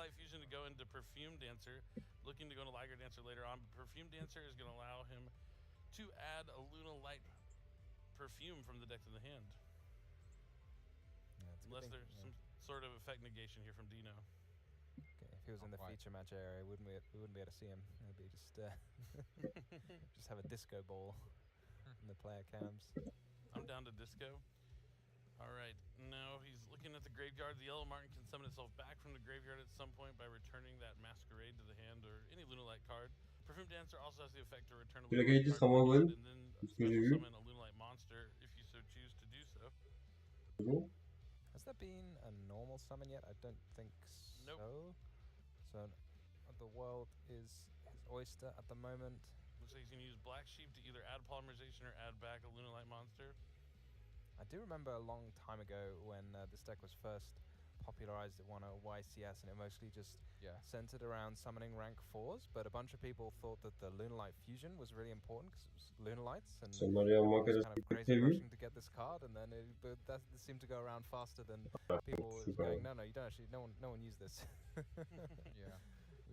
Light Fusion to go into Perfume Dancer, looking to go into Liger Dancer later on. But Perfume Dancer is going to allow him to add a Luna Light perfume from the deck to the hand. Yeah, unless there's some sort of effect negation here from Dino. Okay, if he was in the feature match area, we wouldn't be able to see him. It'd be just just have a disco ball in the player cams. I'm down to disco. All right, now he's looking at the graveyard. The Yellow Martin can summon itself back from the graveyard at some point by returning that Masquerade to the hand or any Lunalight card. Perfume Dancer also has the effect to return a Lunalight card to the hand and then special summon a Lunalight monster if you so choose to do so. Has there been a normal summon yet? I don't think so. Nope. So the world is his oyster at the moment. Looks like he's going to use Black Sheep to either add polymerization or add back a Lunalight monster. I do remember a long time ago when this deck was first popularized at one YCS, and it mostly just centered around summoning rank 4s, but a bunch of people thought that the Lunalight Fusion was really important because it was Lunalights, and was kind of crazy rushing to get this card, and then that seemed to go around faster than people were going, no, you don't actually, no one used this.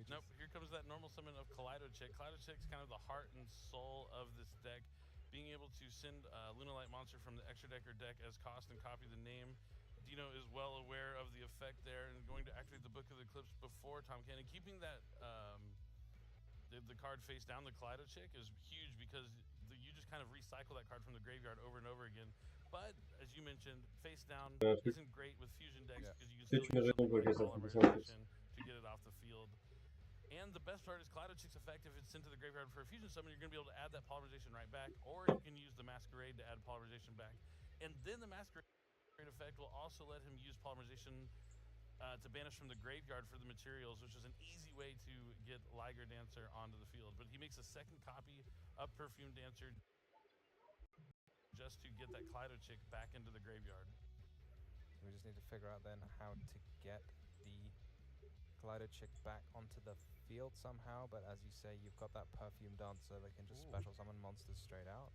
Nope, here comes that normal summon of Kaleido-Chick. Kaleido-Chick's kind of the heart and soul of this deck. Being able to send a Lunalight monster from the extra deck or deck as cost and copy the name. Dino is well aware of the effect there and going to activate the Book of the Eclipse before Tom Cannon. Keeping that the card face down, the Kaleido-Chick, is huge because you just kind of recycle that card from the graveyard over and over again. But as you mentioned, face down isn't great with fusion decks because you can still use polymerization to get it off the field. And the best part is Kaleido-Chick's effect, if it's sent to the graveyard for a fusion summon, you're going to be able to add that polymerization right back, or you can use the Masquerade to add polymerization back. And then the Masquerade effect will also let him use polymerization to banish from the graveyard for the materials, which is an easy way to get Liger Dancer onto the field. But he makes a second copy of Perfume Dancer just to get that Kaleido-Chick back into the graveyard. We just need to figure out then how to get the Kaleido-Chick back onto the field somehow, but as you say, you've got that Perfume Dancer that can just special summon monsters straight out.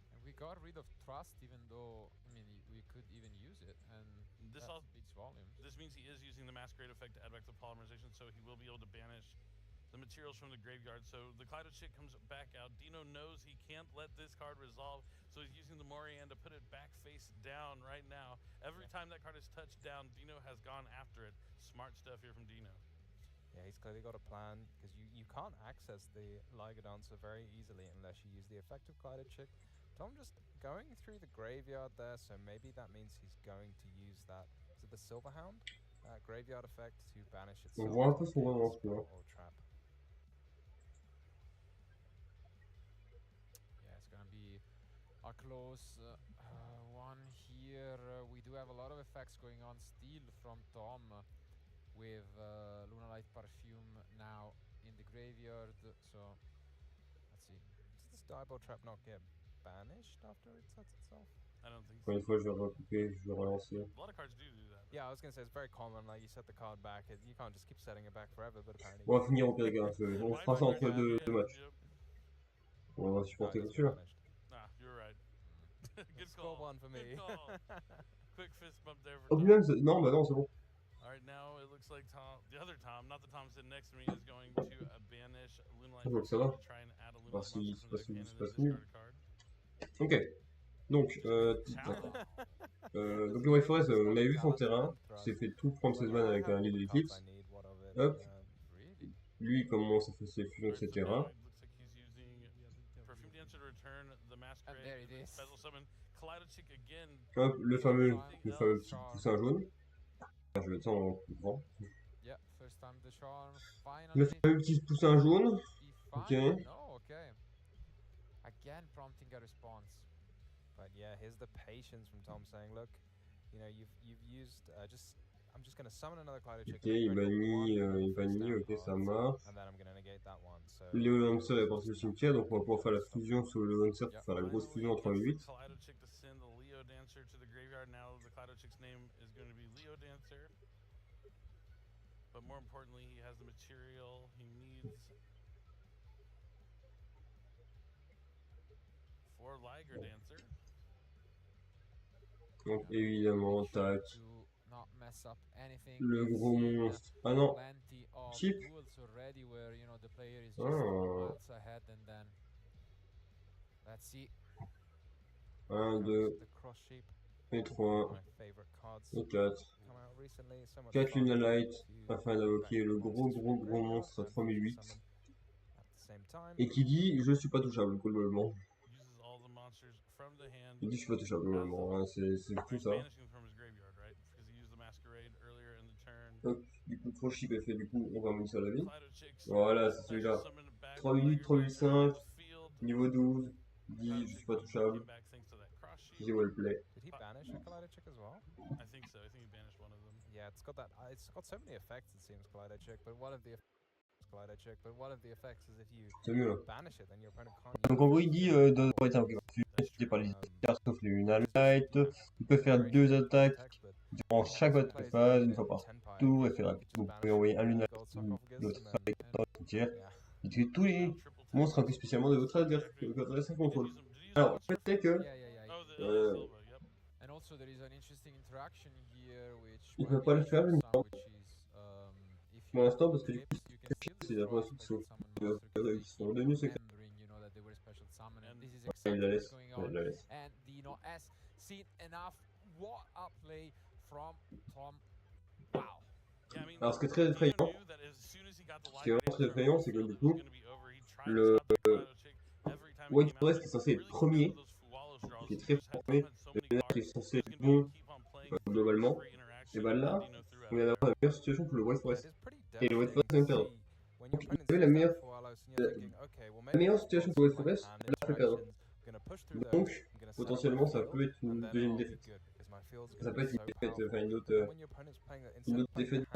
And we got rid of Trust, even though, I mean, we could even use it, and this that speaks volumes. This means he is using the Masquerade effect to add back the polymerization, so he will be able to banish the materials from the graveyard. So the Kaleido-Chick comes back out. Dino knows he can't let this card resolve, so he's using the Morian to put it back face down right now. Every time that card is touched down, Dino has gone after it. Smart stuff here from Dino. Yeah, he's clearly got a plan, because you can't access the Liger Dancer very easily unless you use the effective Kaleido-Chick. Tom just going through the graveyard there, so maybe that means he's going to use that, is it the Silverhound? Graveyard effect to banish itself or trap. Yeah, it's gonna be a close one here. We do have a lot of effects going on still from Tom. With Lunalight Perfume now in the graveyard, so let's see. Does this Diabol Trap not get banished after it sets itself? I don't think so. Une fois, je vais recouper, je vais relancer. A lot of cards do that. Yeah, I was gonna say it's very common. Like you set the card back, you can't just keep setting it back forever. But apparently, On va finir au Périgord. On fera ça entre deux matchs. On va supporter celui-là. Ah, you're right. Good Score call. one for me. Good call. Quick fist bump there for Oh, Tom. non, bah non, c'est bon. All right, now it looks like Tom, the other Tom, not the Tom sitting next to me, is going to banish Lunalight to try and add a Lunalight monster from the deck and then discard a card. Ok. Donc, donc le Wayforest, on a vu son terrain, il s'est fait tout prendre ses mains avec un lit d'Eclipse. Hop. Lui, il commence à faire ses fusions, etc. Hop, le fameux petit poussin jaune. Je vais mettre ça en plus grand. Le fameux petit poussin jaune. Ok. Again prompting a response. But yeah, here's the patience from Tom saying, look, you know, you've used I'm just going to summon another Kaleido-Chick. Ok, il bannit, ok, ça marche. And then I'm going to negate that one. So Léo Lancer est parti au cimetière, donc on va pouvoir faire la fusion sur le Lancer pour faire la grosse fusion en 3-8. Kaleido-Chick to send the Leo Dancer to the graveyard. Now the Kaleido-Chick's name is going to be Leo Dancer. But more importantly, he has the material he needs for Liger Dancer. Donc évidemment, tac. Not mess up anything. Le gros monstre. Ah non. Plenty chip. duels already where, you know, the player is just Oh. miles ahead, and then let's see. 1, 2, et 3, et 4. 4 Luna Light afin d'invoquer le gros monstre à 3008. Et qui dit je suis pas touchable globalement. Il dit je suis pas touchable globalement, hein, c'est tout ça. Donc, du coup, trop chip est fait, du coup on va monter ça à la vie. Voilà, c'est celui-là. 3 minutes, 3.5, niveau 12, dit je suis pas touchable. Easy well play. Did he banish a Collider Chick as well? I think so. I think he banished one of them. Yeah, it's got that. It's got so many effects. It seems Collider Chick, but one of the effects is if you banish it, then your opponent can't. Donc en gros, il dit dans utilisé par les adversaires sauf les Luna Light. Il peut faire 2 attaques durant chaque votre phase, une fois par tour, et faire un Vous pouvez envoyer un Luna Light, l'autre avec dans le cimetière. Il tue tous les monstres inclus spécialement de votre adversaire contrôle. Alors, le fait est que il ne peut pas le faire pour l'instant parce que du coup c'est la première fois qu'ils sont redevenus secrets. Il la laisse. Il la laisse. Alors ce qui est très effrayant, c'est que du coup le White Forest qui est censé être premier, qui est très formé, le Venez qui est censé être bon globalement, et bah là on vient d'avoir la meilleure situation que le White Forest. Et le White Forest vient de perdre. Donc vous avez la meilleure situation pour le White Forest, l'a fait perdre. Donc potentiellement ça peut être une deuxième défaite. Ça peut être une défaite, enfin une autre défaite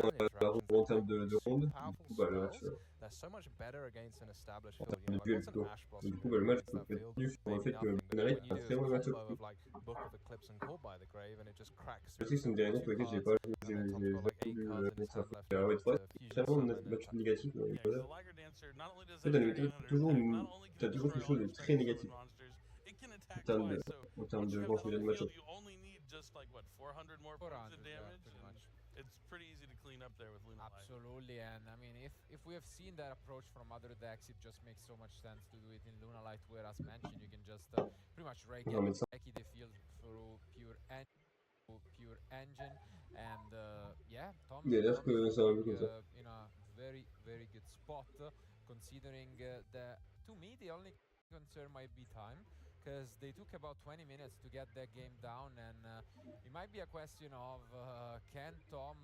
en termes de ronde. Du coup bah le match en termes de duel plutôt. Et du coup bah, le match peut être tenu sur le fait que Venez a un très bon match-up. Je sais que c'est une des raisons pour lesquelles j'ai pas vu ça faire White Forest. C'est vraiment un match négatif. En fait, dans les méthodes, t'as toujours quelque chose de très négatif en termes de conclusion de match-up. Just like what 400 more points of damage. It's pretty easy to clean up there with Luna Light. Absolutely, and I mean, if we have seen that approach from other decks, it just makes so much sense to do it in Luna Light, where, as mentioned, you can just pretty much rake the field through pure engine, and yeah, Tom is in a very good spot, considering that to me the only concern might be time. Because they took about 20 minutes to get that game down, and it might be a question of can Tom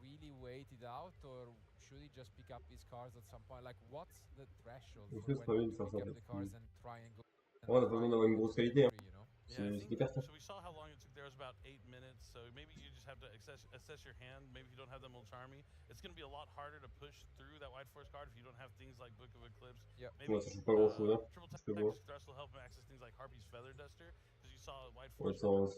really wait it out, or should he just pick up his cards at some point? Like, what's the threshold for when you pick up the cards and try and go? On a pas besoin d'avoir une grosse qualité. C'est des cartes. So we saw how long it took. There was about 8 minutes. So maybe you just have to assess your hand. Maybe if you don't have them will charm me. It's going to be a lot harder to push through that White Forest card if you don't have things like Book of Eclipse. Yep. Maybe triple thrust will help him access things like Harpy's Feather Duster, because you saw White Forest relies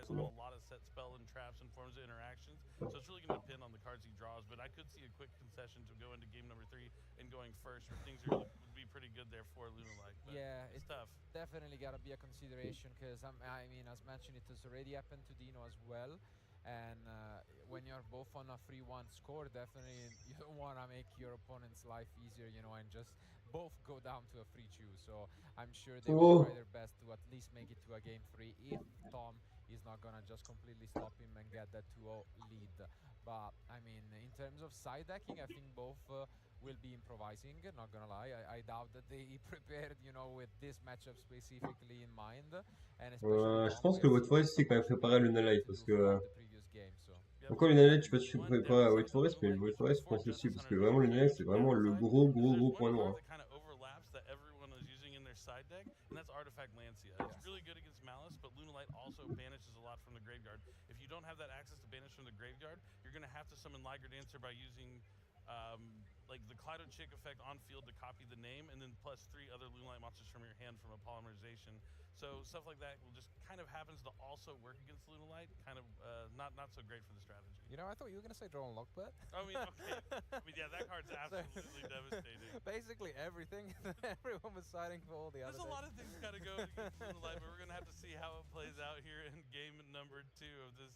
on a lot of set spell and traps and forms of interactions. So it's really going to depend on the cards he draws. But I could see a quick concession to go into game number 3 and going first, where things would be pretty good there for Luna Light. Yeah, it's tough. Definitely gotta be a consideration, because I mean, as mentioned, it has already happened to Dino as well, and when you're both on a 3-1 score, definitely you don't want to make your opponent's life easier, you know, and just both go down to a 3-2. So I'm sure they will try their best to at least make it to a game 3 if Tom is not gonna just completely stop him and get that 2-0 lead. But I mean, in terms of side decking, I think both will be improvising, not gonna lie. I doubt that they prepared, you know, with this matchup specifically in mind. And especially je pense que White Forest c'est quand même préparé à Luna Light, parce que encore Luna Light, je sais pas si je suis préparé à White Forest, mais White Forest je pense aussi, parce que vraiment Luna Light c'est vraiment le gros point noir. Side deck, and that's Artifact Lancia. It's really good against Malice, but Luna Light also banishes a lot from the graveyard. If you don't have that access to banish from the graveyard, you're going to have to summon Liger Dancer by using like the Kaleido Chick effect on field to copy the name, and then plus 3 other Luna Light monsters from your hand from a polymerization. So stuff like that will just kind of happens to also work against Luna Light. Kind of not so great for the strategy. You know, I thought you were going to say draw on Lockbird. I mean, okay. I mean, yeah, that card's absolutely devastating. Basically everything. Everyone was siding for all the other. There's a lot of things got to go against Luna Light, but we're going to have to see how it plays out here in game number 2 of this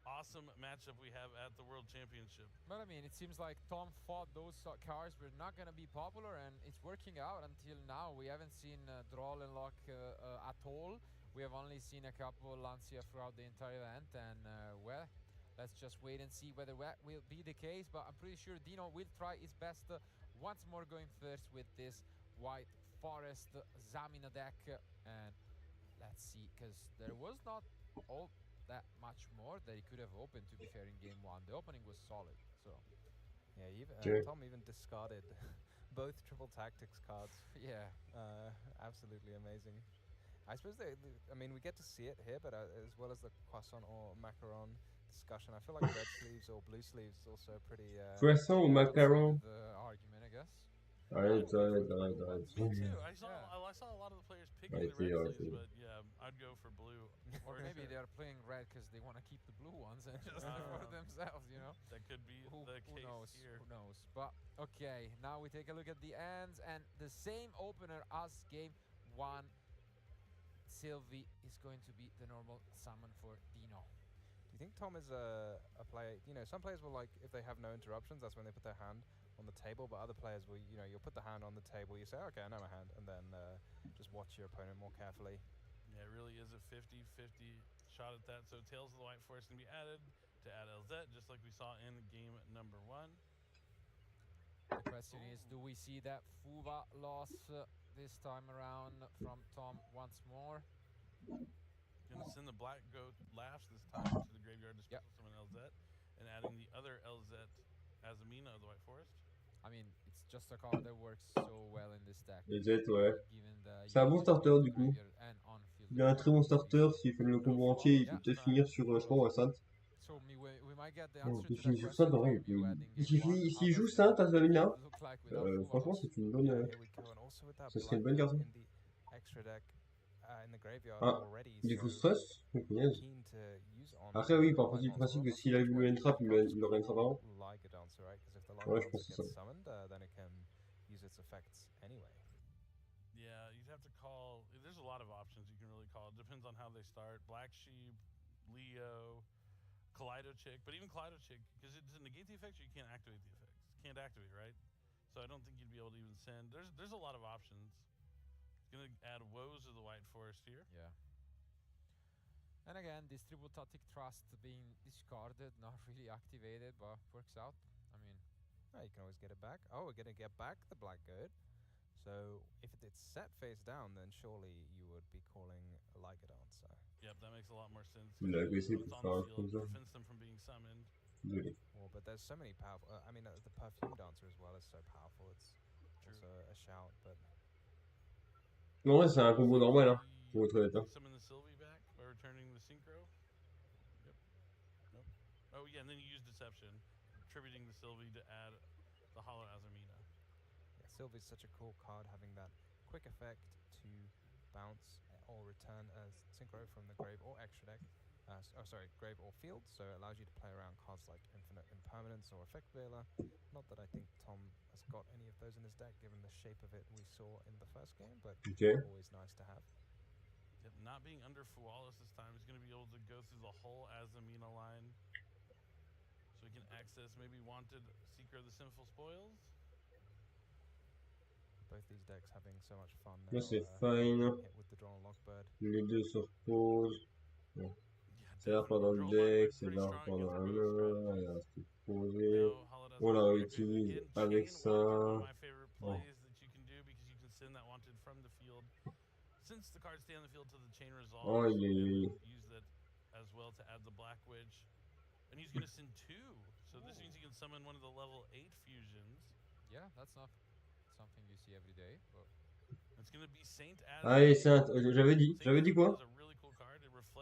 awesome matchup we have at the World Championship. But I mean, it seems like Tom thought those cards were not going to be popular, and it's working out until now. We haven't seen Droll and Lock at all. We have only seen a couple Lancia throughout the entire event, and well, let's just wait and see whether that will be the case. But I'm pretty sure Dino will try his best once more going first with this White Forest Zamina deck. And let's see, because there was not all that much more that he could have opened, to be fair, in game one. The opening was solid, so yeah, Tom even discarded both triple tactics cards. yeah, absolutely amazing. I suppose I mean, we get to see it here, but as well as the croissant or macaron discussion, I feel like red sleeves or blue sleeves is also pretty Croissant ou macaron? argument, I guess. Arrête. Me too. I saw a lot of the players picking the red sleeves, but yeah, I'd go for blue. Or maybe they are playing red because they want to keep the blue ones and just for themselves, you know? That could be the case here. Who knows? But okay, now we take a look at the ends, and the same opener as game one. Sylvie is going to be the normal summon for Dino. Do you think Tom is a player? You know, some players will, like, if they have no interruptions, that's when they put their hand on the table, but other players will, you know, you'll put the hand on the table, you say, okay, I know my hand, and then just watch your opponent more carefully. Yeah, it really is a 50-50 shot at that. So Tails of the White Forest can be added to add LZ, just like we saw in game number one. The question is, do we see that Fuba loss this time around from Tom once more? Gonna send the Black Goat Laughs this time to the graveyard to special summon LZ, and adding the other LZ Azamina of the White Forest. I mean, it's just a card that works so well in this deck. LZ, ouais. C'est un bon starter du coup. Il a un très bon starter, s'il fait le combo entier, il peut peut-être finir sur, je crois, Saint. Il finit sur Saint, en vrai. S'il joue Saint à Zamina, franchement, c'est une bonne. Ce serait une bonne carte. Ah, il est full stress? Après, oui, par principe que s'il a eu le entrap, il aurait entrap avant. Ouais, je pense que c'est ça. Yeah, you'd have to call. There's a lot of options you can really call. It depends on how they start. Black Sheep, Leo, Kaleido Chick, but even Kaleido Chick, because it does negate the effects, or you can't activate the effects. Can't activate, right? So I don't think you'd be able to even send. There's a lot of options. Gonna add Woes of the White Forest here. Yeah. And again, this Tributotic Trust being discarded, not really activated, but works out. I mean, you can always get it back. Oh, we're gonna get back the Black Goat. So if it's set face down, then surely you would be calling a Liga Dancer. Yep, that makes a lot more sense. Prevents them from being summoned. Well, but there's so many powerful. I mean, the Perfume Dancer as well is so powerful. It's also a shout, but. Non, ouais, c'est un combo normal, hein. Pour être honnête. Summon the Sylvie back by returning the Synchro. Yep. Nope. Oh yeah, and then you use Deception, attributing the Sylvie to add the Hollow Azamina. Yeah, Sylvie's such a cool card, having that quick effect to bounce or return as Synchro from the grave or extra deck. Grave or field, so it allows you to play around cards like Infinite Impermanence or Effect Veiler. Not that I think Tom has got any of those in his deck, given the shape of it we saw in the first game, but always nice to have. Yep, not being under Fualis this time, he's going to be able to go through the whole Azamina line, so he can access maybe wanted Seeker of the Sinful Spoils. Both these decks having so much fun now. Là, c'est fine. With the Drawn Lockbird. Les deux se reposent. Bon. C'est là pendant le deck, c'est là pendant la main, il reste posé. On la réutilise avec ça. Oh. Since the cards stay on the field to the chain resolve, Oh, yeah. use that as well to add the Black Witch. And he's going to send two. So this means he can summon one of the level 8 fusions. Yeah, that's not something you see every day, but it's going to be Saint Adam. Ah, et Saint, j'avais dit quoi?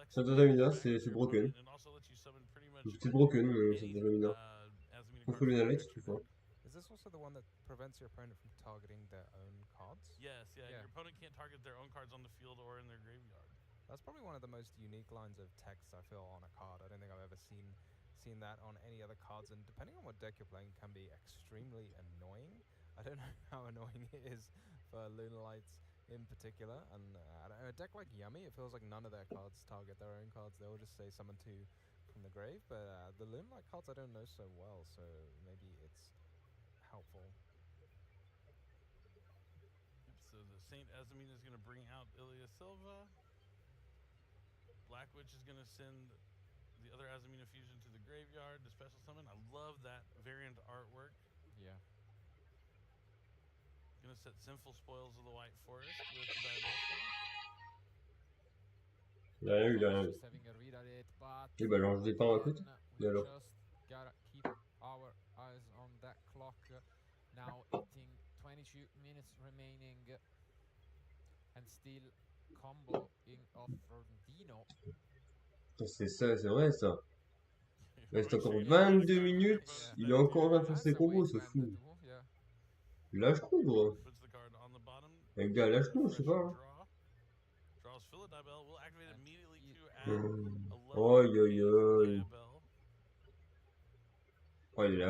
Saint Azamina, c'est broken. C'est broken, Saint Azamina. Contre Lunalite, c'est plus fort. Is this also the one that prevents your opponent from targeting their own cards? Yes, yeah. Your opponent can't target their own cards on the field or in their graveyard. That's probably one of the most unique lines of text I feel on a card. I don't think I've ever seen that on any other cards, and depending on what deck you're playing, can be extremely annoying. I don't know how annoying it is for Lunalites in particular, and a deck like Yummy, it feels like none of their cards target their own cards. They all just say summon 2 from the grave, but the Lunalight cards I don't know so well, so maybe it's helpful. So the Saint Azamine is going to bring out Ilya Silva. Black Witch is going to send the other Azamina fusion to the graveyard to special summon. I love that variant artwork. Yeah. Gonna set Sinful Spoils of the White Forest with the Diabolical. Il a rien eu, il a rien eu. Just having a read at it, but Et bah, alors je dis pas à côté. we Et alors just gotta keep our eyes on that clock. Now hitting 22 minutes remaining, and still comboing off Rondino. C'est ça, c'est vrai ça. Il reste encore 22 minutes. Il est encore en train de faire ses combos, c'est fou. Lâche-nous, gros. Le gars, lâche-nous, je sais pas. Hein. Oi, oi, oi. Oh, il a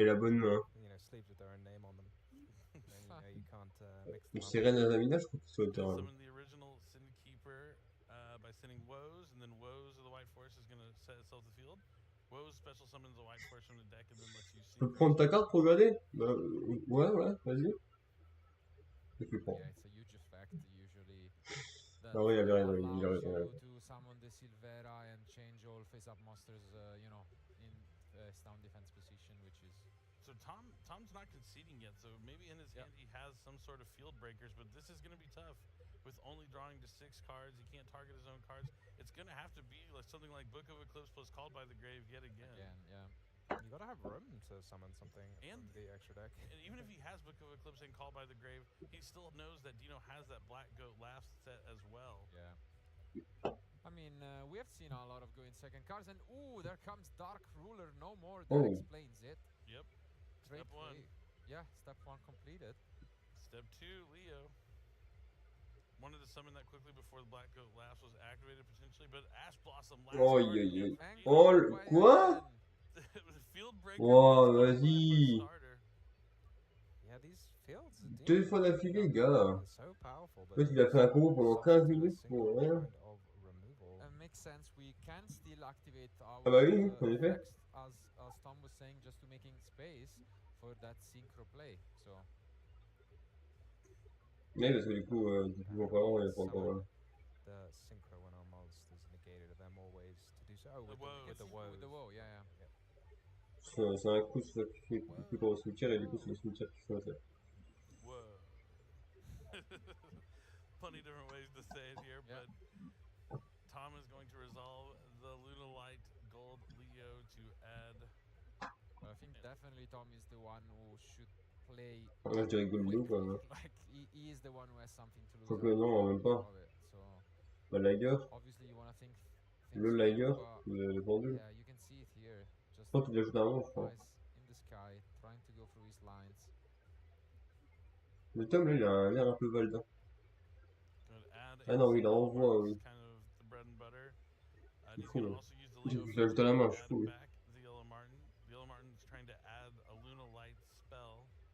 la bonne main. Une sirène Azamina, je crois qu'il soit au terrain. By sending Woes, and then Woes of the White Forest is going to set itself to the field. Woes special summons the White Forest from the deck and then lets you see. Tu peux prendre ta carte pour regarder? Bah, ouais, vas-y. Je peux prendre. Yeah, it's a huge effect usually. Ah oui, il avait rien, Allows il avait you rien. to summon the Silvera and change all face-up monsters, you know, in stun defense position, which is. So Tom's not conceding yet, so maybe in his hand he has some sort of field breakers, but this is going to be tough. With only drawing to 6 cards, he can't target his own cards. It's going to have to be like something like Book of Eclipse plus Called by the Grave yet again. Yeah. You gotta have room to summon something and from the extra deck. And even if he has Book of Eclipse and Called by the Grave, he still knows that Dino has that Black Goat last set as well. Yeah. I mean, we have seen a lot of going second cards, and ooh, there comes Dark Ruler, no more. That explains it. Yep. Straight Step 1. Yeah, step 1 completed. Step 2, Leo. Wanted to summon that quickly before the Black Goat Laughs was activated potentially, but Ash Blossom last card. Oh, quoi? Field breaker. Oh, vas-y. Yeah, these fields. 2 fois d'affilée, gars. So powerful, en fait, il a fait un combo pendant 15 minutes pour rien. Makes sense. We can still activate our Ah bah oui, en effet. as Tom was saying, just to making space for that synchro play. So. Oui, parce que du coup, vraiment, il y a pas encore. The synchro when our monsters negated, there are more ways to do so. Oh, with the woes. With the woe, yeah. C'est un coup qui fait plus pour le cimetière et du coup c'est le cimetière qui fait ça. Whoa. Plenty different ways to say it here, but Tom is going to resolve the Lunalight Gold Leo to add. Well, I think definitely Tom is the one who should play. Moi je dirais Gold Blue quoi. Like he is the one who has something to lose. Donc non, même pas. So, bah Liger. Obviously you wanna think. Le Liger, le pendule. Yeah, you can see it here. Just Je crois qu'il ajoute un monstre, je crois. in the sky, trying to go through his lines. Le Tom là, il a l'air un peu valdin. Ah non, oui, il renvoie, oui. C'est fou. Je l'ajoute à la main, je suis fou. Oui.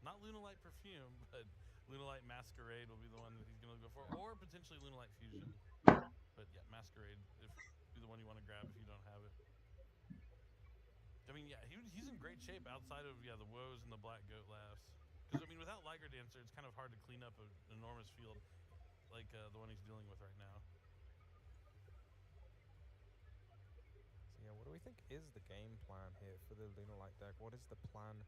Not Lunalight Perfume, but Lunalight Masquerade will be the one that he's going to go for, or potentially Lunalight Fusion. But yeah, Masquerade if be the one you want to grab if you don't have it. I mean, yeah, he's in great shape outside of the Woes and the Black Goat Laughs. Because I mean, without Liger Dancer, it's kind of hard to clean up an enormous field like the one he's dealing with right now. So yeah, what do we think is the game plan here for the Lunalight deck? What is the plan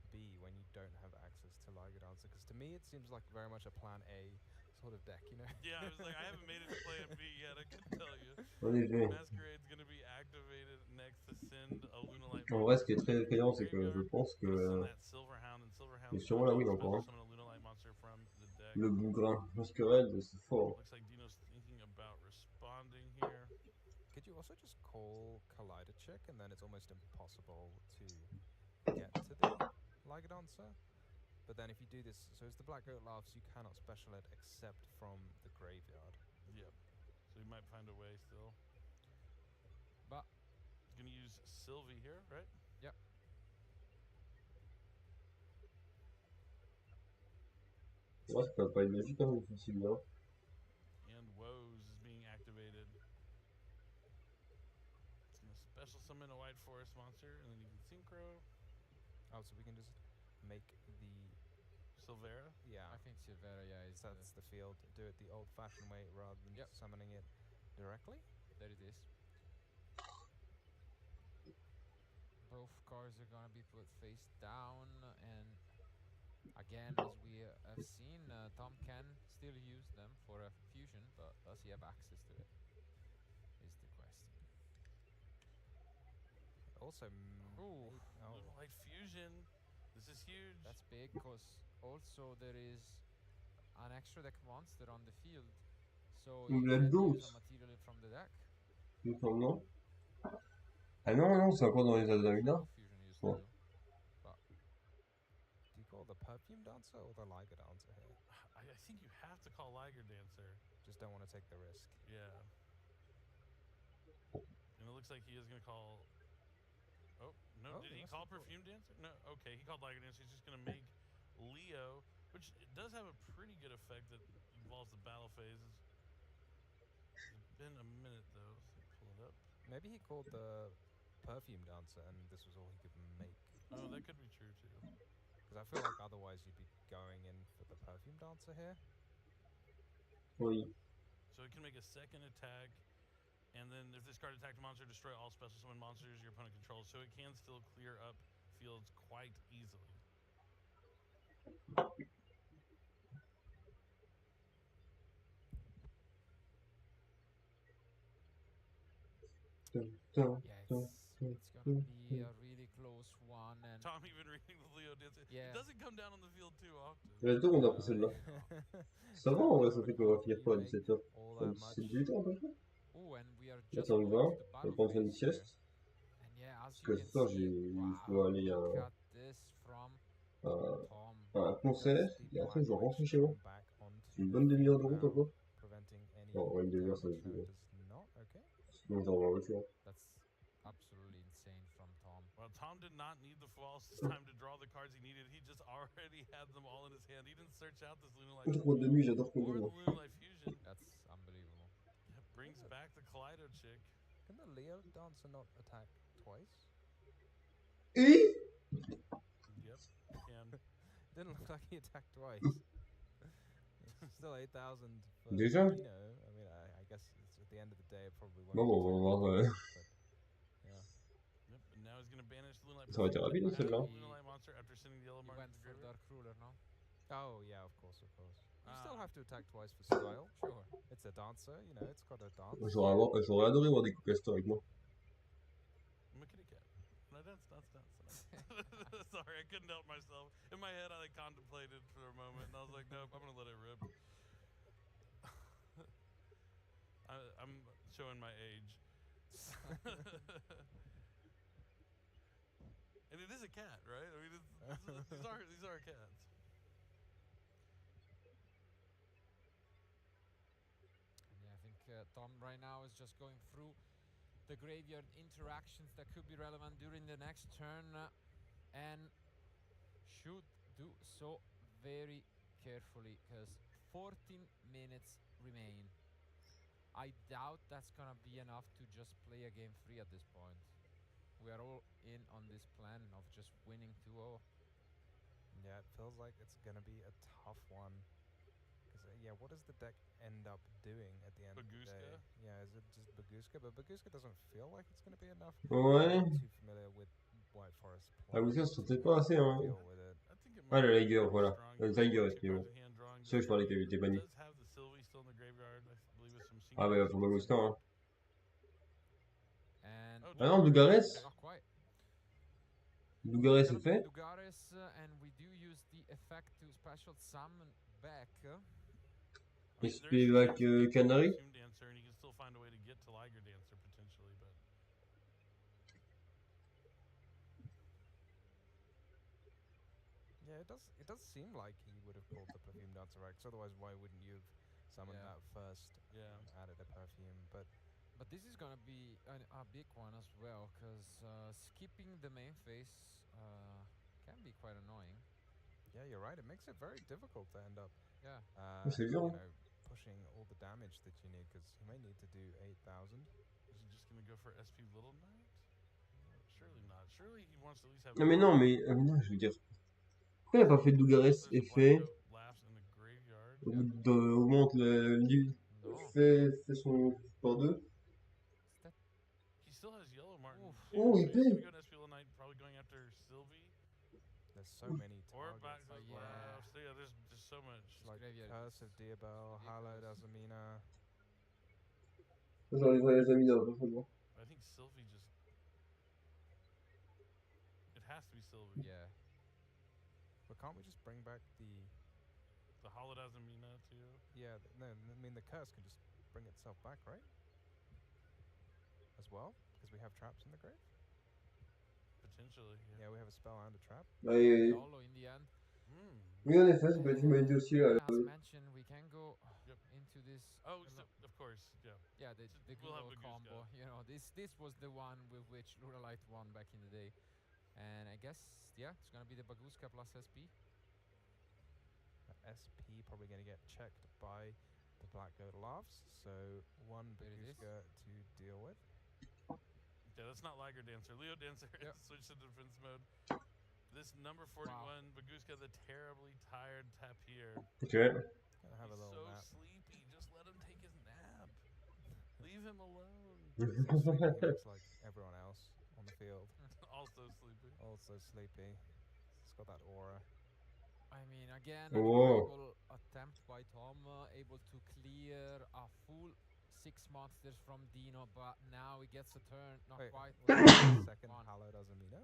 B when you don't have access to Liger Dancer? Because to me it seems like very much a plan A sort of deck, you know? Yeah, I was like, I haven't made it to plan B yet, I couldn't tell you. Masquerade's going to be activated next to send a Lunalight. En vrai, ce qui est très effrayant, c'est que je pense que il est sûrement la win encore. Hein. Le bougrin, Masquerade, c'est fort. Looks like Dino's thinking about responding here. Could you also just call Collider Check and then it's almost impossible to get to the Liger Dancer? But then if you do this, so it's the Black Goat Laughs, you cannot special it except from the graveyard. Yep. So you might find a way still. But he's gonna use Sylvie here, right? Yep. Ouais, ça peut pas être magique quand même, facilement. And Woes is being activated. It's gonna summon a white forest monster, and then you can synchro. Oh, so we can just make the Silvera? Yeah. I think Silvera, yeah, is that's the field. Do it the old-fashioned way rather than summoning it directly. There it is. Both cards are gonna be put face down, and again, as we have seen, Tom can still use them for a fusion, but does he have access to it? Is the question. Also, Light fusion. This is huge. That's big, because also there is an extra deck monster on the field, so you can use a material from the deck. Non. Ah non, c'est encore dans les Adamina. Bon. Do you call the Perfume Dancer or the Liger Dancer here? I think you have to call Liger Dancer. Just don't want to take the risk. Yeah. And it looks like he is going to call... Oh, no, did he call Perfume Dancer? No, okay, he called Liger Dancer. He's just going to make Leo, which does have a pretty good effect that involves the battle phases. It's been a minute, though, so pull it up. Maybe he called the Perfume Dancer and this was all he could make. Oh, that could be true, too. Because I feel like otherwise you'd be going in for the Perfume Dancer here. Oui. So it can make a second attack, and then if this card attacked a monster, destroy all special summon monsters your opponent controls. So it can still clear up fields quite easily. It's gonna be a really close one. And Tom even reading the Leo Dancer. Yeah. It doesn't come down on the field too often. Il y a 2 secondes après celle-là. Ça va en vrai, ça fait qu'on va finir quoi à 17h? 17-18h à peu près? Oh, and we are Là just c'est en going 20, to the on va battle prendre une phase here. sieste. And yeah, as Parce you que can ce soir, see, je dois aller look at this from Tom. à un concert, et après je dois rentrer chez moi. C'est une bonne demi-heure de route encore. Non, ouais, une demi-heure ça va être bon. Sinon j'en vais en voiture. That's absolutely insane from Tom. Well, Tom did not need the false this time to draw the cards he needed. He just already had them all in his hand. He didn't search out this Lunalight Trop de nuit, j'adore or conduire. the Lunalight Fusion. That's unbelievable. That brings back the Kaleido chick. Can the Leo Dancer not attack twice? Et Yep, can. Didn't look like he attacked twice. Still 8,000. Déjà? You know, I mean, I guess it's at the end of the day, it probably won't. Non, bon, on va voir. Yeah. Yep, and now he's gonna banish the Lunalight. Ça va être rapide celle-là. Lunalight monster after sending the yellow He mark went to the for graveyard. Dark Ruler, no? Oh, yeah, of course, of course. You still have to attack twice for style. Sure. It's a dancer, you know, it's got a dance. J'aurais adoré voir des Cookcaster avec moi. I'm a kitty cat. No, dance. Sorry, I couldn't help myself. In my head, I contemplated for a moment, and I was like, nope, I'm gonna let it rip. I'm showing my age. And it is a cat, right? I mean, these are cats. Yeah, I think Tom right now is just going through the graveyard interactions that could be relevant during the next turn, and should do so very carefully, because 14 minutes remain. I doubt that's gonna be enough to just play a game free at this point. We are all in on this plan of just winning 2-0. Yeah, it feels like it's going to be a tough one. Because, yeah, what does the deck end up doing at the end of the day? Yeah, is it just Baguska? But Baguska doesn't feel like it's going to be enough. Ouais. I'm too familiar with White Forest. Ah, vous ça se sentait pas assez, hein. Ah, le Liger, voilà. Le Tiger, excusez-moi. C'est ça que je parlais qu'il était banni. Ah, bah, il va faire Baguska, hein. Ah non, Dougares? Dougares est fait. Dougares, and we do use the effect to special summon back. SP back Canary. Dancer, and you can still find a way to get to Liger Dancer potentially, but yeah, it does seem like he would have called the Perfume Dancer right, 'cause otherwise why wouldn't you have summoned that first and added a perfume? But this is gonna be a big one as well, because skipping the main phase can be quite annoying. Yeah, you're right. It makes it very difficult to end up C'est dur, hein. pushing all the damage that you need, because you may need to do 8,000. is he just gonna go for SP Little Knight? Surely not. Surely he wants to at least have. Non, mais non, mais non, je veux dire. Pourquoi il n'a pas fait Dougares effet? Augmente No. fait son par 2. Is that He still has Yellow Martin. Oof. Too, Oh, so he he's gonna did. go to SP Knight, probably going after Sylvie. There's so many Or back targets. goes Yeah. Laos. Yeah, there's just so much. It's like Graveyard Curse is of Diabel, Hallowed ridiculous. Azamina. Genre les voyages amis là, pas vraiment. I think Sylvie just. It has to be Sylvie. Yeah. But can't we just bring back the... The Hollowed Azamina too. Yeah, no, I mean the Curse can just bring itself back, right? As well? Because we have traps in the grave? Potentially. Yeah, we have a spell and a trap. Ouais, YOLO in the end. oui, en effet, ça peut être une bonne idée aussi là. As mentioned, we can go into this. Oh, so, of course, yeah. Yeah, the We'll have global Bagooska. combo. You know, this was the one with which Lunalight won back in the day, and I guess yeah, it's gonna be the Bagooska plus SP. SP probably going to get checked by the Black Goat Laughs, so one There it is. Bagooska to deal with. Yeah, that's not Liger Dancer. Leo Dancer Yep. switched to defense mode. This number 41, Bagooska, the terribly tired tapir. Ok. Gonna have a He's little so nap. sleepy. Just let him take his nap. Leave him alone. So sleepy, he looks like everyone else on the field. Also sleepy. Also sleepy. It's got that aura. I mean, again, Oh. an incredible attempt by Tom, able to clear a full 6 monsters from Dino, but now he gets a turn, not Wait, quite. was that the second One. Hallowed Azamina?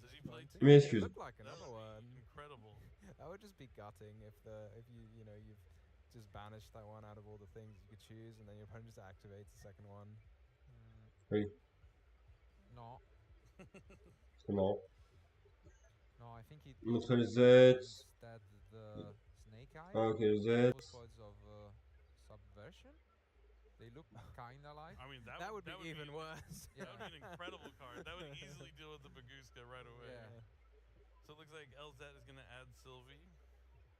Does he play two? Mais It excuse. looked like That another would one. be incredible. That would just be gutting if you've just banished that one out of all the things you could choose, and then your opponent just activates the second one. Oui, No, c'est marrant. no, I think he Montre le Z. instead the Snake Eye. Ah, ok, le Z. Both sides of Subversion. They look kinda like. I mean, That would be even worse. That would be an incredible card. That would easily deal with the Bagooska right away. Yeah. So it looks like LZ is going to add Sylvie.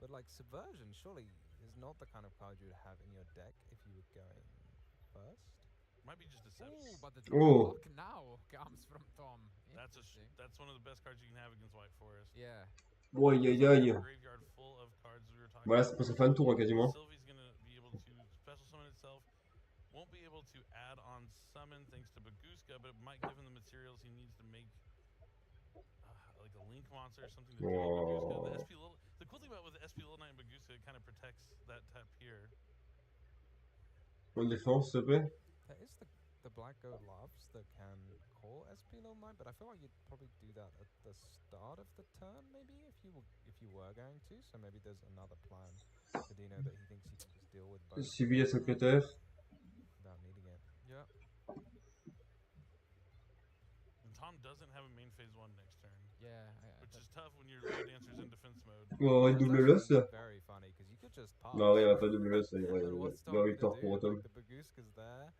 But like Subversion, surely is not the kind of card you would have in your deck if you were going first. Might be just Deception. Ooh, but the Oh. luck now comes from Tom. Interesting. That's one of the best cards you can have against White Forest. Yeah. Bon, aïe aïe aïe. Graveyard full of cards we were talking Voilà, about. c'est pour sa fin de tour hein, quasiment. Sylvie's going to be able to special summon itself. Won't be able to add on summon thanks to Bagooska, but it might give him the materials he needs to make like a link monster or something to deal with Bagooska. The cool thing about with the SP Little Knight and Bagooska, it kind of protects that tap here. En défense, s'il te plaît. There is the Black Goat Laughs that can call SP Little Knight, but I feel like you'd probably do that at the start of the turn, maybe if you were going to. So maybe there's another plan for Dino that he thinks he can just deal with both Civil secrétaire. without needing it. Yeah. And Tom doesn't have a main phase 1 next turn, Yeah. which is tough when your Leo Dancer's in defense mode. On va It's double le actually ça. very funny because you could just pass. Non, il va pas double le ça. Il And what's va Tom victoire gonna pour do? Tom. Like the Bagooska's there.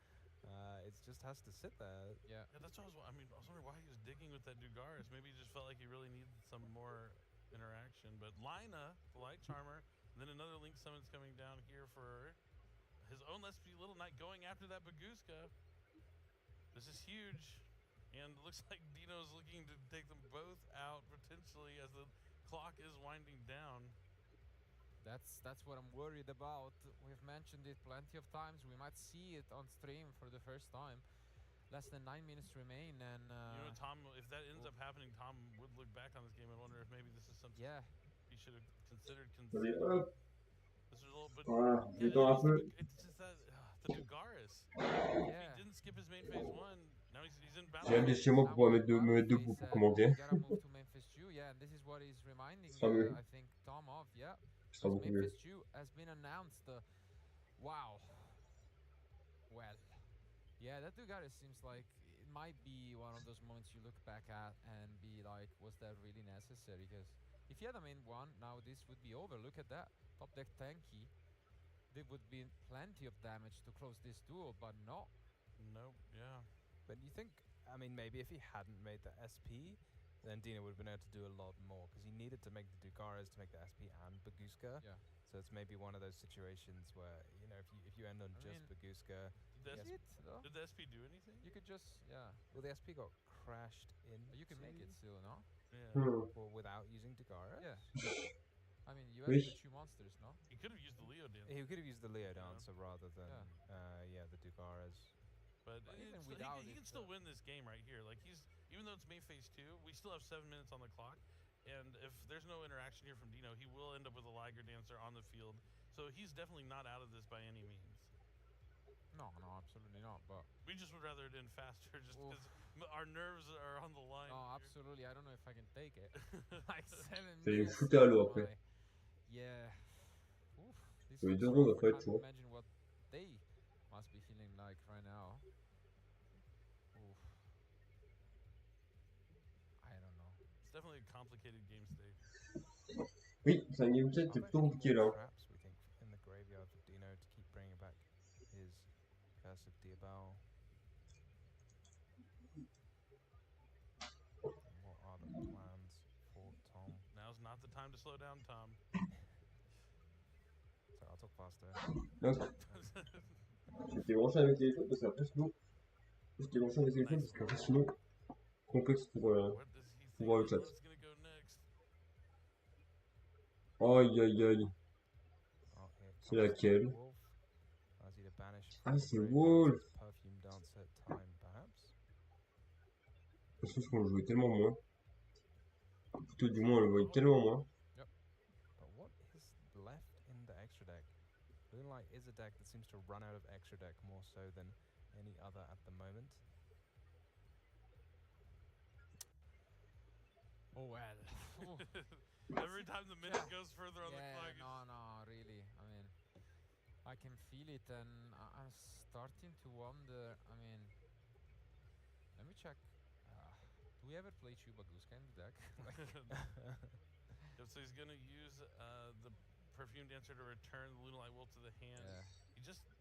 It just has to sit there. Yeah. Yeah, that's what I was wondering why he was digging with that Dugaris. Maybe he just felt like he really needed some more interaction. But Lina, the Light Charmer, and then another Link Summon's coming down here for his own SP Little Knight going after that Bagooska. This is huge. And it looks like Dino's looking to take them both out potentially as the clock is winding down. That's what I'm worried about. We've mentioned it plenty of times. We might see it on stream for the first time. Less than 9 minutes remain, and Tom, if that ends up happening, Tom would look back on this game and wonder if maybe this is something yeah, he should have considered. Allez, hop. This is a little bit. Voilà, Yeah, détends un peu. it's just that the Dugaris. yeah. He didn't skip his main phase 1. Now he's in J'ai un balance. des chez moi pour pouvoir me mettre deux pour commenter. Gotta move to Memphis 2, yeah, and this is what he's reminding, Sera mieux. I think, Tom of, yeah. Ce sera Because beaucoup mieux. Memphis 2 has been announced. Wow. Well, yeah, that Dugaris seems like it might be one of those moments you look back at and be like, was that really necessary? Because if you had a main 1, now this would be over. Look at that. Top deck tanky. There would be plenty of damage to close this duel, but no. Nope, yeah. But you think, I mean, maybe if he hadn't made the SP, then Dino would have been able to do a lot more because he needed to make the Dugares to make the SP and Baguska. Yeah. So it's maybe one of those situations where, you know, if you end on just Baguska. Did the SP do anything? You could just, Well, the SP got crashed in. You can make it still, no? Yeah. Well, without using Dugares? Yeah. I mean, you have the 2 monsters, no? He could have used the Leo Dancer. He could have used the Leo Dancer rather than, the Dugares. But even without he can still win this game right here. Like even though it's May phase 2, we still have 7 minutes on the clock. And if there's no interaction here from Dino, he will end up with a Liger Dancer on the field. So he's definitely not out of this by any means. No, absolutely not. But we just would rather it end faster, just because our nerves are on the line. No, absolutely. I don't know if I can take it. Like 7 minutes. C'est les foutre à l'eau après. Yeah. Oof. Les 2 rondes, ça va être chaud. Imagine what they must be feeling like right now. Oof. I don't know. It's definitely a complicated game state. Oui, c'est un game set, c'est plutôt compliqué là. Traps, we think, in the graveyard for Dino to keep bringing back his Curse of Diabel. What are the plans for Tom? Now's not the time to slow down, Tom. So I'll talk faster. Donc, j'étais branché avec les téléphones parce qu'après sinon, complexe pour voir le chat. Aïe aïe aïe. C'est laquelle? Ah, c'est Wolf. Parce que qu'on le jouait tellement moins. Plutôt du moins on le voyait tellement moins. Moonlight is a deck that seems to run out of extra deck more so than any other at the moment. Oh well. Every time the minute goes further on the clock. No, really. I mean, I can feel it, and I'm starting to wonder. I mean, let me check. Do we ever play Chubaguska in the deck? So he's gonna use the Perfume Dancer to return the Lunalight Wolf to the hand. Yeah.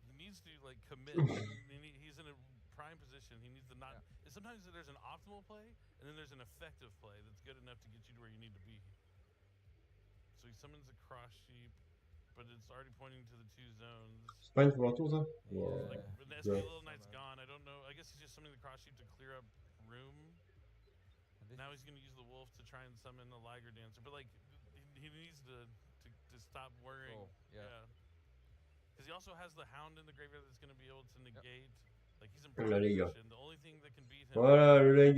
He needs to like commit. He's in a prime position. He needs to not. Yeah. Sometimes there's an optimal play, and then there's an effective play that's good enough to get you to where you need to be. So he summons a cross sheep, but it's already pointing to the 2 zones. C'est pas une fois un tour ça? Like, the SP Little Knight's gone. I don't know. I guess he's just summoning the cross sheep to clear up room. Now he's gonna use the wolf to try and summon a Liger Dancer, but like he needs to stop worrying. Yeah. Because he also has the Hound in the graveyard that's going to be able to negate. Like he's in position. The only thing that can beat him. Voilà le leg.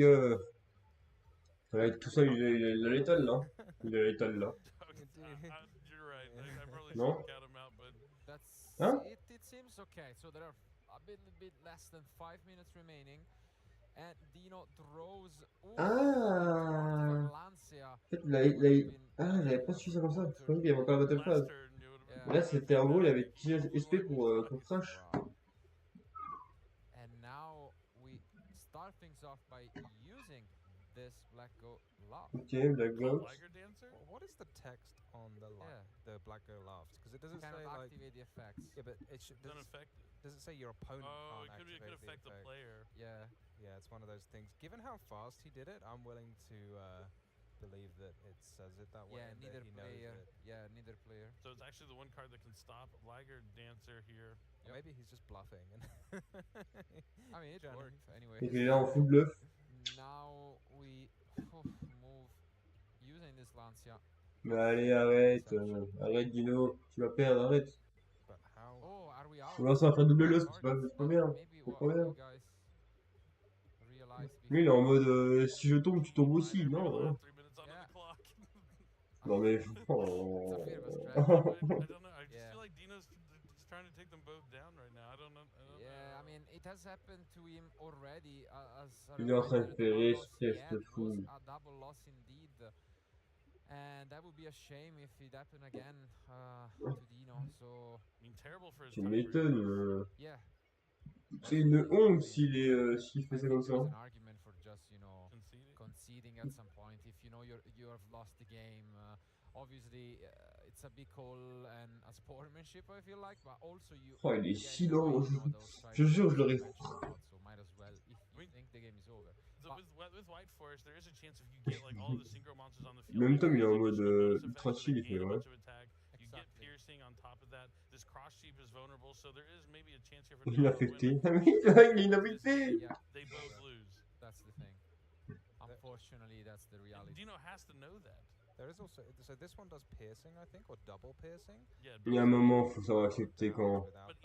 Tout ça, il a l'étal là. Il a l'étal là. You're right. I probably No? should count him out, but it seems okay. So there are a bit less than 5 minutes remaining. And Dino draws. Lancia. En fait, j'avais pas su ça comme ça. Je pensais qu'il y avait encore la battle phase. Là, c'était en gros, il avait tiré SP pour crash. And now we start things off by using this Black Goat Loft. Ok, Black Goat. What is the text on the Black Goat Loft? Because it doesn't say like activate the effects. Yeah, but it should. Does it say your opponent can't activate it could affect the player. Yeah, it's one of those things. Given how fast he did it, I'm willing to believe that it says it that way. Yeah, neither player. Neither player. So it's actually the one card that can stop Liger Dancer here. Yep. Maybe he's just bluffing. I mean, it worked anyway. Il est là en full bluff. Now we move using this Lancia. Mais allez, arrête. Arrête, Dino. Tu vas perdre, arrête. Oh, are we out? On va lancer un faire double loss, c'est pas bien. C'est pas bien. Lui, il est en mode si je tombe, tu tombes aussi. Non. Non, mais. Oh. Trying to take them both down right now. I don't know. I mean, it has happened to him already. Il est en train de faire espèce de fou. A double loss indeed. And that would be a shame if it happened again to Dino. So, I mean, terrible for his tu m'étonnes. Yeah. C'est une honte s'il fait ça comme ça. An argument for just, conceding at some point. If you know you have lost the game, obviously it's a big call and a sportsmanship, I feel like, but also you Oh, il est get si in the way, lent. you know, those Je strikes jure, je l'aurais. eventually not, so might as well if you think the game is over. So with White Forest, there is a chance if you get like all the synchro monsters on the field. Même There's temps, il est en these mode additional bonus ultra effects where chill, they gain a ouais. bunch of attack. You get piercing on top of that. This cross sheep is vulnerable, so there is maybe a chance here for Il est Dino to affecté. win. Ah oui, il est inaffecté. Yeah, They both lose. that's the thing. Unfortunately, that's the reality. Dino has to know that. There is also so this one does piercing, I think, or double piercing. Yeah, Il y a un moment, faut savoir accepter quand. but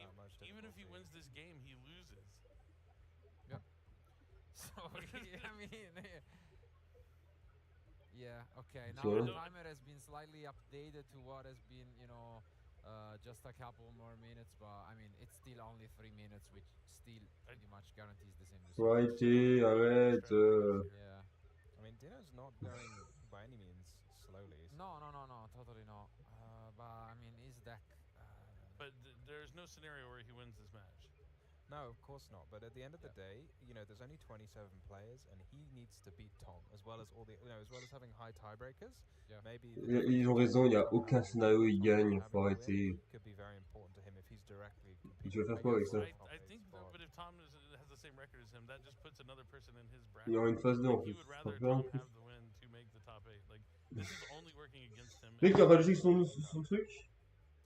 even if he wins this game, he loses. So I mean, yeah, okay. Now So- the timer has been slightly updated to what has been, you know, just a couple more minutes, but I mean, it's still only 3 minutes, which still pretty much guarantees the same Faut result. arrêter, arrête. Yeah. I mean, Dino's not going by any means slowly. So No, totally not. But I mean, his deck. But there's no scenario where he wins this match. no, of course not. But at the end of the day, you know, there's only 27 players, and he needs to beat Tom, as well as all the, you know, as well as having high tiebreakers. Yeah. Maybe Ils ont raison, il n'y a aucun scénario où il gagne. Faut arrêter. could be very important to him if he's directly Tu veux faire quoi avec ça? I think, but if Tom has the same record as him, that just puts another person in his bracket. Il y aura une phase 2 en Like, he plus. would Ça rather fait un Tom plus. have the win to make the top 8. Like this is only working against him. Mec, il a rajouté son truc.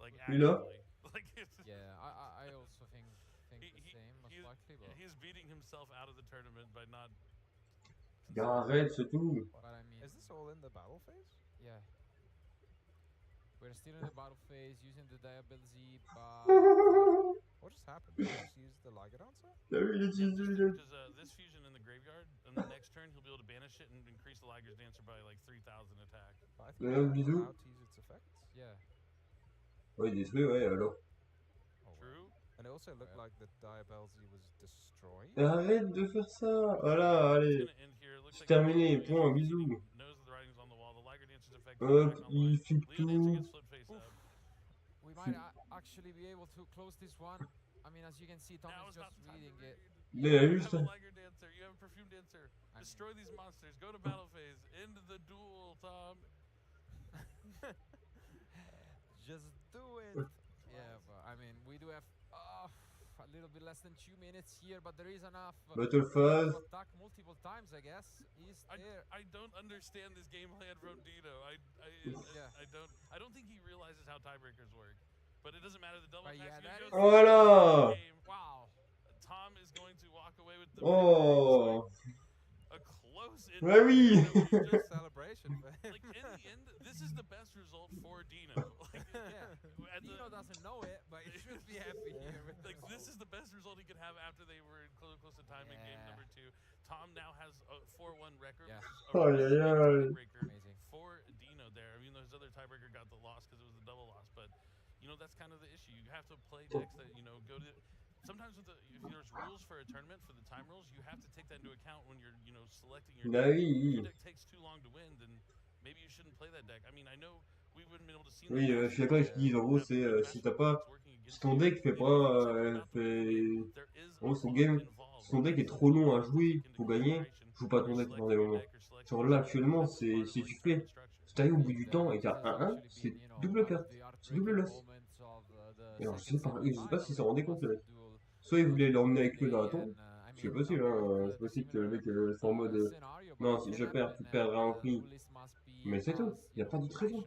Like Lui là. actually, like it's, Yeah, I also think the same, most he's- likely. But, he's beating himself out of the tournament by not. Gars, arrête, c'est tout. but I mean, Is this all in the battle phase? yeah. We're still in the battle phase using the Diabel Z, but What just happened? Did you just use the Liger Dancer? T'as vu, il est Yeah, utilisé. because this fusion in the graveyard, and the next turn he'll be able to banish it and increase the Liger's Dancer by like 3,000 attack. But I think Yeah, it's bisous. allowed to use its effects. yeah. Ouais, il est détruit, ouais, alors. Oh, wow. True. And it also looked Yeah. like the Diabelzy was destroyed. Arrête de faire ça. Voilà, It's allez. gonna end here. It looks C'est like terminé, he point, bisous. knows that the writing's on the wall. The Liger Dancer's effect. Hop, is back il online. flippe Leo Dancer tout. gets flip face up. We might actually be able to close this one. I mean, as you can see, Tom Now is is not just the time to reading it. read. Là, il y a You juste. have a Liger Dancer. You have a Perfume Dancer. I Destroy these monsters. Go to battle phase. End the duel, Tom. Just do it. Yeah, but I mean, we do have a little bit less than 2 minutes here, but there is enough Battle phase. to attack multiple times, I guess. Is there? I don't understand this game plan from Dino. Yeah. I don't think he realizes how tiebreakers work. But it doesn't matter. The double But attack yeah, that goes is- to Voilà. the game. Wow. Tom is going to walk away with the Oh. victory. A close in Ouais, oui. Just celebration for him. like in the end, this is the best result for Dino. Like, Yeah. at the- Dino doesn't know it, but he should be happy here. With like the this is result. the best result he could have after they were in close to time in game Yeah. number 2. Tom now has a 4-1 record. Yeah. which is a Oh, yeah, resident yeah. tiebreaker Amazing. for Dino there. I mean, his other tiebreaker got the loss because it was a double loss, but you know that's kind of the issue. You have to play decks that go to. Sometimes with if there's rules for a tournament for the time rules, you have to take that into account when you're selecting your Bah deck. If oui. your deck takes too long to win, then maybe you shouldn't play that deck. I mean, I know we wouldn't be able to see. Oui, je suis d'accord avec ce qu'ils disent. En gros, c'est si t'as pas. Si ton deck fait pas. En gros, son deck est trop long à jouer pour gagner, joue pas ton deck dans des moments. Genre là, actuellement, c'est si tu fais. Si t'arrives au bout du temps et t'as 1-1, c'est double carte. C'est double loss. Et alors, je sais pas s'ils s'en rendaient compte, le mec. Soit il voulait l'emmener avec lui dans la tombe. C'est possible, hein. C'est possible que le mec soit en mode. Non, si je perds, tu perdras en prix. Mais c'est tout. Il n'y a pas d'autre raison.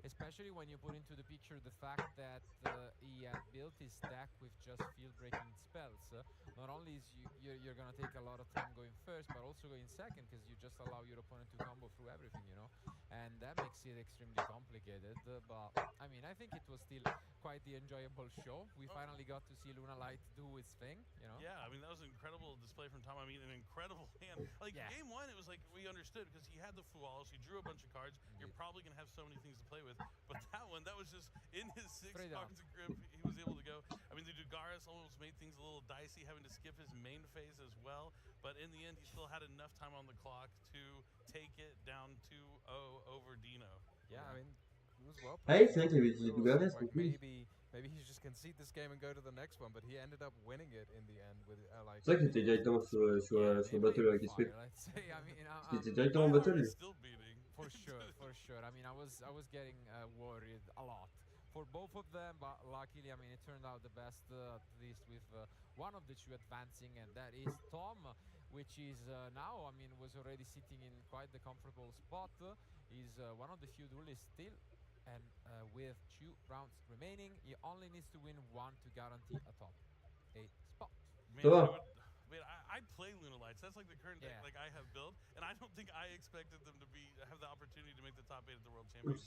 Especially when you put into the picture the fact that he had built his deck with just field breaking spells. Not only is you're gonna take a lot of time going first, but also going second because you just allow your opponent to combo through everything, and that makes it extremely complicated. But I mean, I think it was still quite the enjoyable show. We finally got to see Luna Light do its thing, Yeah, I mean that was an incredible display from Tom. I mean, an incredible hand. Like Yeah. game 1, it was like we understood because he had the Fualos, he drew a bunch of cards. You're probably gonna have so many things to play with. But that one, that was just in his 6 Straight up. cards of grip. He was able to go. I mean, the Dugaris almost made things a little dicey, having to skip his main phase as well. But in the end, he still had enough time on the clock to take it down 2-0 over Dino. Yeah, I mean, it was well Ah oui, played. c'est vrai qu'il y avait des Dugares, Like donc oui. maybe he should just concede this game and go to the next one, but he ended up winning it in the end with like. C'est vrai qu'il était directement sur le battle avec SP. Let's say, I mean, Il était directement en battle, lui. Still beating. For sure, for sure. I mean, I was getting worried a lot for both of them, but luckily, I mean, it turned out the best, at least with one of the two advancing, and that is Tom, which is now, I mean, was already sitting in quite the comfortable spot. He's one of the few duelists still, and with 2 rounds remaining, he only needs to win 1 to guarantee a top 8 spot. Man, I play Lunalights. That's like the current deck like I have built, and I don't think I expected them to have the opportunity to make the top 8 at the World Championship.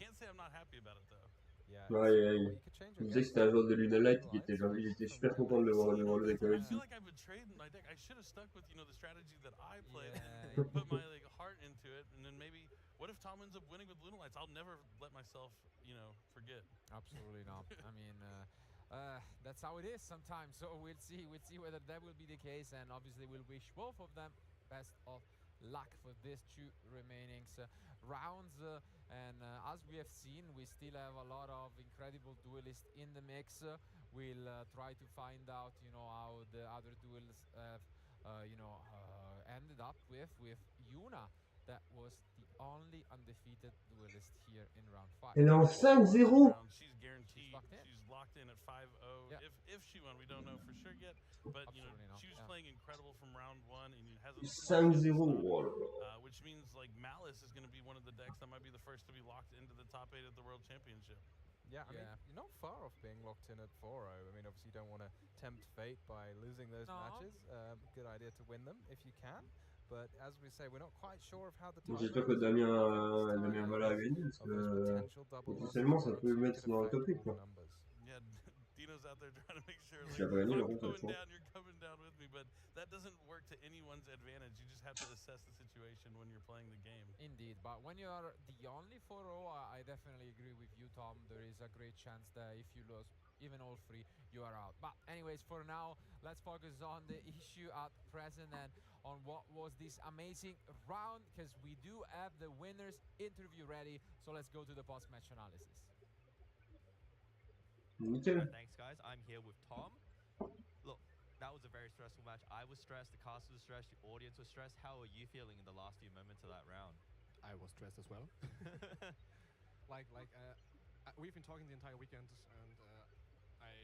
Can't say I'm not happy about it though. Ouais, il disait que c'était un joueur de Lunalight, il était super content de le voir le deck avec I feel lui. like I've betrayed my deck. I should have stuck with the strategy that I played and put my like heart into it, and then maybe what if Tom ends up winning with Lunalights? I'll never let myself forget. Absolutely not. I mean. That's how it is sometimes. So we'll see whether that will be the case, and obviously we'll wish both of them best of luck for these 2 remaining rounds. And as we have seen, we still have a lot of incredible duelists in the mix. We'll try to find out, how the other duels have, ended up with Yuna. That was the only undefeated duelist here in round 5. Elle est en 5-0. She's guaranteed. She's locked in at 5-0. Yeah. If she won, we don't know for sure yet. But she was playing incredible from round 1 and hasn't 5-0. Which means like Malice is going to be one of the decks that might be the first to be locked into the top 8 at the World Championship. Yeah, I mean, you're not far off being locked in at 4-0. I mean, obviously you don't want to tempt fate by losing those matches. Good idea to win them if you can. But as we say, we're not quite sure of how the J'espère que Damien va la gagner parce que potentiellement ça peut le mettre dans le top 8 quoi. Yeah, Dino's out there trying to make sure Si elle va gagner, I'm coming down, you're coming down with me, but that doesn't work to anyone's advantage. You just have to assess the situation when you're playing the game. Indeed, but when you are the only 4-0, I definitely agree with you, Tom. There is a great chance that if you lose even all 3, you are out. But anyways, for now, let's focus on the issue at present and on what was this amazing round, because we do have the winners interview ready. So let's go to the post-match analysis. Thanks, guys. I'm here with Tom. Look, that was a very stressful match. I was stressed, the cast was stressed, the audience was stressed. How are you feeling in the last few moments of that round? I was stressed as well. We've been talking the entire weekend, and I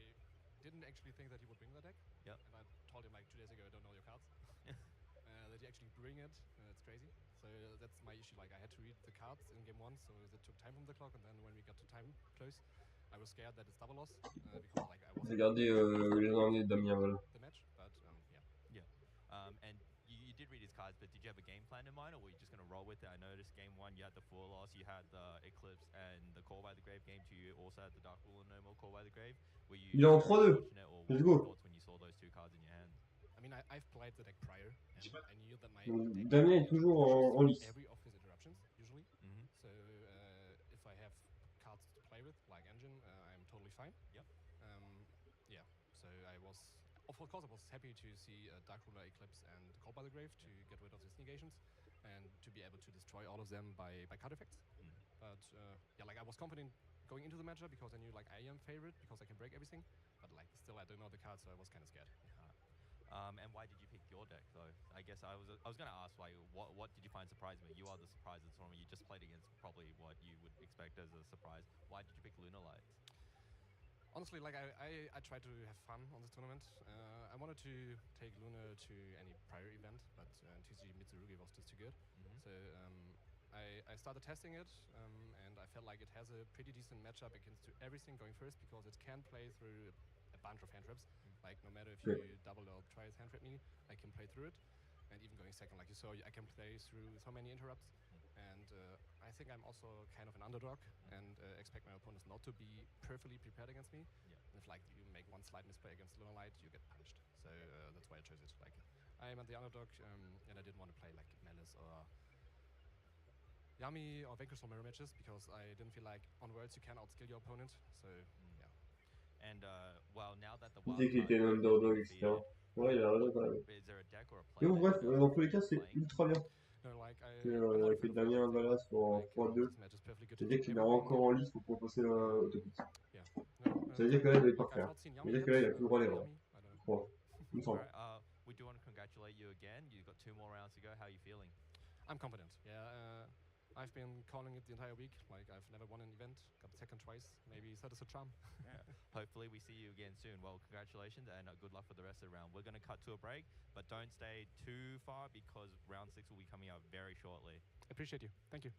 didn't actually think that he would bring the deck. Yep. And I told him like 2 days ago, I don't know your cards. That he actually bring it, it's crazy. So that's my issue. Like I had to read the cards in game 1, so that took time from the clock, and then when we got to time close, I was scared that it's double loss because like I wasn't. Regardez les emmener de Damien voilà. The match, but yeah. And you did read his cards, but did you have a game plan in mind, or were you just gonna roll with it? I noticed game 1 you had the 4 loss, you had the Eclipse and the Call by the Grave. Game 2 you also had the Dark Rule and no more Call by the Grave. Were you? Il est en 3-2. Let's go. Thoughts when you saw those 2 cards in your hand? I mean, I've played the deck prior, and I knew that my Damien est toujours en lice. Every of his interruptions, usually. So if I have cards to play with, like Engine, I'm totally fine. Yep. Yeah. So I was, of course, I was happy to see Dark Ruler, Eclipse, and Call by the Grave to get rid of these negations, and to be able to destroy all of them by card effects. But like I was confident going into the matchup because I knew like I am favorite because I can break everything. But like still I don't know the cards, so I was kind of scared. And why did you pick your deck though? I guess I was going to ask like what did you find surprising? You are the surprise of the tournament. You just played against probably what you would expect as a surprise. Why did you pick Lunalights? Honestly, like I tried to have fun on this tournament. I wanted to take Luna to any prior event, but TCG Mitsurugi was just too good. So I started testing it, and I felt like it has a pretty decent matchup against everything going first because it can play through a bunch of hand traps. Like no matter if you double or twice hand trap me, I can play through it. And even going second, like you saw, I can play through so many interrupts. And I think I'm also kind of an underdog and expect my opponents not to be perfectly prepared against me. Yeah. And if like you make one slight misplay against Lunalight, you get punished. So that's why I chose it. Like I am at the underdog, and I didn't want to play like Malice or Yami or Vanquish or mirror matches because I didn't feel like on Worlds you can outskill your opponent. So yeah. And well, now that the Il disait qu'il était un underdog, etc. Ouais, il a raison quand même. Is there a deck or a Mais play bon, bref, dans tous les cas, c'est ultra bien. No, like Que Damien Ballas soit en 3-2. C'est-à-dire qu'il est encore en lice pour passer au top 8. C'est-à-dire que là, il doit pas faire. C'est-à-dire que là, il a plus le droit à l'erreur. Je crois. Il me semble. We do want to congratulate you again. You've got 2 more rounds to go. How are you feeling? I'm confident. Yeah. I've been calling it the entire week. Like, I've never won an event, got second twice. Maybe that is a charm. Yeah. Hopefully we see you again soon. Well, congratulations and good luck for the rest of the round. We're going to cut to a break, but don't stay too far because round 6 will be coming up very shortly. Appreciate you. Thank you.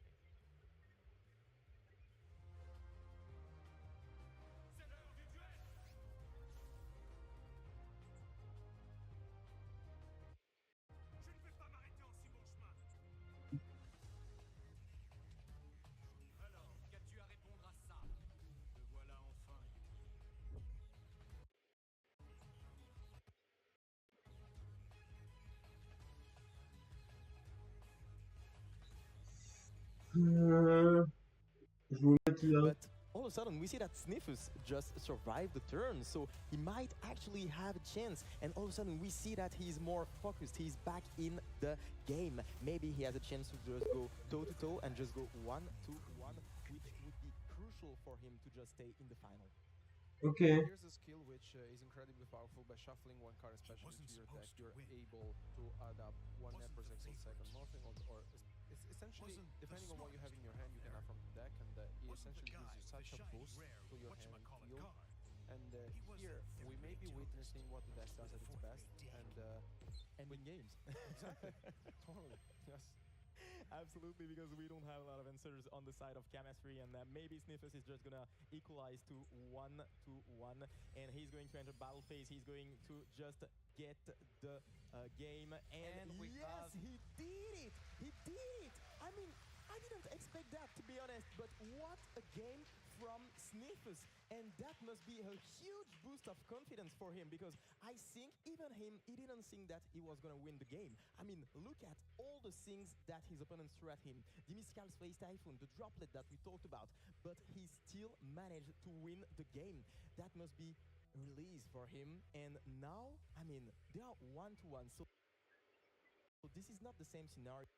Je vous mets là. But all of a sudden, we see that Sniffus just survived the turn, so he might actually have a chance. And all of a sudden, we see that he's more focused. He's back in the game. Maybe he has a chance to just go toe-to-toe and just go 1-2-1, which would be crucial for him to just stay in the final. Okay. Here's a skill which is incredibly powerful. By shuffling one card especially to your deck, you're able to add up 1 net per pixel second morphing, or it's essentially, depending on what you have in your hand, you can add from the deck, and it essentially gives you such a boost to your hand field. And here, we may be witnessing what the deck does at its best, and win games. Exactly. Totally. Yes. Absolutely, because we don't have a lot of answers on the side of chemistry, and maybe Sniffus is just gonna equalize to 1-1, and he's going to enter battle phase. He's going to just get the game, and yes, he did it! He did it! I mean, I didn't expect that, to be honest, but what a game from Sniffus, and that must be a huge boost of confidence for him, because I think even him, he didn't think that he was gonna win the game. I mean, look at all the things that his opponents threw at him. The Mystical Space Typhoon, the droplet that we talked about, but he still managed to win the game. That must be a release for him, and now, I mean, they are 1-1, so this is not the same scenario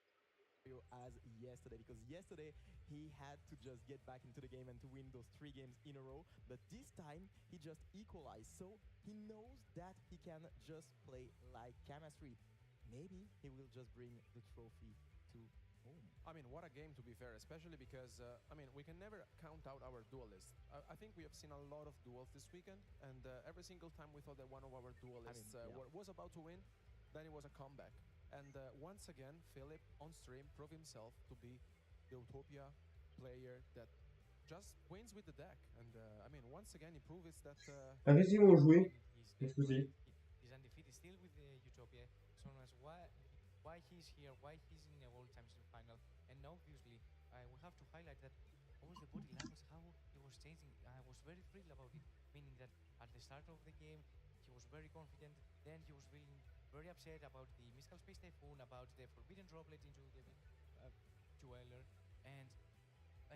as yesterday, because yesterday he had to just get back into the game and to win those 3 games in a row, but this time he just equalized, so he knows that he can just play like chemistry. Maybe he will just bring the trophy to home. I mean, what a game, to be fair, especially because, I mean, we can never count out our duelists. I think we have seen a lot of duels this weekend, and every single time we thought that one of our duelists was about to win, then it was a comeback. And once again, Philip on stream proved himself to be the Utopia player that just wins with the deck. And I mean, once again, he proves that. Allez-y, on jouer. Pas de soucis. He's undefeated still with the Utopia. Someone asks why he's here, why he's in a World Championship final. And obviously, we have to highlight that all the body language, how he was changing. I was very thrilled about it, meaning that at the start of the game, he was very confident. Then he was feeling very upset about the Mystical Space Typhoon, about the Forbidden Droplet into the Dueler, and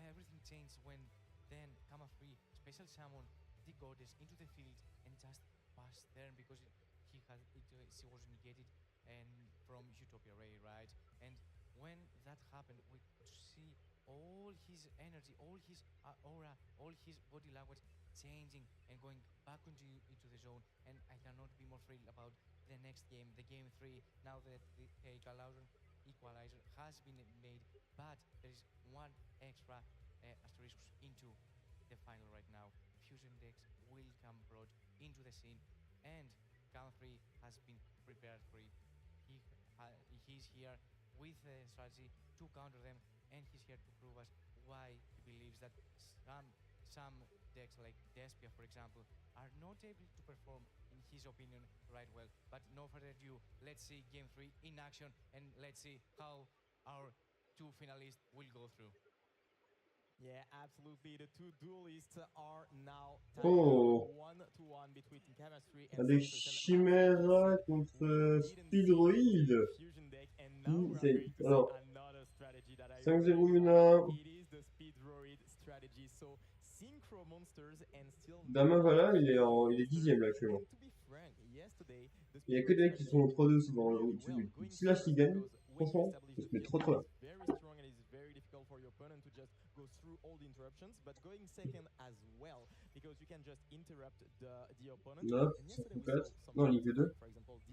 everything changed when then Kama 3 special summon the goddess into the field and just passed there because she was negated and from Utopia Ray, right? And when that happened, we could see all his energy, all his aura, all his body language changing and going back into the zone. And I cannot be more thrilled about the next game, the game 3. Now that the equalizer has been made, but there is one extra asterisk into the final right now. Fusion decks will come brought into the scene, and Cal 3 has been prepared for it. He's here with a strategy to counter them, and he's here to prove us why he believes that some decks like Despia, for example, are not able to perform, in his opinion, right well. But no further ado, let's see game 3 in action, and let's see how our 2 finalists will go through. Yeah, absolutely. The 2 duelists are now 1-1 between chemistry and Allez, Chimera contre Speedroid. Alors, 5-0 Yuna. Ben voilà, il est 10ème là actuellement. Il n'y a que des mecs qui sont au 3-2 aussi dans le dessus. Si là s'il gagne, franchement, il se met trop bien. For your opponent to just go through all the interruptions, but going second as well, because you can just interrupt the opponent. Hop, ça complète. Non, Ligue 2.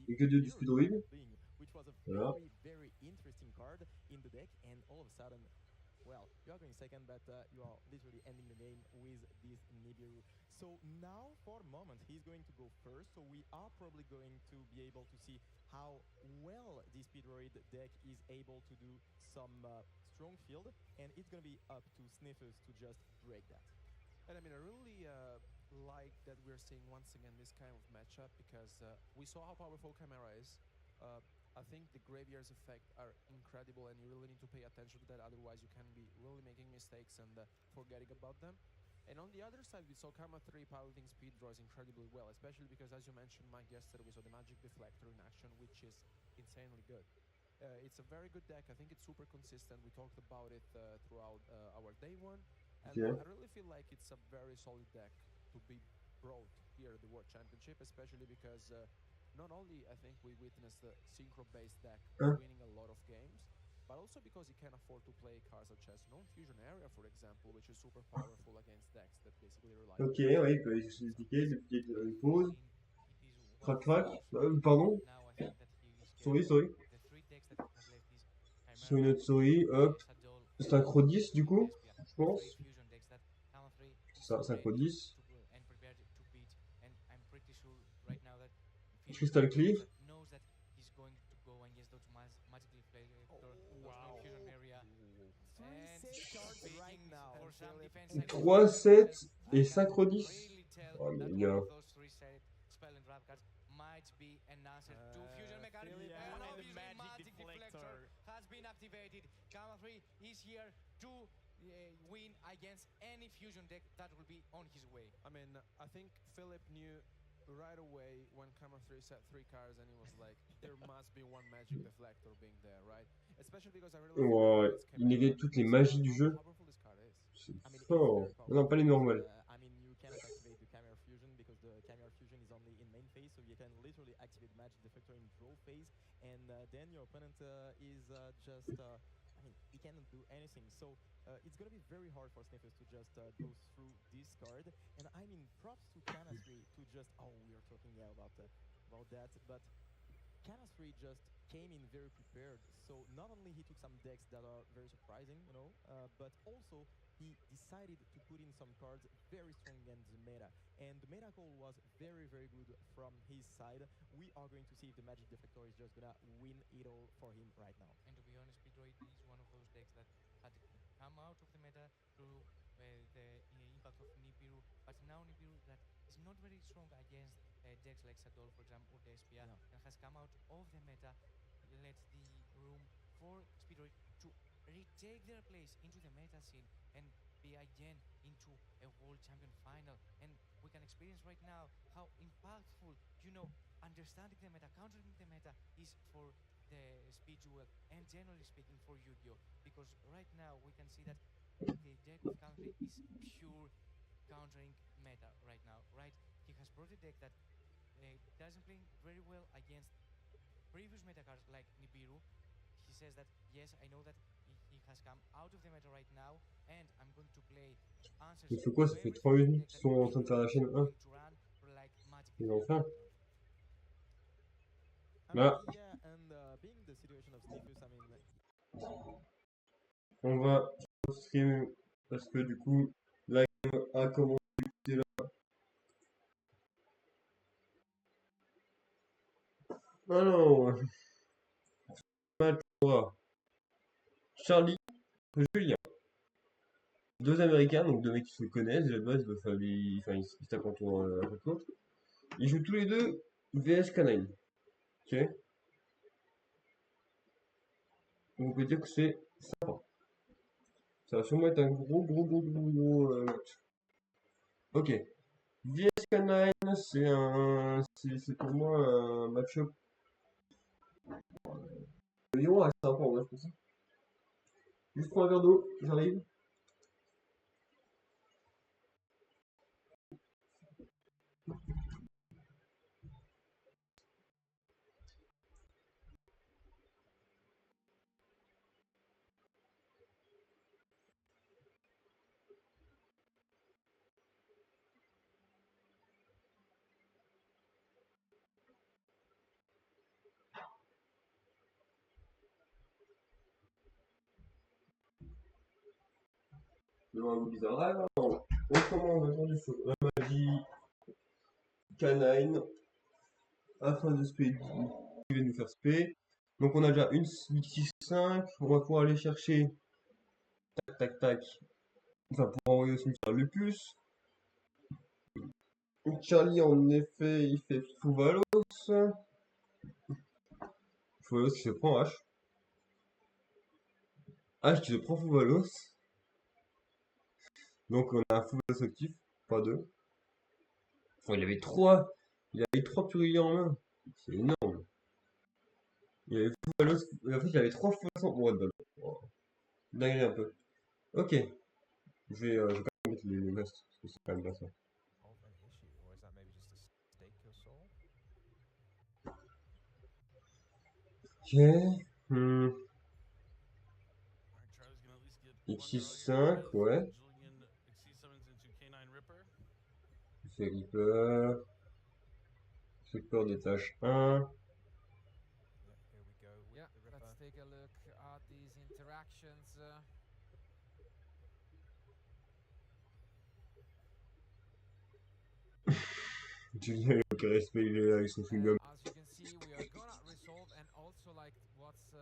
Ligue 2 du Speedroid. Which was a voilà. very interesting card in the deck, and all of a sudden well, you are going second, but you are literally ending the game with this Nibiru. So now, for the moment, he's going to go first. So we are probably going to be able to see how well this Speedroid deck is able to do some strong field, and it's going to be up to Sniffers to just break that. And I mean, I really like that we're seeing once again this kind of matchup because we saw how powerful Chimera is. I think the Graveyard's effect are incredible and you really need to pay attention to that, otherwise you can be really making mistakes and forgetting about them. And on the other side, we saw Karma 3 piloting speed draws incredibly well, especially because, as you mentioned, Mike, yesterday we saw the Magic Deflector in action, which is insanely good. It's a very good deck. I think it's super consistent. We talked about it throughout our day one. And I really feel like it's a very solid deck to be brought here at the World Championship, especially because not only I think we witnessed the synchro-based deck winning a lot of games, but also because he can afford to play cards such as Non-Fusion Area, for example, which is super powerful against decks that basically rely on... Ok, oui, il peut expliquer, une petite pause. Crac, crac. Pardon. Souris, souris. Sur une autre souris, hop. Synchro 10 du coup, je pense. Ça, synchro 10. Crystal Cleave. Wow. 3, 7 et synchro 10. Oh les gars. Might be an answer to Fusion Mechanic, and obviously Magic Deflector has been activated. Gamma 3 is here to win against any Fusion deck that will be on his way. I mean, I think Philip knew right away when Gamma 3 set 3 cards and he was like, there must be one Magic Deflector being there, right? Especially because I really Ouais, il négate toutes les magies du jeu. C'est fort. Non, pas les normales. I mean, you cannot activate the Chimera Fusion because the Chimera Fusion is only in main phase, so you can literally activate Magic Deflector in draw phase, and then your opponent is just, I mean, he cannot do anything. So it's gonna be very hard for Sniffers to just go through this card, and I mean, props to Canastry to just, oh, we are talking about that, but Canastry just came in very prepared. So not only he took some decks that are very surprising, you know, but also he decided to put in some cards very strong against the meta. And the meta call was very, very good from his side. We are going to see if the Magic Deflector is just gonna win it all for him right now. And to be honest, Speedroid is one of those decks that had come out of the meta through the impact of Nibiru, but now Nibiru that is not very strong against decks like Sadol, for example, or Despia, and has come out of the meta, let the room for Speedroid to retake their place into the meta scene and be again into a world champion final. And we can experience right now how impactful, you know, understanding the meta, countering the meta is for the Speed Jewel and generally speaking for Yu-Gi-Oh! Because right now we can see that the deck of country is pure countering meta right now, right? He has brought a deck that doesn't play very well against previous meta cards like Nibiru. He says that, yes, I know that he has come out of the meta right now, and I'm going to play answers. Il fait quoi? Ça fait 3 minutes qu'ils sont en train de faire la chaîne 1. Ils ont faim. Là. On va stream parce que du coup, la game a commencé là. Alors, match aura Charlie, Julien. Deux Américains, donc deux mecs qui se connaissent, déjà de base, ils se tapent en tour à chaque fois. Ils jouent tous les deux VS Canine. Ok. Donc on peut dire que c'est sympa. Ça va sûrement être un gros match. Ok. VS Canine, c'est pour moi un match-up. Le Lyon reste sympa en vrai, je pense. Juste pour un verre d'eau, j'arrive. un goût bizarre. Alors, on commence maintenant du feu. La magie canine afin de spé. Il va nous faire spé. Donc on a déjà une 6-5. On va pouvoir aller chercher. Tac tac tac. Enfin pour envoyer au cimetière Lupus. Charlie en effet il fait Fouvalos. Fouvalos qui se prend H. H qui se prend Fouvalos. Donc on a un Fouvalos actif, pas deux. Enfin, il avait trois purillés en main. C'est énorme. Il avait Fouvalos. En fait il avait trois fois son. What the. Oh. Dingue un peu. Ok. Je vais quand même mettre les restes, parce que c'est quand même bien ça. Ok. X65, ouais. C'est Reaper. Reaper détache 1. Yeah, let's take a look at these interactions. Julien, il a aucun respect, il est là avec son chewing-gum. As you can see, we are gonna resolve, and also like what's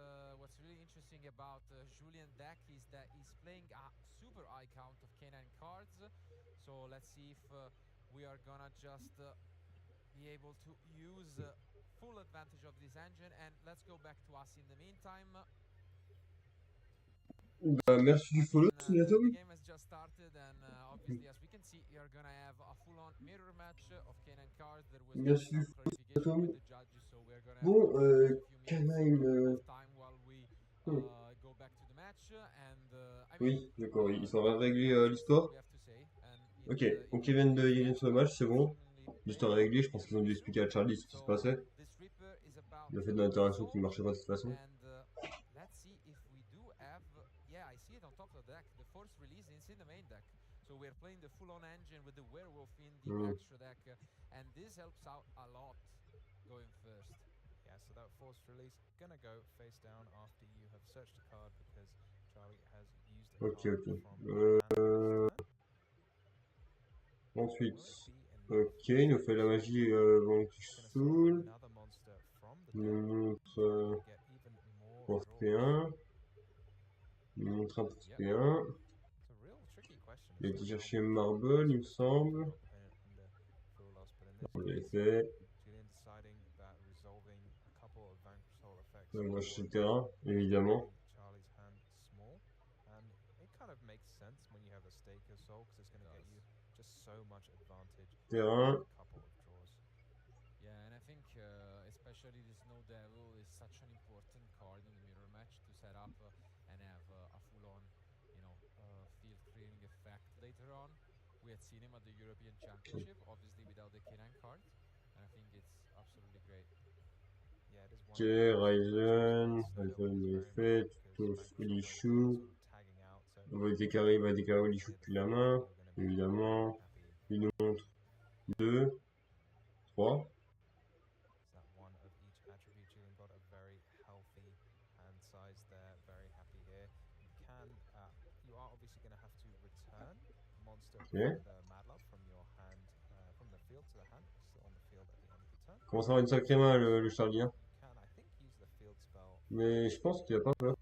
really interesting about Julian deck is that he's playing a super high count of canine cards. So let's see if we are gonna just be able to use full advantage of this engine, and let's go back to us in the meantime. Bah, merci du follow, The game has just started, and obviously, as we can see, you're gonna have a full-on mirror match of canine cards. There was merci some du clarification with the judges, so we're gonna bon, have a few canine. minutes of time while we go back to the match. And I mean, Oui, d'accord, ils sont en train de régler l'histoire. Ok, donc ils viennent sur le match, c'est bon. L'histoire est réglée, je pense qu'ils ont dû expliquer à Charlie ce qui se passait. Le fait de l'interaction qui ne marchait pas de toute façon. Let's see if we do have. Yeah, I see it on top of the deck. The force release is in the main deck. So we're playing the full-on engine with the werewolf in the extra deck, and this helps out a lot going first. Yeah, so that force release gonna go face down after you have searched a card because Charlie has used a card from Ensuite, ok, il nous fait la magie Soul. Il nous montre pour P1. Il nous montre un pour P1. Il a été chercher Marble, il me semble. On l'avait fait. On va chercher le terrain, évidemment. Terrain. Yeah, and I think especially this Snow Devil is such an important card in the mirror match to set up and have a full-on, field clearing effect later on. We had seen him at the European Championship, obviously without the canine cards, and I think it's absolutely great. Ok, Ryzen est fait, Tutos Ulishu. On va décarrer Ulishu depuis la main, évidemment. Il nous montre 2, 3. Okay. Commence à avoir une sacrée main le Charlie. Hein. Mais je pense qu'il a pas peur.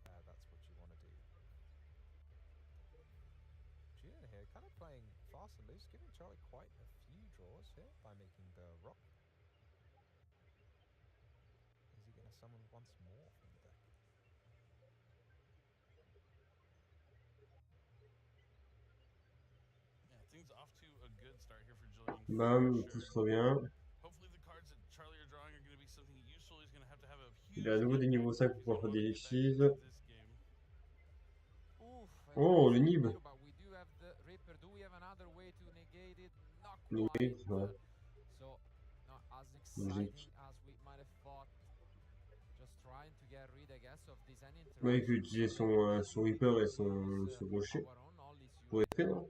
Bam, tout se revient. Il a à nouveau des niveaux 5 pour pouvoir faire des excises. Oh, le Nib. Nib, ouais. Logique. Ouais, il peut utiliser son Reaper et son rocher pour épée, non?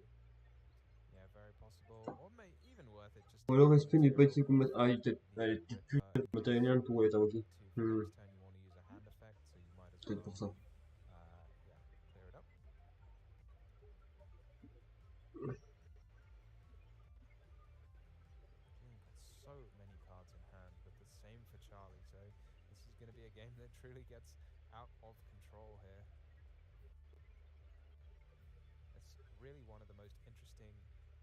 Ou alors respect n'est pas utile comme matériel. Ah, il est peut-être plus matériel pour être ok. Peut-être pour ça. a game that truly gets out of control here. It's really one of the most interesting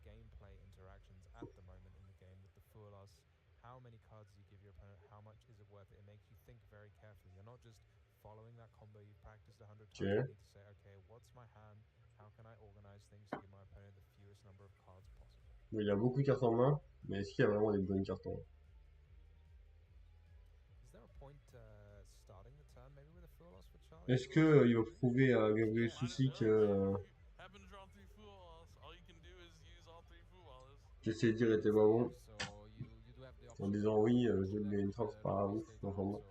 gameplay interactions at the moment in the game with the Foulas. How many cards do you give your opponent? How much is it worth it? It makes you think very carefully. You're not just following that combo you've practiced 100 times. You need to say, okay, what's my hand? How can I organize things to give my opponent the fewest number of cards possible? Il a beaucoup de cartes en main, mais est-ce qu'il y a vraiment des bonnes cartes en main? Is there a point starting the turn maybe with a Foulas for Charlie? Est-ce que il va prouver à Gabriel Soucy que j'essaie de dire était pas bon en disant oui, je mets une trappe, c'est pas ouf, enfin bon.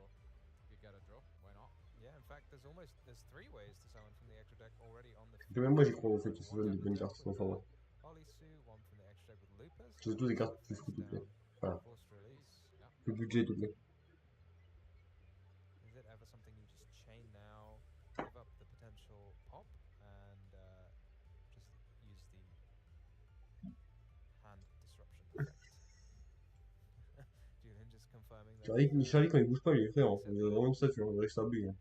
Même moi j'y crois au fait que ce soit des bonnes cartes, enfin bon. Surtout des cartes plus free to play. Enfin, plus budget to play. Is it ever something you just chain now, give up the potential pop, and just use the hand disruption effect? Julian just confirming that. Charlie quand il bouge pas, il est frère, hein. On dirait vraiment ça, on dirait que ça bug. Hein.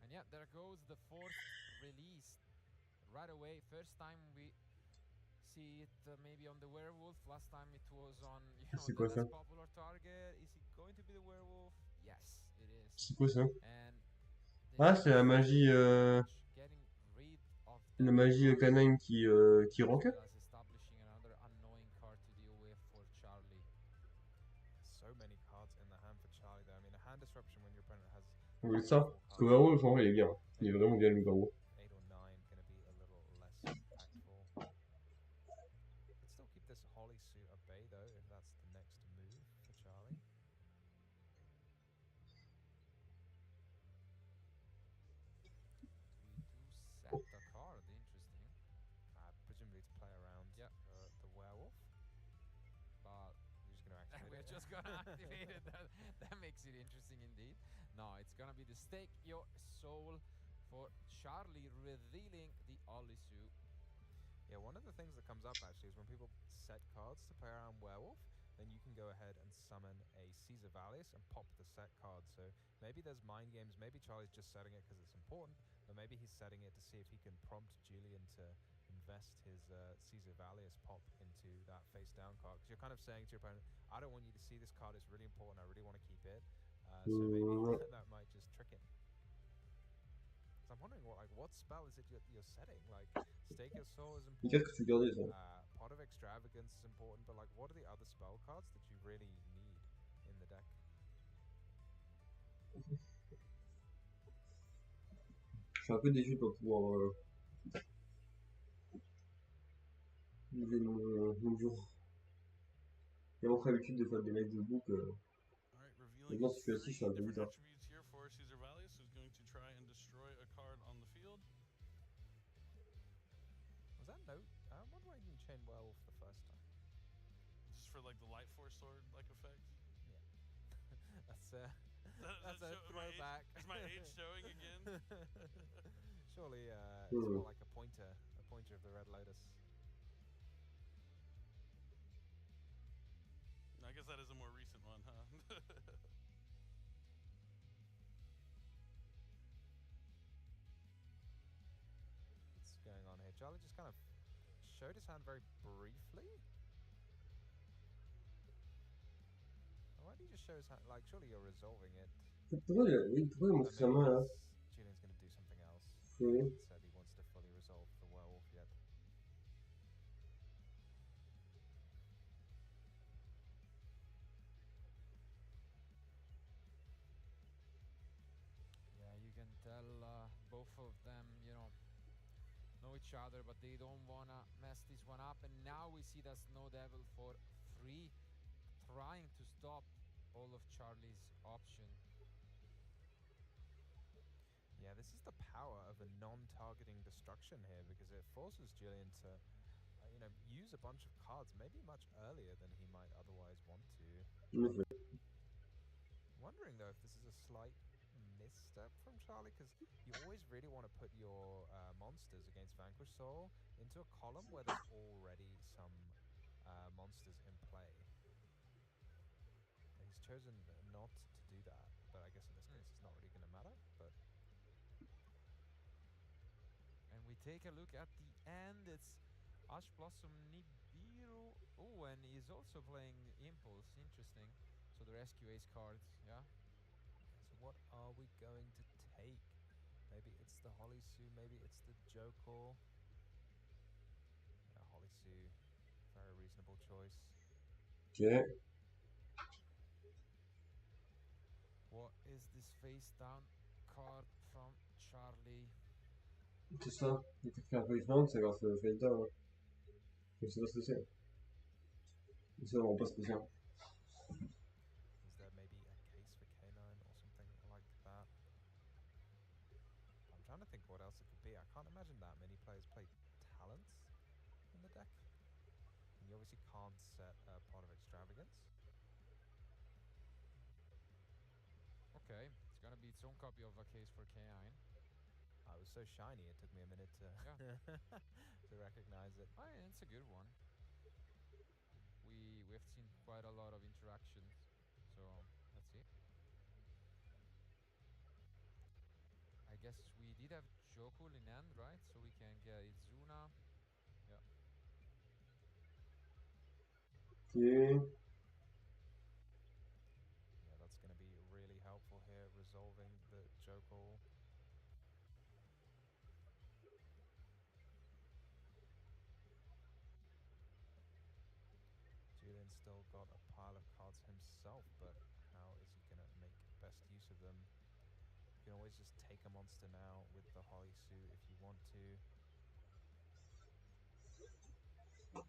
And yeah, there goes the fourth release. Right away, first time we see it maybe on the werewolf. Last time it was on, you know, the less popular target. Is it going to be the werewolf? Yes, it is. C'est quoi ça? And ah, c'est la magie, la magie canine qui rank up. Establishing another annoying card to deal with for Charlie. So many cards in the hand for Charlie though. I mean, a hand disruption when your opponent has. Oui, ça. Parce que Werewolf, en vrai, il est bien. Il est vraiment bien, le Werewolf. 8 or 9 going to be a little less impactful. Could still keep this Holly suit at bay though, if that's the next move for Charlie. We do set the card, interesting. Presumably to play around the werewolf. But we're just going to activate We're just going to activate it. That makes it interesting indeed. No, it's going to be the Stake Your Soul for Charlie, revealing the Olisu. Yeah, one of the things that comes up actually is when people set cards to play around werewolf, then you can go ahead and summon a Caesar Valius and pop the set card. So maybe there's mind games, maybe Charlie's just setting it because it's important, but maybe he's setting it to see if he can prompt Julian to invest his Caesar Valius pop into that face down card. Because you're kind of saying to your opponent, I don't want you to see this card, it's really important, I really want to keep it. So maybe that might just trick him. So I'm wondering what spell is it you're setting? Like, Stake Your Soul is important. Pot of Extravagance is important, but like, what are the other spell cards that you really need in the deck? Je suis un peu déçu de pas pouvoir utiliser mon jour. J'ai vraiment l'habitude de faire des lives de book. Maintenant, si je suis assis, je suis un peu bizarre. Was that note? I wonder why you didn't chain werewolf the first time. Just for like the light force sword like effect. Yeah, that's a throwback. Is my age showing again? Surely it's more like a pointer of the Red Lotus. I guess that is a more recent one, huh? What's going on here? Charlie just kind of showed his hand very briefly. Why did he just show his hand? Like, surely you're resolving it. Pourquoi il montre sa main là? Julian's going to do something else. Oui. Said he wants to fully resolve the werewolf yet. Yeah, you can tell both of them, you know each other, but they don't want to mess this one up. And now we see that Snow Devil for free, trying to stop all of Charlie's option. Yeah, this is the power of a non-targeting destruction here, because it forces Julian to, use a bunch of cards maybe much earlier than he might otherwise want to. Wondering though if this is a slight misstep from Charlie, because you always really want to put your monsters against Vanquish Soul into a column where there's already some monsters in play. And he's chosen not to do that, but I guess in this case it's not really going to matter. But and we take a look at the end. It's Ash Blossom Nibiru. Oh, and he's also playing Impulse. Interesting. So the Rescue Ace card, yeah. So what are we going to take? Maybe it's the Holisu, maybe it's the Jokor. Yeah, Holisu, very reasonable choice. Ok. What is this face down card from Charlie? C'est ça. Il peut faire un face down, c'est grâce au face down. Je sais pas ce que c'est. C'est vraiment pas spécial. Is there maybe a case for K9 or something like that? I'm trying to think what else it could be. I can't imagine that many players play talents in the deck. And you obviously can't set a Pot of Extravagance. Okay, it's gonna be its own copy of a case for K9. It was so shiny it took me a minute to to recognize it. Oh, yeah, it's a good one. We've seen quite a lot of interactions, so let's see. I guess we did have Jokul in end, right? So we can get Izuna. Yeah. Ok. Yeah, that's going to be really helpful here, resolving the Jokul. Julian's still got a pile of cards himself, but how is he going to make best use of them? You can always just take a monster now with the Holisu if you want to. Or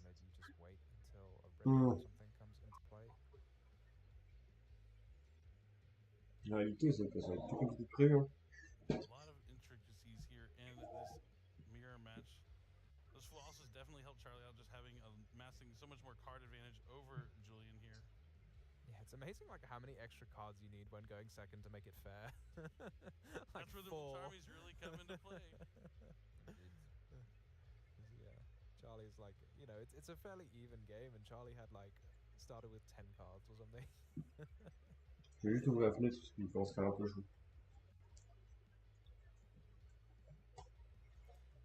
maybe you just wait until a Ripper or something comes into play. La réalité, c'est que ça va être plus compliqué que prévu. Hein. A lot of intricacies here in this mirror match. Those full houses definitely help Charlie out, just having amassing so much more card advantage over Julian here. Yeah, it's amazing like how many extra cards you need when going second to make it fair. Like That's where the 4. Multarmies really come into play. Yeah, Charlie's like, you know, it's a fairly even game, and Charlie had like started with 10 cards or something. Je vais juste ouvrir la fenêtre parce qu'il commence à faire un peu chaud.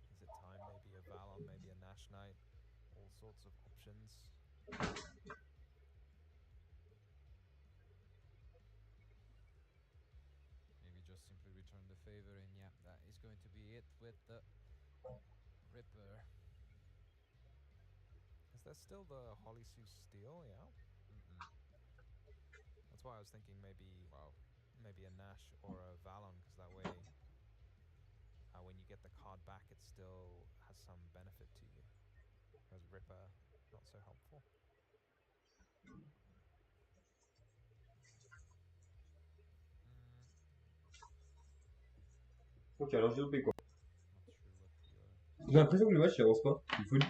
Is it time? Maybe a Valon, maybe a Nash Knight, all sorts of options. Maybe just simply return the favor, and yeah, that is going to be it with the Ripper. Is there still the Holisu Steel? Yeah. That's why I was thinking maybe maybe a Nash or a Valon, because that way when you get the card back it still has some benefit to you. Whereas Ripper, not so helpful. Ok, alors j'ai loupé quoi. Not sure what the J'ai l'impression que le match il avance pas. C'est une folie.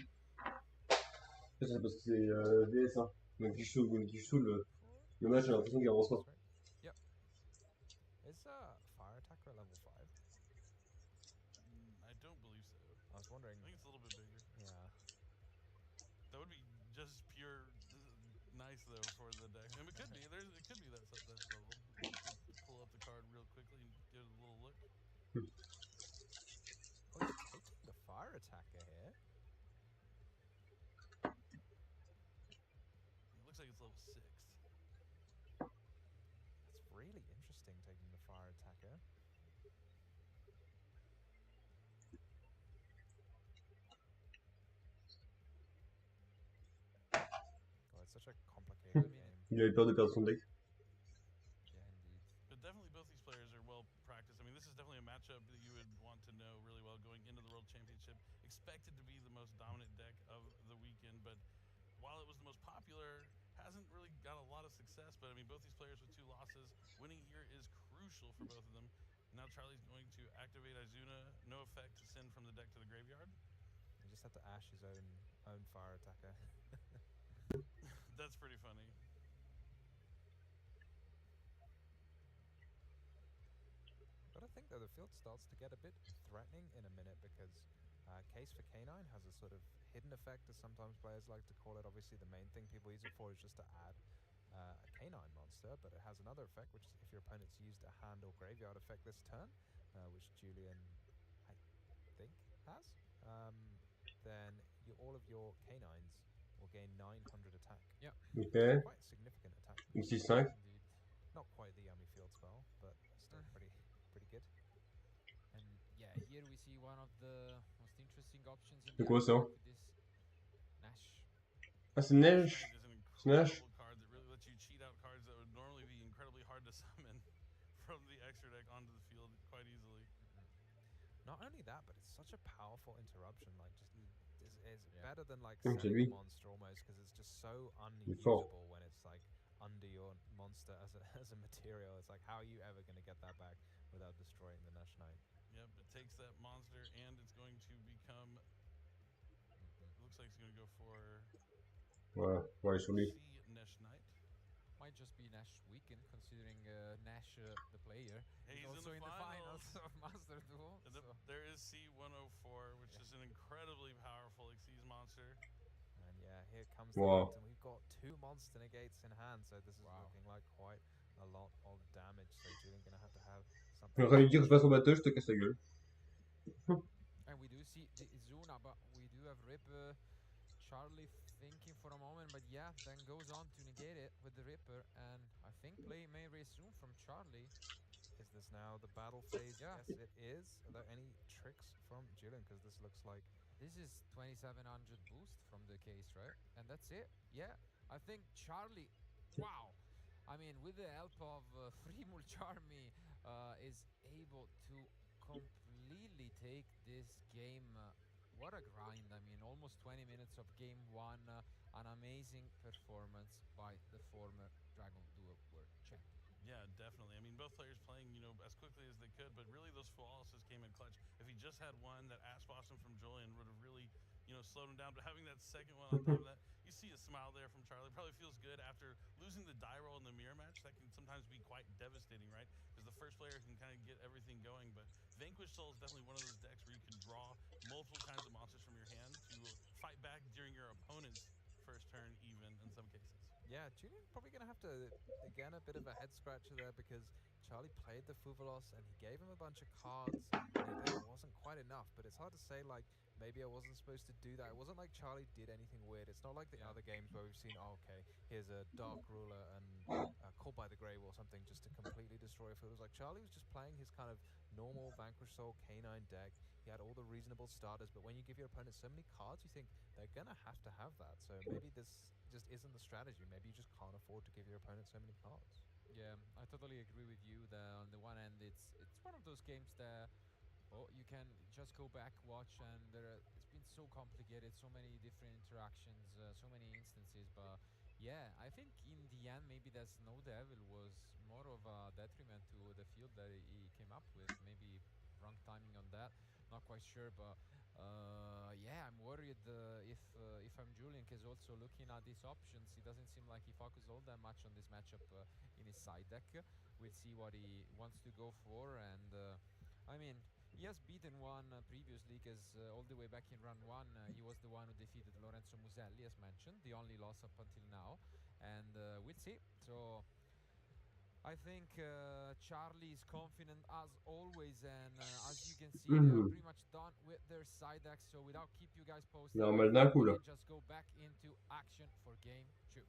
Ça c'est parce que c'est VS1. Donc le match j'ai l'impression qu'il avance pas. Yep. Is Fire Attacker level 5? I don't believe so. I was wondering. I think it's a little bit bigger. Yeah. That would be just pure nice though for the deck. And it could be. It could be that level. Pull up the card real quickly and give it a little look. Oh, he's taking the Fire Attacker here. It looks like it's level 6. That's really interesting, taking the Fire Attacker. God, it's such a complicated game. Il avait peur de perdre son deck. Yeah, indeed. But definitely both these players are well practiced. I mean, this is definitely a matchup that you would want to know really well going into the World Championship. Expected to be the most dominant deck of the weekend, but while it was the most popular, hasn't really got a lot of success. But I mean, both these players with 2 losses, winning here is crucial for both of them. Now Charlie's going to activate Izuna, no effect to send from the deck to the graveyard. He just had to ash his own Fire Attacker. That's pretty funny. think though the field starts to get a bit threatening in a minute because Case for K9 has a sort of hidden effect, as sometimes players like to call it. Obviously, the main thing people use it for is just to add a K9 monster, but it has another effect, which is if your opponent's used a hand or graveyard effect this turn, which Julian, I think, has, then all of your K9s will gain 900 attack. Yeah. Ok. Quite significant attack. X6. Indeed. Not quite the Yummy Field spell, but still pretty good. And yeah, here we see one of the most interesting options in C'est the quoi ça? deck with this Nash. Ah, c'est Neige. Is an C'est Neige. incredible card that really lets you cheat out cards that would normally be incredibly hard to summon from the extra deck onto the field quite easily. Not only that, but it's such a powerful interruption. Like, just is better than like C'est selling lui. a monster almost, because it's just so Il est fort. unusable when it's like under your monster as a material. It's like, how are you ever going to get that back without destroying the Nash Knight? Yep, it takes that monster and it's going to become. It looks like it's going to go for. Voilà, on va aller sur lui. Nash Knight. Might just be Nash weekend, considering Nash, the player, Hey, is also in the finals of Master Duel. So. There is C104, which is an incredibly powerful Xyz monster. And yeah, here comes the Wow. and we've got 2 monster negates in hand, so this is looking like quite a lot of damage. So Julian gonna have to have something. J'aurais dû dire je passe au battle, je te casse la gueule. And we do see the Izuna, but we do have Ripper. Charlie thinking for a moment, but yeah, then goes on to negate it with the Ripper, and I think play may resume from Charlie. Is this now the battle phase? Yeah. Yes, it is. Are there any tricks from Julian? Because this looks like... This is 2700 boost from the case, right? And that's it. Yeah, I think Charlie, wow. I mean, with the help of Frimul Charmy, is able to completely take this game. What a grind. I mean, almost 20 minutes of game 1. An amazing performance by the former Dragon Duel World Champion. Yeah, definitely. I mean, both players playing, as quickly as they could, but really those flawlesses came in clutch. If he just had one, that ass Boston from Julian would have really, slowed him down. But having that second one on top of that, you see a smile there from Charlie. Probably feels good after losing the die roll in the mirror match. That can sometimes be quite devastating, right? Because the first player can kind of get everything going. But Vanquish Soul is definitely one of those decks where you can draw multiple kinds of monsters from your hand to fight back during your opponent's first turn, even in some cases. Yeah, Julian's probably going to have to, again, a bit of a head scratcher there, because Charlie played the Fuvalos and he gave him a bunch of cards, and it wasn't quite enough. But it's hard to say, like, maybe I wasn't supposed to do that. It wasn't like Charlie did anything weird. It's not like the other games where we've seen, oh, okay, here's a Dark Ruler and Called by the Grave or something just to completely destroy a field. It was like Charlie was just playing his kind of normal Vanquish Soul K9 deck. He had all the reasonable starters, but when you give your opponent so many cards, you think they're going to have that. So maybe this just isn't the strategy. Maybe you just can't afford to give your opponent so many cards. Yeah, I totally agree with you. On the one hand, it's one of those games that you can just go back, watch, and it's been so complicated, so many different interactions, so many instances. But yeah, I think in the end, maybe that Snow Devil was more of a detriment to the field that he came up with. Maybe wrong timing on that. Not quite sure, but yeah, I'm worried if I'm Julian, because also looking at these options, it doesn't seem like he focused all that much on this matchup in his side deck. We'll see what he wants to go for, and I mean, he has beaten one previously, because all the way back in round 1, he was the one who defeated Lorenzo Muselli, as mentioned, the only loss up until now, and we'll see. So I think Charlie is confident as always, and as you can see, they are pretty much done with their side decks. So without keep you guys posted, Normal d'un coup, we là. can just go back into action for game 2.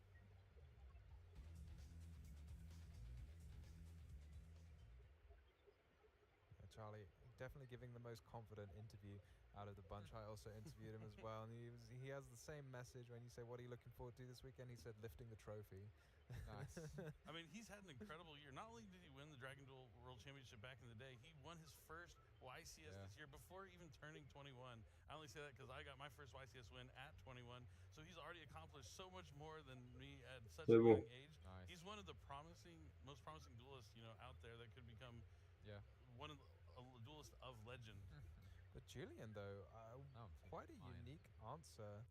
Charlie definitely giving the most confident interview out of the bunch. I also interviewed him as well, and he has the same message when you say, what are you looking forward to this weekend? He said, lifting the trophy. Nice. I mean, he's had an incredible year. Not only did he win the Dragon Duel World Championship back in the day, he won his first YCS this year before even turning 21. I only say that because I got my first YCS win at 21. So he's already accomplished so much more than me at such a young age. Nice. He's one of the most promising duelists, out there that could become one of a duelist of legend. But Julian, though, quite a unique answer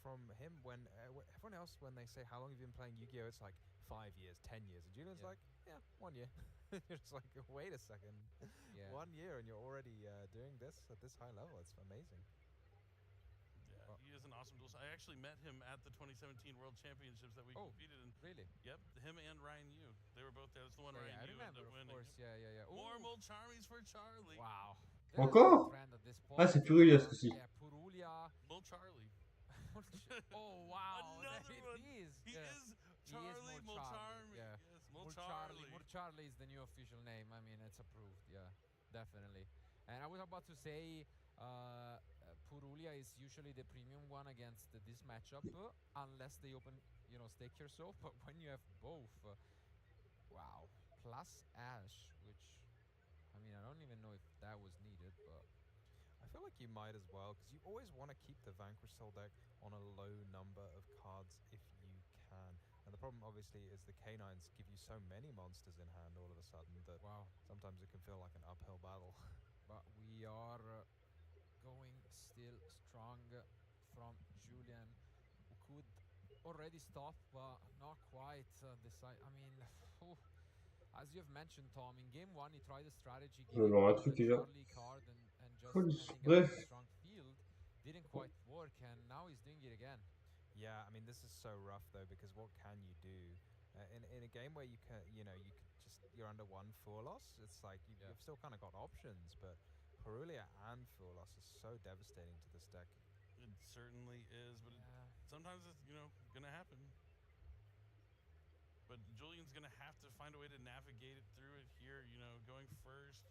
from him when everyone else, when they say how long have you been playing Yu-Gi-Oh, it's like 5 years, 10 years, and Julian's like, yeah, 1 year. You're just like, wait a second, 1 year and you're already doing this at this high level. It's amazing. Yeah, he is an awesome duelist. I actually met him at the 2017 World Championships that we competed in. Really? Yep, him and Ryan Yu. They were both there. That's the one Ryan Yu ended up winning. Of course, yeah. More Mulcharmies for Charlie. Wow. Encore? Ah, c'est Purulia ce coup-ci. Yeah, Purulia. Mulcharlie. Oh, wow. Another one. He is Charlie Mulcharmy. Yeah. Yes, Mulcharlie. Mulcharlie is the new official name. I mean, it's approved. Yeah, definitely. And I was about to say, Purulia is usually the premium one against this matchup, unless they open, Stake Yourself. But when you have both, wow, plus Ash, which, I mean, I don't even know if that was needed, but I feel like you might as well, because you always want to keep the Vanquish Soul deck on a low number of cards if you can. And the problem, obviously, is the Canines give you so many monsters in hand all of a sudden that sometimes it can feel like an uphill battle. But we are going still strong from Julian, who could already stop, but not quite decide. I mean, as you have mentioned, Tom, in game 1 he tried a strategy giving the Charlie card and just ending up in a strong field. Didn't quite work, and now he's doing it again. Yeah, I mean, this is so rough though, because what can you do in a game where you can, you're under 1 full loss? It's like you've still kind of got options, but Purulia and full loss is so devastating to this deck. It certainly is, but sometimes it's gonna happen. But Julian's gonna have to find a way to navigate it through it here. Going first.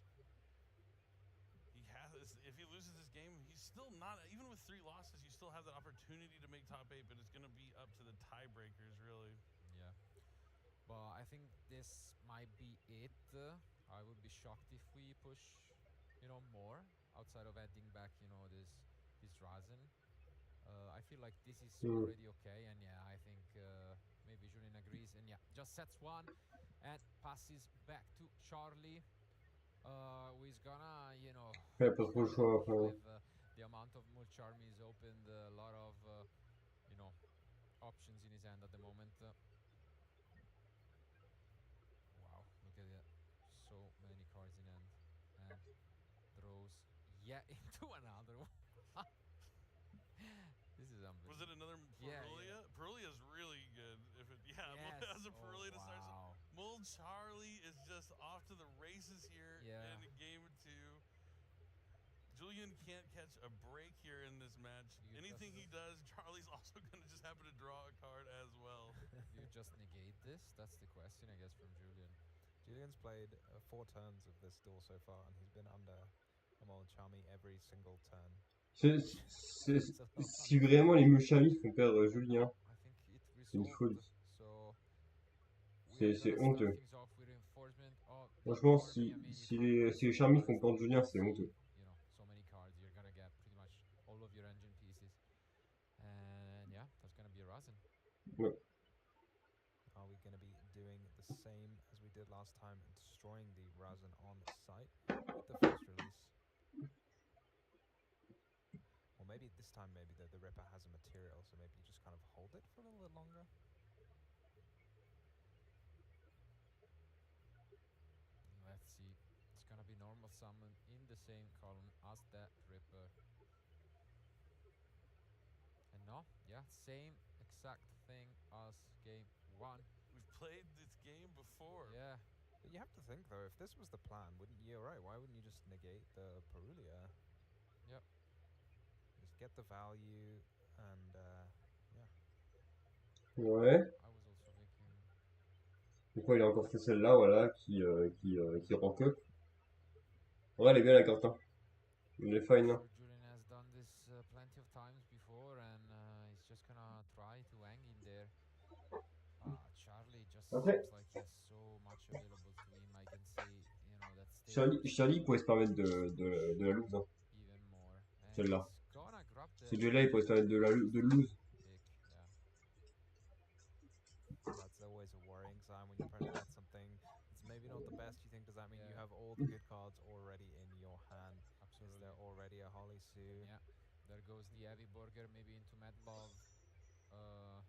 He has. If he loses this game, he's still not. Even with 3 losses, you still have the opportunity to make top 8, but it's gonna be up to the tiebreakers, really. Yeah. But I think this might be it. I would be shocked if we push, more outside of adding back, this Razen. I feel like this is already okay, and I think maybe Julian agrees, and just sets 1 and passes back to Charlie, who is gonna, with the amount of Mulcharmies opened, a lot of, options in his hand at the moment. Wow, look at that, so many cards in hand, and throws into another one. This is unbelievable. Was it another Purulia? Yeah. Purulia's really good. As a Purulia to start. Mulcharlie is just off to the races here in game 2. Julian can't catch a break here in this match. Anything he does, Charlie's also going to just happen to draw a card as well. You just negate this? That's the question, I guess, from Julian. Julian's played 4 turns of this duel so far, and he's been under a Mulcharmy every single turn. Si vraiment les Mulcharmies font perdre Julien, c'est une folie. C'est honteux. Franchement, si les Charmies font perdre Julien, c'est honteux. So many cards, you're gonna get pretty much all of your engine pieces. And that's gonna be a Razen. Ouais. Are we going to be doing the same as we did last time, destroying the Razen on site with the first release? Or maybe this time, the Ripper has a material, so maybe you just kind of hold it for a little bit longer. Let's see. It's gonna be normal summon in the same column as that Ripper. And same exact thing as game 1. We've played this game before. Yeah. But you have to think though, if this was the plan, why wouldn't you just negate the Purulia? Yep. Just get the value and Ouais. I was also thinking. Pourquoi il a encore fait celle-là, voilà, qui rank up. Ouais, elle est bien la carte, hein. Il est fine, hein. Julian has done this plenty of times before, and he's just gonna try to hang in there. Charlie just seems like he has so much available to him. I can say, that Charlie pourrait se permettre de la lose, hein. Even more. Celle-là. Ce duel-là, il pourrait se permettre de lose. That's always a worrying sign when you're trying to get something. It's maybe not the best. You think, does that mean you have all the good cards already in your hand? Absolutely. Is there already a Holy Sue? Yeah. There goes the heavy burger, maybe into Medlov. And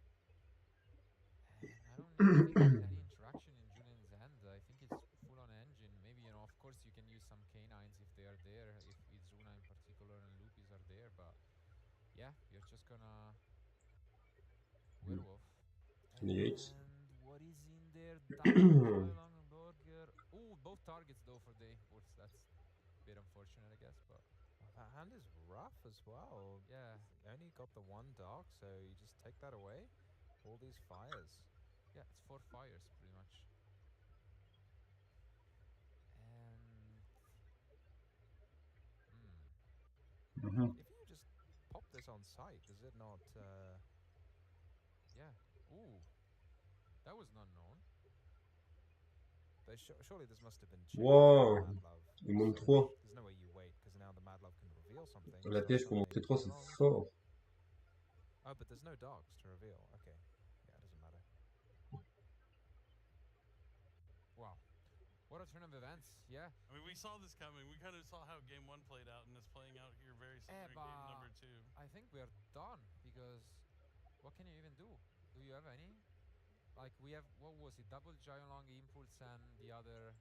I don't even think there's any interaction in Julian's hand. I think it's full on engine. Maybe, you know, of course you can use some canines if they are there, if Izuna in particular and Lupis are there, but yeah, you're just gonna werewolf. Negates. And what is in there? Double long burger. Oh, both targets though for the impulse. That's a bit unfortunate, I guess, but That hand is rough as well. yeah. You only got the one dark, so you just take that away. All these fires. Yeah, it's 4 fires pretty much. And if you just pop this on site, does it not? Yeah. Ooh, that was not known. Surely this must have been changed. Wow. Il monte 3. There's no way you wait because now the Mad Love can reveal something. La TF pour monter 3, c'est fort. Oh, but there's no dogs to reveal. Okay. Yeah, it doesn't matter. Wow. What a turn of events, yeah. I mean, we saw this coming. We kind of saw how game 1 played out, and it's playing out here very similar to game number 2. I think we are done, because what can you even do? Do you have any? Like, we have, what was it, double giant long impulse and the other...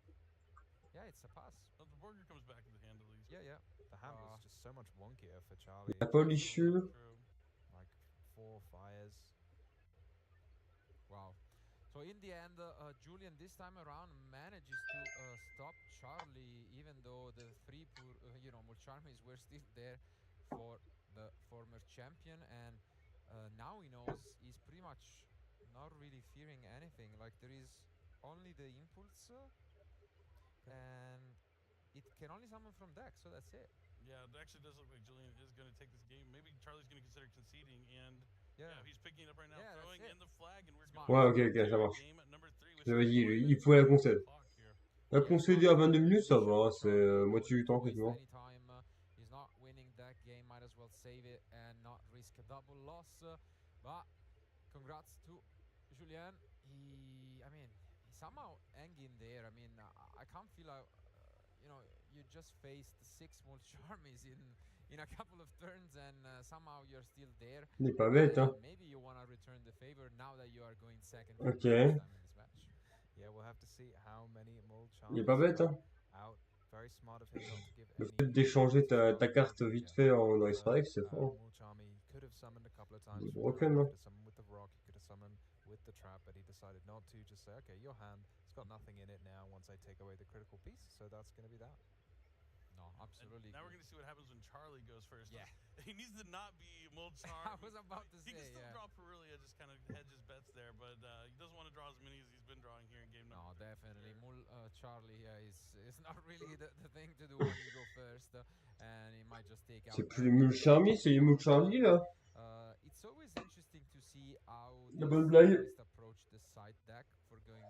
Yeah, it's a pass. Well, the burger comes back in the hand at least. Yeah, yeah. The hand was just so much wonkier for Charlie. La polissure. Like 4 fires. Wow. So in the end, Julian this time around manages to stop Charlie, even though the 3 Mulcharmies were still there for the former champion, and now he knows he's pretty much not really fearing anything. Like, there is only the impulse, and it can only summon from deck, so that's it. Yeah, it actually does look like Julian is going to take this game. Maybe Charlie's going to consider conceding, and yeah, he's picking it up right now, throwing in the flag, and we're going Ouais, ok, ça marche. Vas-y, il faut la concède. La concéder à 22 minutes, ça va, c'est moitié du temps quasiment. He's not winning that game, might as well save it and not risk a double loss. But congrats to Julien. He somehow hang in there. I mean, I can't feel out. You just faced 6 Mulcharmies in a couple of turns, and somehow you're still there. Il n'est pas bête, hein. Maybe you want to return the favor now that you are going second for the first time in this match. Yeah, we'll have to see how many Mulcharmies. Il est pas bête, hein. Out. Very smart of him not to give Le fait d'échanger ta carte vite fait en Ice Strike, c'est fort. Mulcharmy could have summoned a couple of times. Il est broken, non? He could have summoned with the rock, he could have summoned with the trap, but he decided not to. Just say, okay, your hand, it's got nothing in it now once I take away the critical piece, so that's going to be that. No, absolutely. And now we're going to see what happens when Charlie goes first. Yeah. He needs to not be Mulcharmy. I was about to say, he can still draw Perulia, just kind of hedge his bets there, but he doesn't want to draw as many as he's been drawing here in game number 3. No, definitely. Charlie is not really the thing to do when you go first, and he might just take out... C'est plus les Mulcharmies, c'est les Mulcharmies, là. It's always interesting to see how La bonne blague. approach the side deck for going,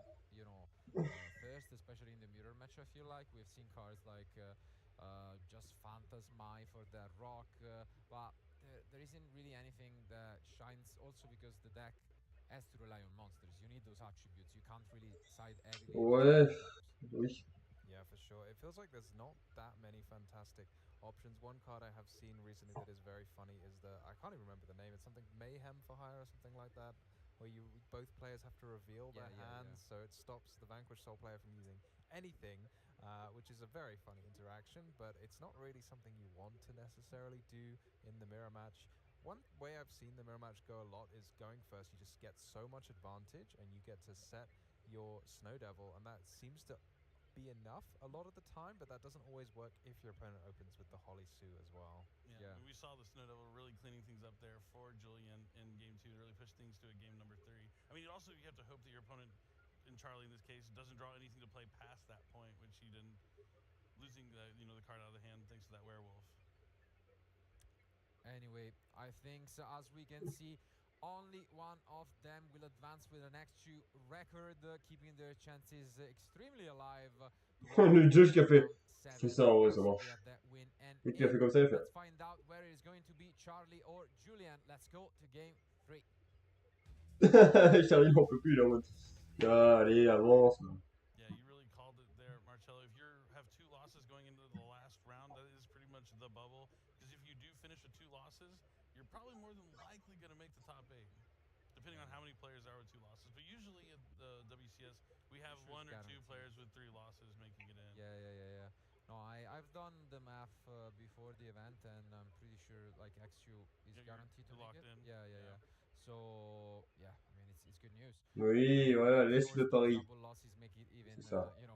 first, especially in the mirror match, I feel like. We've seen cards like... just Phantasmai for the rock, but there isn't really anything that shines, also because the deck has to rely on monsters. You need those attributes. You can't really side heavily. Ouais, oui. Yeah, for sure. It feels like there's not that many fantastic options. One card I have seen recently that is very funny is I can't even remember the name. It's something Mayhem for Hire or something like that, where both players have to reveal their hands, so it stops the Vanquished Soul player from using anything, which is a very funny interaction, but it's not really something you want to necessarily do in the mirror match. One way I've seen the mirror match go a lot is going first. You just get so much advantage, and you get to set your Snow Devil, and that seems to be enough a lot of the time, but that doesn't always work if your opponent opens with the Holly Sue as well. Yeah. We saw the Snow Devil really cleaning things up there for Julian in game 2 to really push things to a game number 3. I mean, also you have to hope that your opponent, in Charlie in this case, doesn't draw anything to play past that point, which he didn't, losing the card out of the hand thanks to that werewolf. Anyway, I think so, as we can see, only one of them will advance with an X2 record, keeping their chances extremely alive. Le judge qui a fait. C'est ça, ouais, ça marche. Et qui a fait comme ça, il a fait. Let's find out where it's going to be, Charlie or Julian. Let's go to game 3. Charlie n'en peut plus, il est en mode. Allez, avance. Yeah, you really called it there, Marcello. If you have 2 losses going into the last round, that is pretty much the bubble. Because if you do finish with 2 losses, losses, you're probably more than likely going to make the top 8, depending on how many players are with 2 losses. But usually at the WCS, we have 1 or 2 players with 3 losses making it in. Yeah. No, I've done the math before the event, and I'm pretty sure like XU is guaranteed to make it. In. Yeah. So yeah, I mean it's good news. Oui, voilà, laisse le pari. Double losses make it even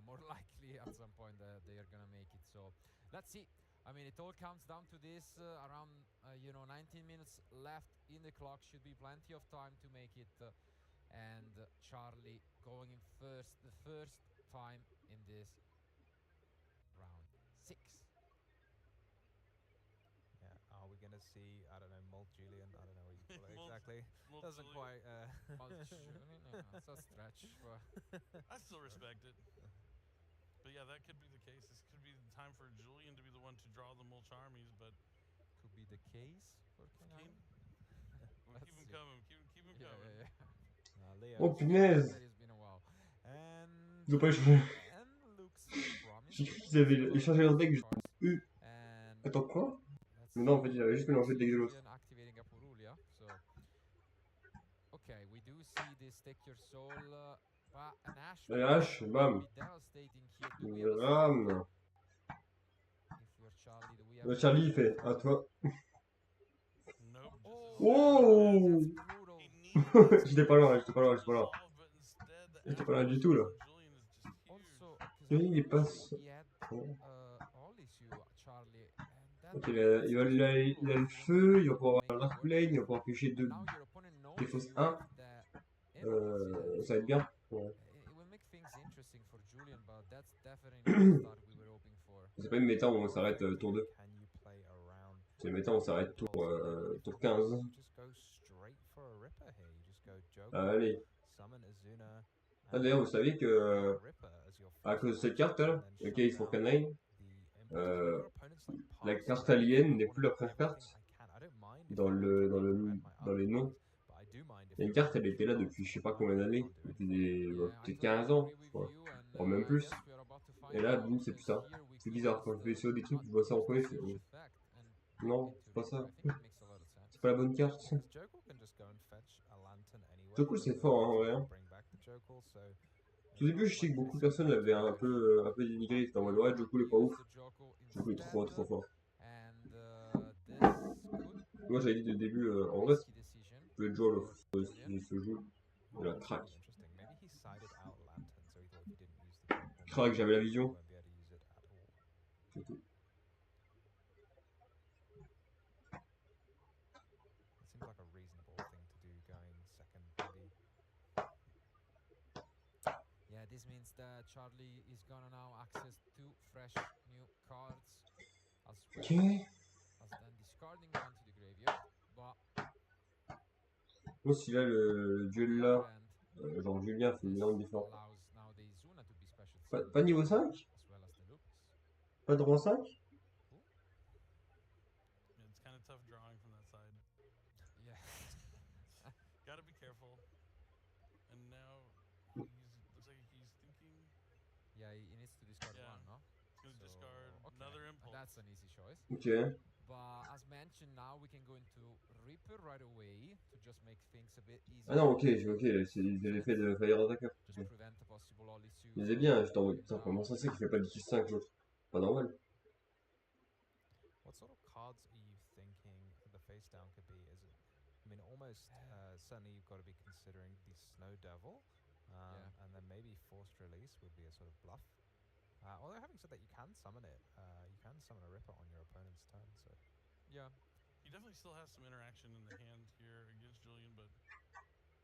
more likely at some point that they are gonna make it. So let's see. I mean, it all comes down to this. Around 19 minutes left in the clock, should be plenty of time to make it. And Charlie going in first, the first time in this round 6. Yeah, are we gonna see? I don't know, Molt Julian. I don't know what you call it exactly. Doesn't quite. That's a stretch. I still respect it. But yeah, that could be the case. This could be the time for Julian to be the one to draw the Mulch armies, but could be the case for King. We'll keep him coming. Keep him coming. Leo. Oh punaise! It's been a while. And Ils ont pas changé. looks J'ai cru qu'ils avaient changé leur deck juste. Attends, quoi? Mais non, en fait, il avait juste mélangé le deck de l'autre. Activating Apurulia, so okay, we do see this Take Your Soul, but an Ash. Ash, bam. Ram. Charlie, il fait à toi. Oh! J'étais pas loin. J'étais pas loin du tout là. Il passe. Ok, il a le feu, il va pouvoir avoir l'arc lane, il va pouvoir pêcher des fausses 1. Ça va être bien. Ouais. C'est pas une méta où on s'arrête tour 2. C'est une méta où on s'arrête tour 15. Allez. Ah, d'ailleurs, vous savez que à cause de cette carte là, le Case for Canine, la carte alien n'est plus la première carte dans les noms. Il y a une carte, elle était là depuis je sais pas combien d'années, depuis peut-être 15 ans, voire même plus. Et là, boum, c'est plus ça. C'est bizarre, quand je vais sur des trucs, je vois ça en premier, je fais, oh. Non, c'est pas ça. C'est pas la bonne carte. Joko, c'est fort, hein, en vrai. Hein. Au début, je sais que beaucoup de personnes l'avaient un peu dénigré. C'était en mode, ouais, Joko, il est pas ouf. Joko est trop fort. Moi, j'avais dit dès le début, en vrai, le Joel ce jeu, de la track. Crack, j'avais la vision. C'est tout. Yeah, this means that Charlie is gonna now access 2 fresh new cards as well as then discarding one to the graveyard. But moi, si là, le duel là, genre Julien fait une énorme différence. Pas niveau 5? Pas de rang 5? It's kind of tough drawing from that side. Yeah. Gotta be careful. And now looks like he's thinking. Yeah, he needs to discard one, no? He's gonna discard another impulse. That's an easy choice. Ok. But as mentioned, now we can go into Reaper right away to just make things a bit easier. Ah non, ok, c'est l'effet de Fire Attacker. Okay. Mais c'est bien, j'étais en mode, putain, comment ça c'est qu'il fait pas de 10-5 l'autre? Pas normal. What sort of cards are you thinking the face down could be? Is it, I mean, almost certainly you've got to be considering the Snow Devil, and then maybe Forced Release would be a sort of bluff. Although having said that, you can summon it. You can summon a Ripper on your opponent's turn, so yeah. He definitely still has some interaction in the hand here against Julian, but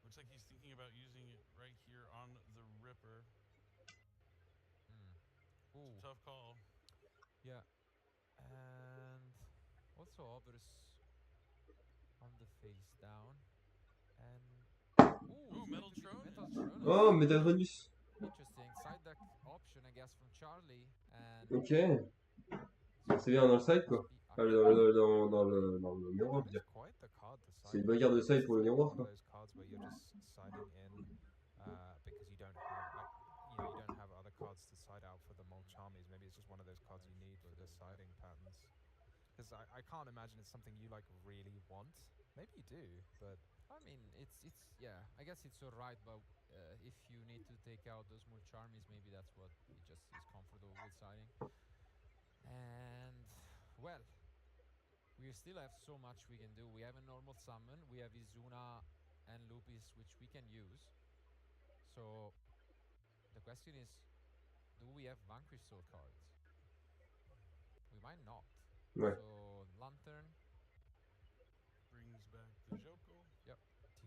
looks like he's thinking about using it right here on the Ripper. Ooh. Tough call. Yeah. And also others on the face down. And ooh, Metal Throne. Oh, Metatronus. Interesting side deck option, I guess, from Charlie. And ok. C'est bien dans le side quoi. Enfin, dans le miroir, je veux dire. C'est une bonne carte de side pour le miroir quoi. You don't have other cards to side out for the Mulch armies. Maybe it's just one of those cards you need for the siding patterns. Because I can't imagine it's something you like really want. Maybe you do, but I mean, it's yeah. I guess it's alright, but if you need to take out those Mulcharmies, maybe that's what he just is comfortable with siding. And well, we still have so much we can do. We have a normal summon. We have Izuna and Lupis, which we can use. So the question is, do we have Vanquish Soul cards? We might not. Ouais. So Lantern. Brings back the Joko. Yep.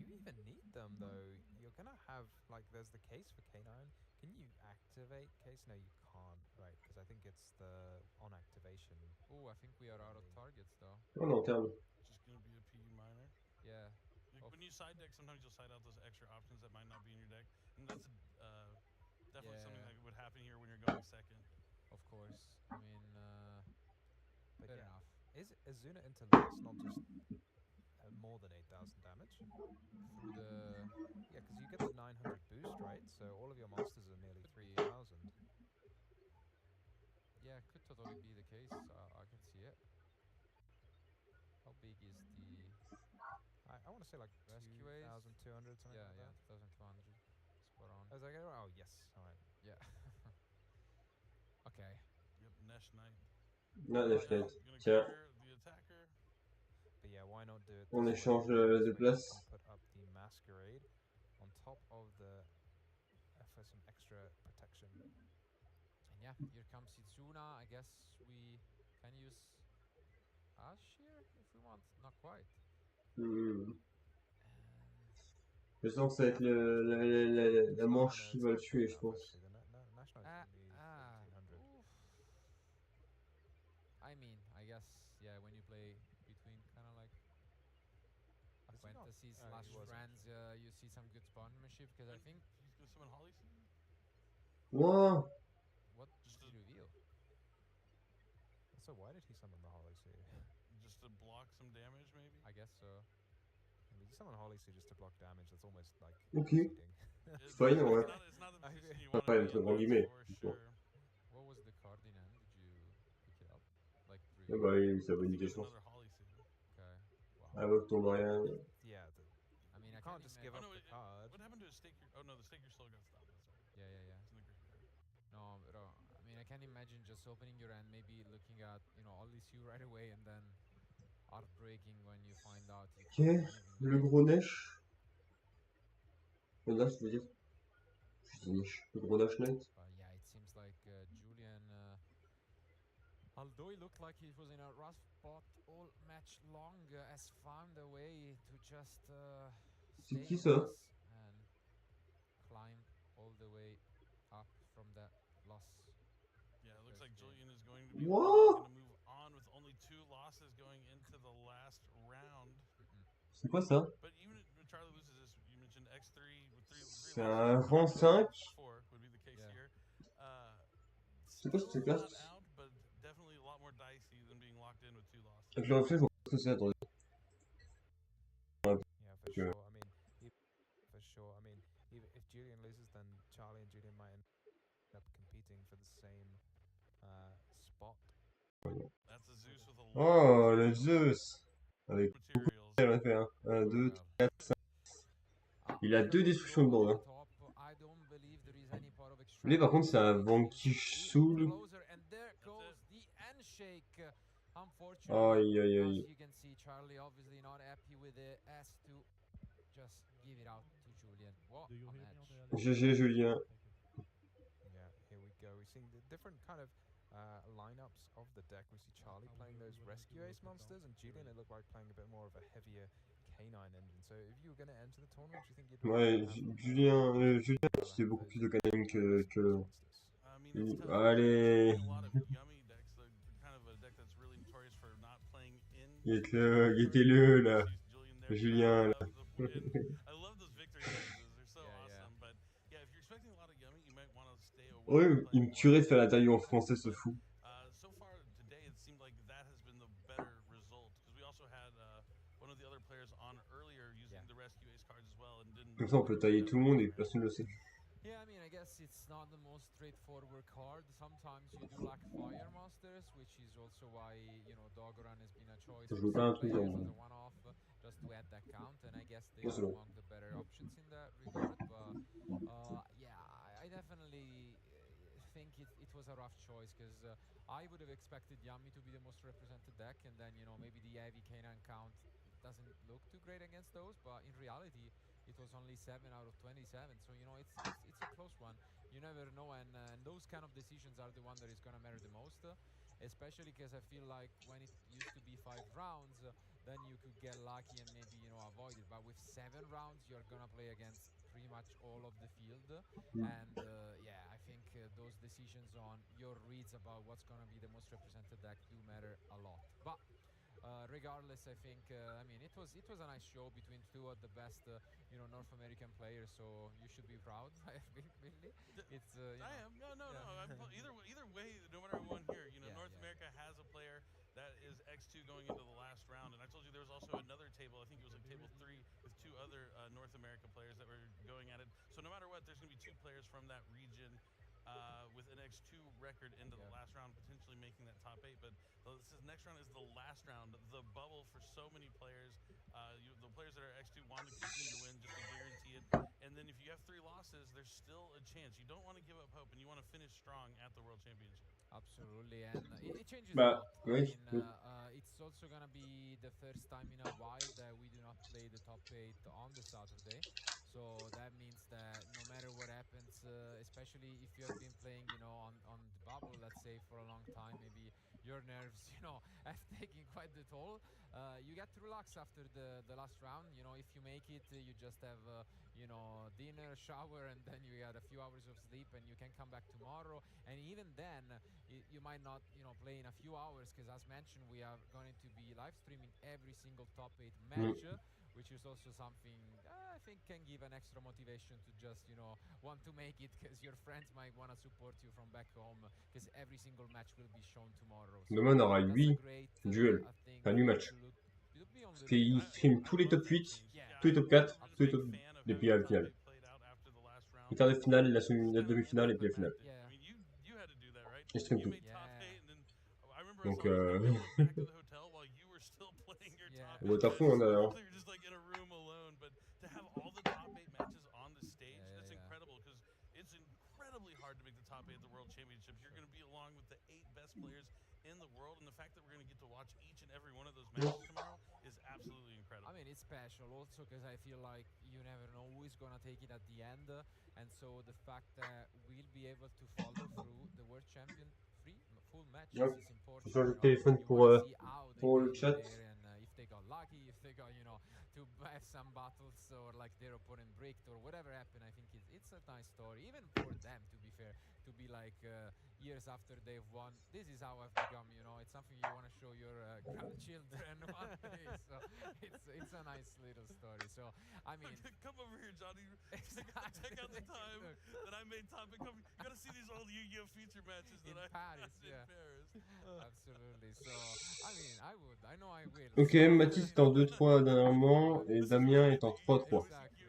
do you even need them though? You're gonna have like there's the case for K9. Can you activate case? No, you can't, right? Because I think it's the on activation. Oh, I think we are out of targets though. Oh non, terme. Just gonna be a P minor. Yeah. Like, when you side deck, sometimes you'll side out those extra options that might not be in your deck, and that's definitely something that would happen here when you're going second. Of course. I mean, But fair yeah. enough. Is Azuna into Lewis not just more than 8,000 damage? Through the Yeah, because you get the 900 boost, right? So all of your monsters are nearly 3,000. yeah, could totally be the case. I can see it. How big is the I want to say like Rescue Ace? 2,200, something yeah, like yeah, that. 2,200. Spot on. I was like, oh yes, all right. Yeah. Okay. Yep, Nesh Knight. Là, la fenêtre. Gonna Tiens, clear the attacker. But yeah, why not do it on this échange way? de This way you place. can put up the Masquerade on top of the for some extra protection. And yeah, here comes Izuna. I guess we can use Ash here if we want. Not quite. Je sens que ça va être la manche qui va le tuer, je pense. I mean, I guess, yeah, when you play between kind of like Fantasy slash Friends, you see some good spawnmanship, because I think... He's going to summon Holly Seed? Wow! What did he reveal? So why did he summon the Holly Seed? Just to block some damage, maybe? I guess so. I mean, you summon Holly Seed just to block damage, that's almost like cheating. It's fine, ouais. It's not the position you Pas want to entre be grands guillemets. for sure. What was the card in end? Did you pick it up? Like Ah bah oui, ça vaut une des chances. Another Holly Seed. Okay. Wow. Avec ton rien. Yeah, I mean, I can't just give up the card. What happened to Stake Your... Oh no, the Stake Your Soul got stopped, that's right. Yeah, yeah, yeah. It's in the graveyard. No, but I mean, I can't imagine just opening your end, maybe looking at, you know, all these you right away, and then heartbreaking when you find out you Ok, le gros Nesh. Le Nash, je veux dire. Je dis Nesh. Le gros Nash Knight. Yeah, it seems like Julian, although he looked like he was in a rough spot all match long, has found a way to just C'est stay qui in ça? this and climb all the way up from that loss. Yeah, it looks like Julian is going to be What? going to move on with only 2 losses going into the last round. C'est quoi ça? But even if Charlie loses this, you mentioned X3 with 3 C'est un rang 5. 4 would be the case here. C'est quoi cette carte? Out, but definitely a lot more dicey than being locked in with 2 losses. Avec le reflet, je vois pas ce que c'est, attendez. Yeah, for sure. I mean, for sure. I mean, if Julian loses, then Charlie and Julian might end up competing for the same spot. That's a Zeus with a lot Oh, le Zeus! Avec beaucoup de materials. elle a fait 1, 2, 4, 5. Il a 2 destructions dedans. Hein. Lui, par contre, c'est un Vanquish Soul. Aïe, aïe, aïe. GG, Julien. Yeah, here we go. We're seeing the different kind of lineups of the deck. We see Charlie playing those Rescue Ace monsters, and Julian, it looked like playing a bit more of a heavier K9 engine. So if you were going to enter the tournament, do you think you'd... Ouais, Julien utilisait beaucoup plus de canine que... Allez. Guettez-le là. Julien là. Ouais, il me tuerait de faire la taille en français, ce fou. Comme ça, on peut tailler tout le monde et personne ne le sait. Yeah, I mean, I guess it's not the most straightforward card. Sometimes you do lack fire monsters, which is also why, you know, Dogoran has been a choice Je for veux pas some un truc players en... as a one-off, just to add that count. And I guess they Non, c'est are bon. among the better options in that regard. But yeah, I definitely think it was a rough choice because I would have expected Yami to be the most represented deck, and then, you know, maybe the heavy canine count doesn't look too great against those, but in reality it was only 7 out of 27, so you know it's a close one. You never know, and those kind of decisions are the one that is gonna matter the most, especially because I feel like when it used to be 5 rounds, then you could get lucky and maybe, you know, avoid it. But with 7 rounds, you're gonna play against pretty much all of the field, and yeah, I think those decisions on your reads about what's gonna be the most represented deck do matter a lot. But regardless, I think I mean it was a nice show between two of the best you know, North American players. So you should be proud. I think really, it's you I know, am. No, no, no. yeah. Either way, no matter who won here, you know, Yeah, North yeah. America has a player that is X2 going into the last round. And I told you there was also another table. I think it was like table 3 with 2 other North American players that were going at it. So no matter what, there's going to be 2 players from that region with an X2 record into the last round, potentially making that top 8. But this next round is the last round, the bubble for so many players. The players that are X2 want to continue to win just to guarantee it. And then if you have 3 losses, there's still a chance. You don't want to give up hope, and you want to finish strong at the World Championship. Absolutely, and it changes a Bah, lot. I oui, mean, oui. it's also gonna be the first time in a while that we do not play the top 8 on the Saturday. So that means that no matter what happens, especially if you have been playing, you know, on the bubble, let's say for a long time, maybe your nerves, you know, have taken quite the toll. You get to relax after the last round. You know, if you make it, you just have you know, dinner, shower, and then you get a few hours of sleep, and you can come back tomorrow. And even then, you might not, you know, play in a few hours because, as mentioned, we are going to be live streaming every single top 8 match, which is also something I think can give an extra motivation to just, you know, want to make it because your friends might want to support you from back home because every single match will be shown tomorrow. So Demain, on aura that's a 8 great, duels. I think, Enfin, 8 matchs. to be on Parce little qu'ils bit. streament I tous les love top that 8, change. Yeah, tous les top 4, I've tous been les a top... big fan of et having puis the la top finale. 8 played out after the last round. Les quarts de finale, la, la Kind of demi-finale et puis la finale. anticlimactic. yeah. I mean, you had to do that, right? Et je stream You tout. made top Yeah. 8, and then I remember us Donc, always like going back to the hotel while you were still playing your Yeah. top on va 8 être à fond, matches. hein. So you're just like in a room alone, but to have all the top 8 matches on the stage, Yeah, that's yeah. incredible because it's incredibly hard to make the top 8 at the World Championships. You're going to be along with the 8 best players in the world, and the fact that we're going to get to watch each and every one of those matches tomorrow is absolutely incredible. I mean, it's special also because I feel like you never know who is going to take it at the end. And so the fact that we'll be able to follow through the World Champion full matches Yep. is important. Je change You de know, téléphone you want to see how they pour le made chat. it there, and if they got lucky, if they got, you know, to have some battles or like their opponent bricked or whatever happened. I think it's a nice story, even for them, to be fair, to be like years after they've won. This is how I've become, you know. It's something you want to show your grandchildren one day. So it's a nice little story. So I mean, Come over here, Johnny. Exactly. Check out the time that I made top 8. Come, you gotta see these old Yu-Gi-Oh feature matches in that I Paris, in yeah. Paris. Absolutely. So I mean, I would. I know I will. Ok, So, Mathis est en 2-3 dernièrement et Damien est en 3-3. Exactly.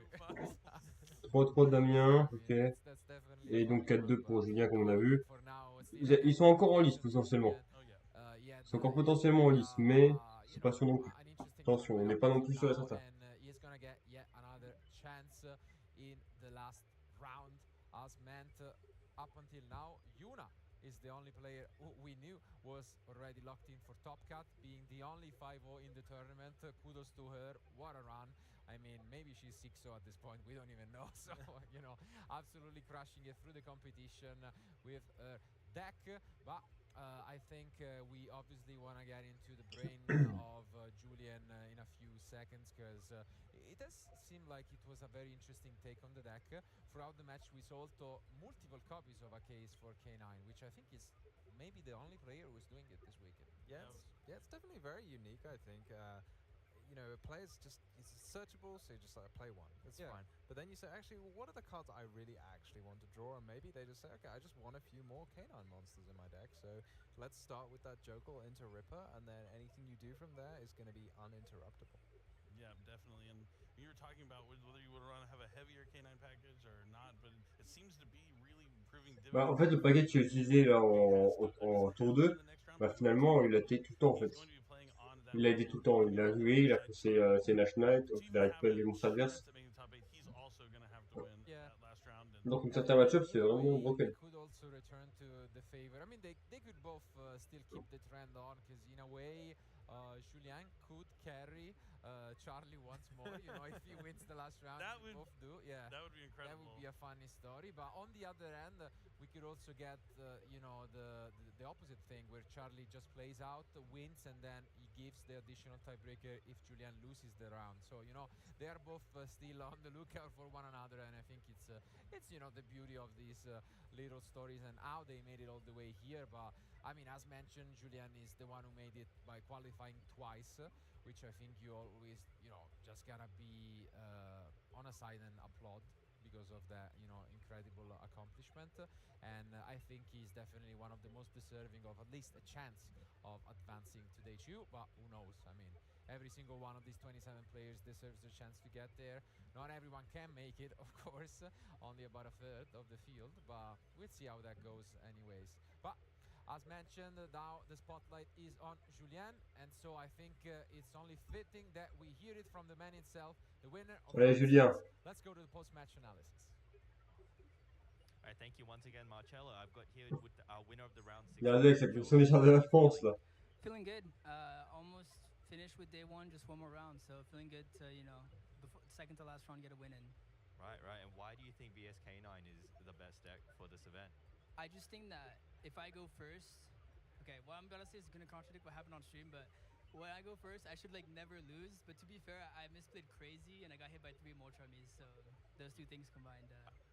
3-3 Damien, I ok. mean, that's definitely Et donc 4-2 one, pour but Julien, comme on a no, I vu. think for now, still Ils sont encore en lice, potentiellement. Oh yeah. Yet, Ils sont encore it's potentiellement en gonna be lice, mais you c'est pas know, sûr non plus. an interesting Attention, on tournament n'est up pas non until plus sûr et now, certain. and he's gonna get yet another chance in the last round, as meant up until now. Yuna is the only player who we knew was already locked in for Top Cut, being the only 5-0 in the tournament. Kudos to her. What a run. I mean, maybe she's 6-0 at this point. We don't even know. So, you know, absolutely crushing it through the competition with her deck. But I think we obviously want to get into the brain of Julian in a few seconds because it does seem like it was a very interesting take on the deck. Throughout the match, we saw also multiple copies of a case for K9, which I think is maybe the only player who's doing it this weekend. Yeah, it's definitely very unique, I think. You know, players just, it's searchable, so you just like play one. It's fine. But then you say, actually, well, what are the cards I really actually want to draw? And maybe they just say, okay, I just want a few more canine monsters in my deck. So let's start with that Jokel into Ripper, and then anything you do from there is going to be uninterruptible. Yeah, definitely. And you were talking about whether you would want to have a heavier K9 package or not, but it seems to be really proving Bah, en difficult. fait, le paquet que j'ai utilisé là en tour 2, bah, finalement, il a été tout le temps en fait. Il a aidé tout le temps. Il est arrivé, il a fait ses Nash Knight, donc il a récupéré les monstres adverses. Yeah. Donc, une And certaine match-up, c'est vraiment broken. it could also return to the favor. I mean, they could both still keep the trend on because in a way, Julien could carry Charlie once more. You know, if he wins the last round, That they would- both do. Yeah, That would be incredible. that would be a funny story. But on the other end, we could also get you know the opposite thing where Charlie just plays out, wins, and then he gives the additional tiebreaker if Julien loses the round. So you know they are both still on the lookout for one another, and I think it's you know the beauty of these little stories and how they made it all the way here. But I mean, as mentioned, Julien is the one who made it by qualifying twice, which I think you always you know just gotta be on a side and applaud because of that you know incredible accomplishment. And I think he's definitely one of the most deserving of at least a chance of advancing to day 2. But who knows? I mean, every single one of these 27 players deserves a chance to get there. Not everyone can make it, of course, only about a third of the field, but we'll see how that goes anyways. But as mentioned, now the spotlight is on Julien, and so I think it's only fitting that we hear it from the man himself, the winner of Allez, round Julien. 6. Let's go to the post-match analysis. All right, thank you once again, Marcello. I've got here with our winner of the round 6. Regardez avec sa position d'échelle de la France là. Feeling good. Almost finished with day 1, just one more round. So feeling good to before second to last round get a win in. Right. And why do you think VSK9 is the best deck for this event? I just think that if I go first, okay, what I'm gonna say is gonna contradict what happened on stream, but when I go first, I should never lose. But to be fair, I misplayed crazy and I got hit by 3 Moltramis, so those 2 things combined.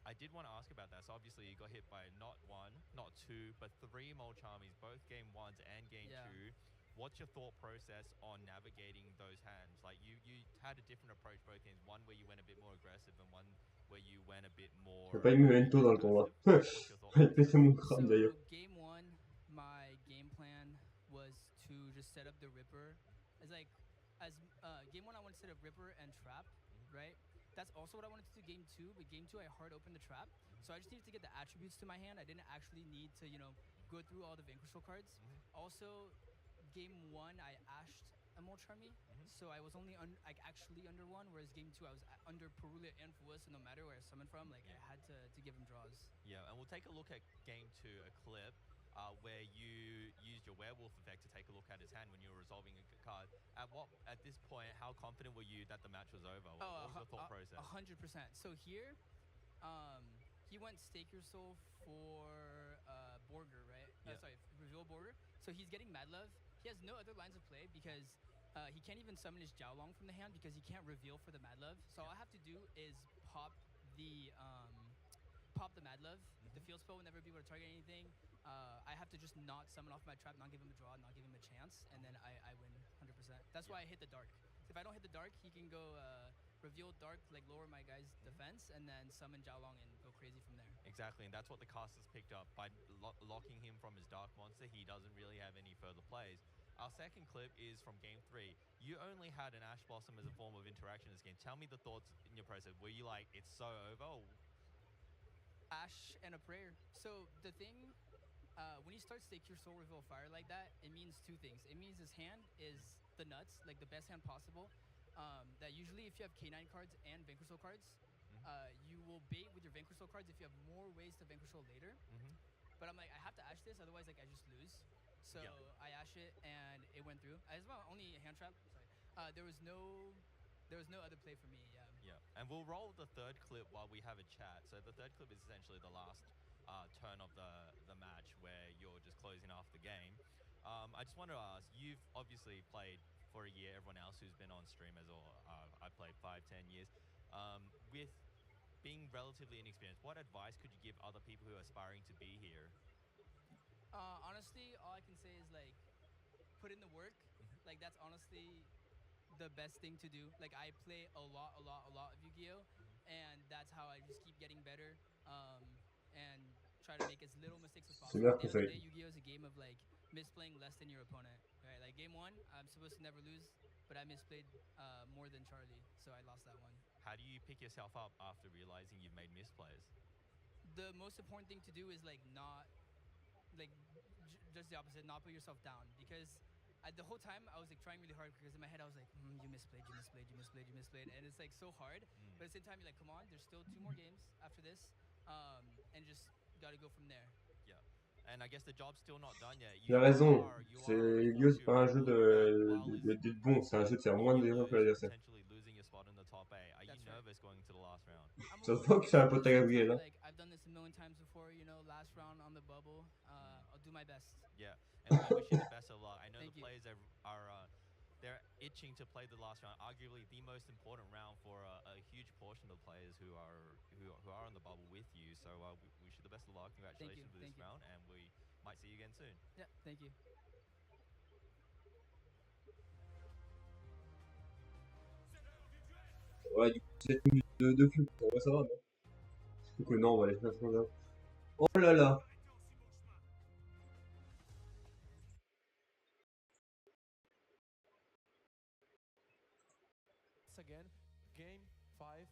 I did want to ask about that. So obviously you got hit by not 1, not 2, but 3 Moltramis, both game 1s and game 2. What's your thought process on navigating those hands? Like you had a different approach both games. One where you went a bit more aggressive and one where you went a bit more. J'ai pas eu Memento dans le tournoi. Il a pété mon crâne d'ailleurs. So game 1, my game plan was to just set up the Ripper. It's like as game 1 I wanted to set up Ripper and Trap, right? That's also what I wanted to do game 2, but game 2 I hard opened the Trap. So I just needed to get the attributes to my hand. I didn't actually need to, go through all the Vanquishal cards. Also, game 1 I ashed a Moltrami, so I was only actually under 1, whereas game 2 I was under Perulia and Fuwa, so no matter where I summoned from, I had to give him draws. Yeah, and we'll take a look at game 2, a clip where you used your werewolf effect to take a look at his hand when you were resolving a card. At this point, how confident were you that the match was over? What was your thought process? 100%. So here, he went Stake Your Soul for Borger, right? Yeah. Sorry, Reveal Borger. So he's getting Mad Love. He has no other lines of play because he can't even summon his Jiaolong from the hand because he can't reveal for the Mad Love. So all I have to do is pop the Mad Love. The field spell will never be able to target anything. I have to just not summon off my trap, not give him a draw, not give him a chance, and then I win 100%. That's why I hit the Dark. If I don't hit the Dark, he can go reveal Dark, lower my guy's defense, and then summon Jiaolong and go crazy from there. Exactly, and that's what the casters picked up. By locking him from his Dark Monster, he doesn't really have any further plays. Our second clip is from game 3. You only had an Ash Blossom as a form of interaction in this game. Tell me the thoughts in your process. Were you like, it's so over? Or... Ash and a prayer. So the thing, when you start Stake Your Soul Reveal Fire like that, it means 2 things. It means his hand is the nuts, like the best hand possible. That usually if you have K9 cards and Vanquishal cards, you will bait with your Vanquishal cards if you have more ways to Vanquishal later. But I'm like, I have to Ash this, otherwise I just lose. So I Ash it and it went through. As well, only hand trap. Sorry. There was no other play for me. Yeah, and we'll roll the third clip while we have a chat. So the third clip is essentially the last turn of the match where you're just closing off the game. I just want to ask, you've obviously played for a year. Everyone else who's been on stream as well, I played 5-10 years. With being relatively inexperienced, what advice could you give other people who are aspiring to be here? Honestly, all I can say is put in the work. That's honestly the best thing to do. I play a lot of Yu-Gi-Oh, and that's how I just keep getting better. And try to make as little mistakes as possible. At the end of the day, Yu-Gi-Oh is a game of misplaying less than your opponent. Right? Game 1, I'm supposed to never lose. but I misplayed more than Charlie, so I lost that one. How do you pick yourself up after realizing you've made misplays? The most important thing to do is like not like just the opposite, not put yourself down, because the whole time I was like trying really hard, because in my head I was like, you misplayed, and it's like so hard. But at the same time, you're like, come on, there's still 2 more games after this, and just gotta go from there. Yeah. And I guess the job's still not done yet. Il a raison. Yu-Gi-Oh, c'est pas un jeu d'être bon, c'est un jeu de faire moins d'erreurs que l'adversaire. Are you nervous going into the last round? Ça se voit que c'est un pote à Gabriel. Like, I've done this a million times before, you know, last round on the bubble. I'll do my best. Yeah, and we wish you the best of luck. I know the players are they're itching to play the last round, arguably the most important round for a huge portion of the players who are on the bubble with you. So we wish you the best of luck. Congratulations with this round, and we might see you again soon. Yeah, thank you. Ouais, du coup, 7 minutes de flux. Ouais, ça va, non? Donc, non, on va aller faire ça là. Oh là là! Again, game 5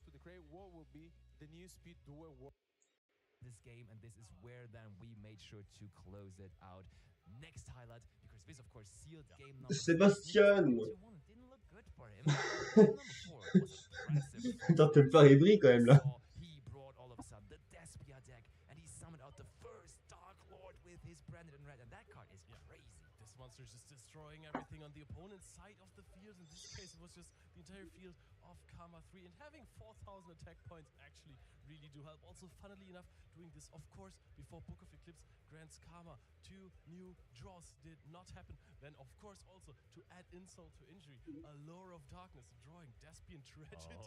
to declare what will be the new speed duel war. This game, and this is where then we made sure to close it out. Next highlight, because this of course sealed game number Sébastien! Didn't look good for him. Game number 4 was impressive. Attends, t'aimes pas les bris quand même là. He brought all of a sudden the Despia deck, and he summoned out the first Dark Lord with his branded in red, and that card is crazy. This monster is just destroying everything on the opponent's side of the field. In this case, it was just the entire field of Karma 3, and having 4,000 attack points actually really do help. Also, funnily enough, doing this, of course, before Book of Eclipse grants Karma 2 new draws did not happen. Then, of course, also to add insult to injury, a Lure of Darkness, drawing Despian Tragedy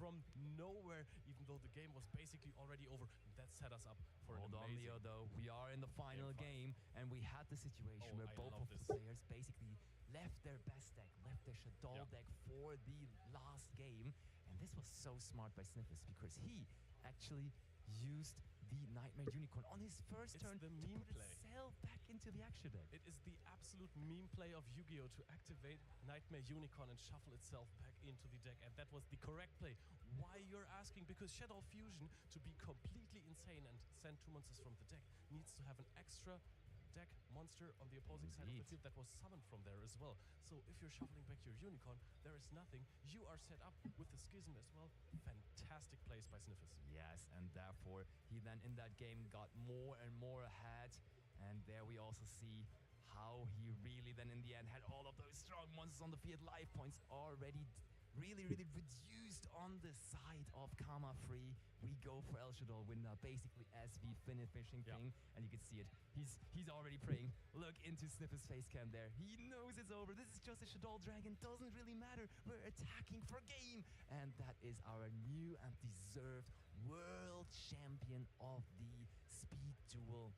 from nowhere, even though the game was basically already over. That set us up for an amazing... Leo, though. We are in the final game, and we had the situation where both of the players basically left their best deck, left their Shaddoll deck for the last game. And this was so smart by Sniffus, because he actually used the Nightmare Unicorn on his first turn to put itself back into the Extra deck. It is the absolute meme play of Yu-Gi-Oh! To activate Nightmare Unicorn and shuffle itself back into the deck, and that was the correct play. Why, you're asking? Because Shadow Fusion, to be completely insane and send 2 monsters from the deck, needs to have an extra deck monster on the opposing side of the field that was summoned from there as well. So if you're shuffling back your Unicorn, there is nothing. You are set up with the Schism as well. Fantastic plays by Sniffus. Yes, and therefore he then in that game got more and more ahead. And there we also see how he really then in the end had all of those strong monsters on the field. Life points already really reduced on the side of Karma 3. We go for El Shaddol winner, basically as the finishing king, and you can see it. He's already praying. Look into Sniffus face cam there. He knows it's over. This is just a Shaddol dragon. Doesn't really matter. We're attacking for game, and that is our new and deserved world champion of the Speed Duel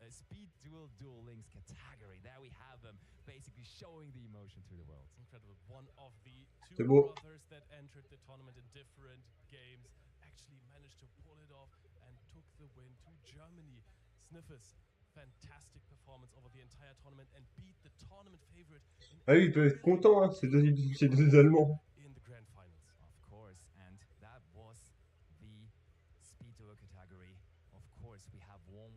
Speed Duel Links category. There we have them, basically showing the emotion to the world. Incredible. One of the 2 brothers that entered the tournament in different games actually managed to pull it off and took the win to Germany. Sniffus, fantastic performance over the entire tournament and beat the tournament favorite. Ah oui, ils peuvent être contents, hein, ces deux Allemands. In the grand finals. Of course, and that was the Speed Duel category. Of course, we have one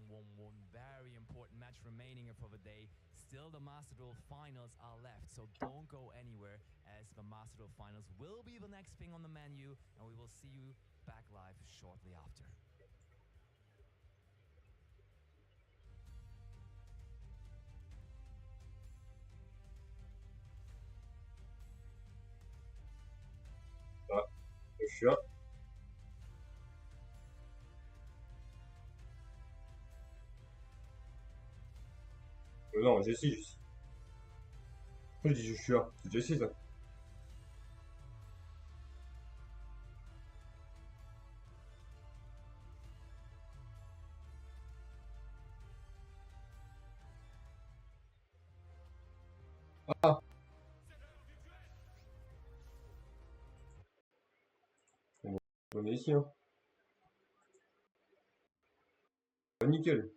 very important match remaining for the day. Still, the Master Duel finals are left, so don't go anywhere, as the Master Duel finals will be the next thing on the menu, and we will see you back live shortly after. Ah, je suis là. Non, Jessie. Je dis je suis là. C'est Jessie ça. Ah. On est ici, hein. Nickel.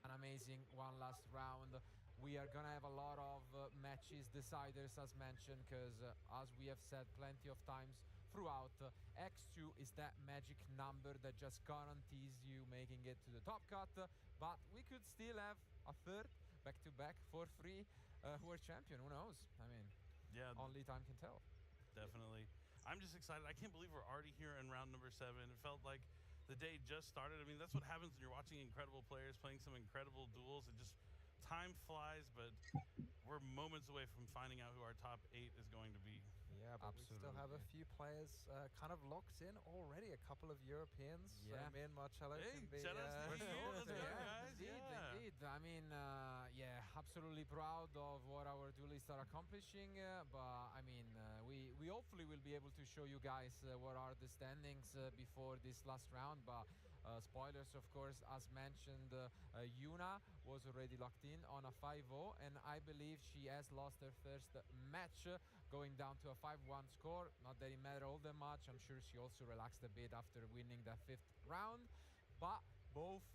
An amazing one last round. we are gonna have a lot of matches deciders as mentioned, because as we have said plenty of times throughout, X2 is that magic number that just guarantees you making it to the top cut, but we could still have a third back-to-back for free world champion. Who knows? I mean, yeah, only time can tell. Definitely. I'm just excited. I can't believe we're already here in round number 7. It felt like the day just started. I mean, that's what happens when you're watching incredible players playing some incredible duels. It just, time flies, but we're moments away from finding out who our top 8 is going to be. Yeah, but we still have a few players kind of locked in already. A couple of Europeans. Yeah. Me and Marcello can be. Shout out to you. Let's go, guys. Indeed. I mean, yeah, absolutely proud of what our duelists are accomplishing. But I mean, we hopefully will be able to show you guys what are the standings before this last round. But spoilers, of course, as mentioned, Yuna was already locked in on a 5-0, and I believe she has lost her first match, going down to a 5-1 score. Not that it mattered all that much. I'm sure she also relaxed a bit after winning that 5th round. But both,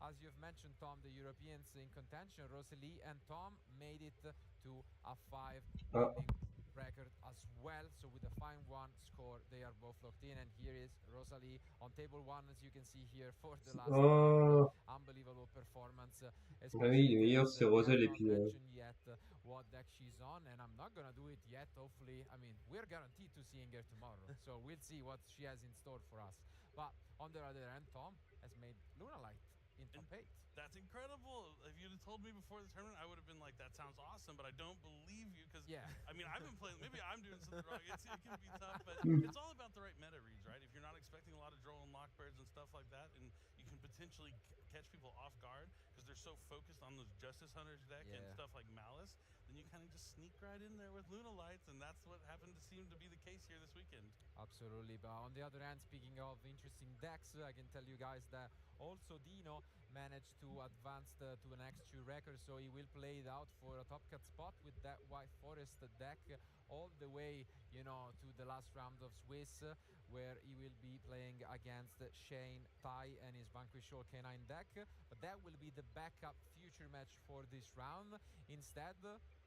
as you've mentioned, Tom, the Europeans in contention, Rosalie and Tom, made it to a 5 winning record as well. So with a 5-1 score, they are both locked in. And here is Rosalie on table 1, as you can see here, for the last round. Unbelievable performance. Oui, le meilleur c'est Rosal et puis. Yet what deck she's on, and I'm not gonna do it yet. Hopefully, I mean, we're guaranteed to seeing her tomorrow, so we'll see what she has in store for us. But on the other hand, Tom has made Lunalight in top 8. That's incredible. If you'd have told me before the tournament, I would have been like, that sounds awesome, but I don't believe you, because, I mean, I've been playing, maybe I'm doing something wrong. It can be tough, but it's all about the right meta reads, right? If you're not expecting a lot of draw and lock birds and stuff like that, and you can potentially catch people off guard because they're so focused on those Justice Hunters deck and stuff like Malice, then you kind of just sneak right in there with Lunalights, and that's what happened to seem to be the case here this weekend. Absolutely. But on the other hand, speaking of interesting decks, I can tell you guys that also Dino managed to advance to an X2 record, so he will play it out for a top cut spot with that White Forest deck all the way, you know, to the last round of Swiss, where he will be playing against Shane, Tai, and his Vanquish All Canine deck. But that will be the backup future match for this round. Instead,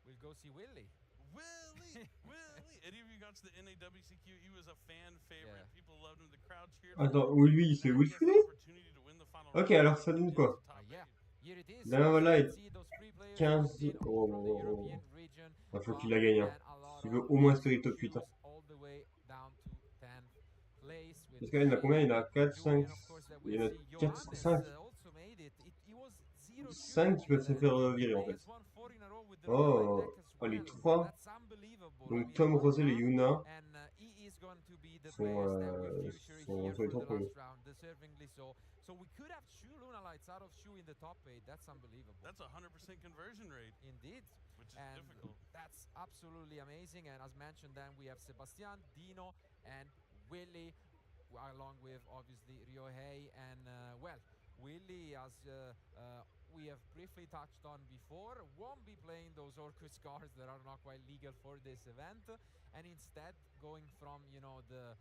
we'll go see Willie. Willie! Any of you got to the NAWCQ? He was a fan favorite. People loved him. The crowd cheered. Attends, lui, il fait Wilfrey? Ok, alors ça donne quoi? Lunalight 15. Oh. Il faut qu'il la gagne. Hein. Il veut au moins espérer top 8. Hein. Parce qu'il y en a combien? Il y en a 4, 5. Il y en a 4, 5. 5 qui peuvent se faire virer en fait. Oh, les 3. Donc Tom, Rosel et Yuna sont sur les 3 premiers. So we could have 2 Lunalights out of 2 in the top 8. That's unbelievable. That's a 100% conversion rate. Indeed. Which is difficult. That's absolutely amazing. And as mentioned, then we have Sebastian, Dino, and Willie, along with obviously Ryohei. And well, Willie, as we have briefly touched on before, won't be playing those Orcus cards that are not quite legal for this event, and instead going from, you know, the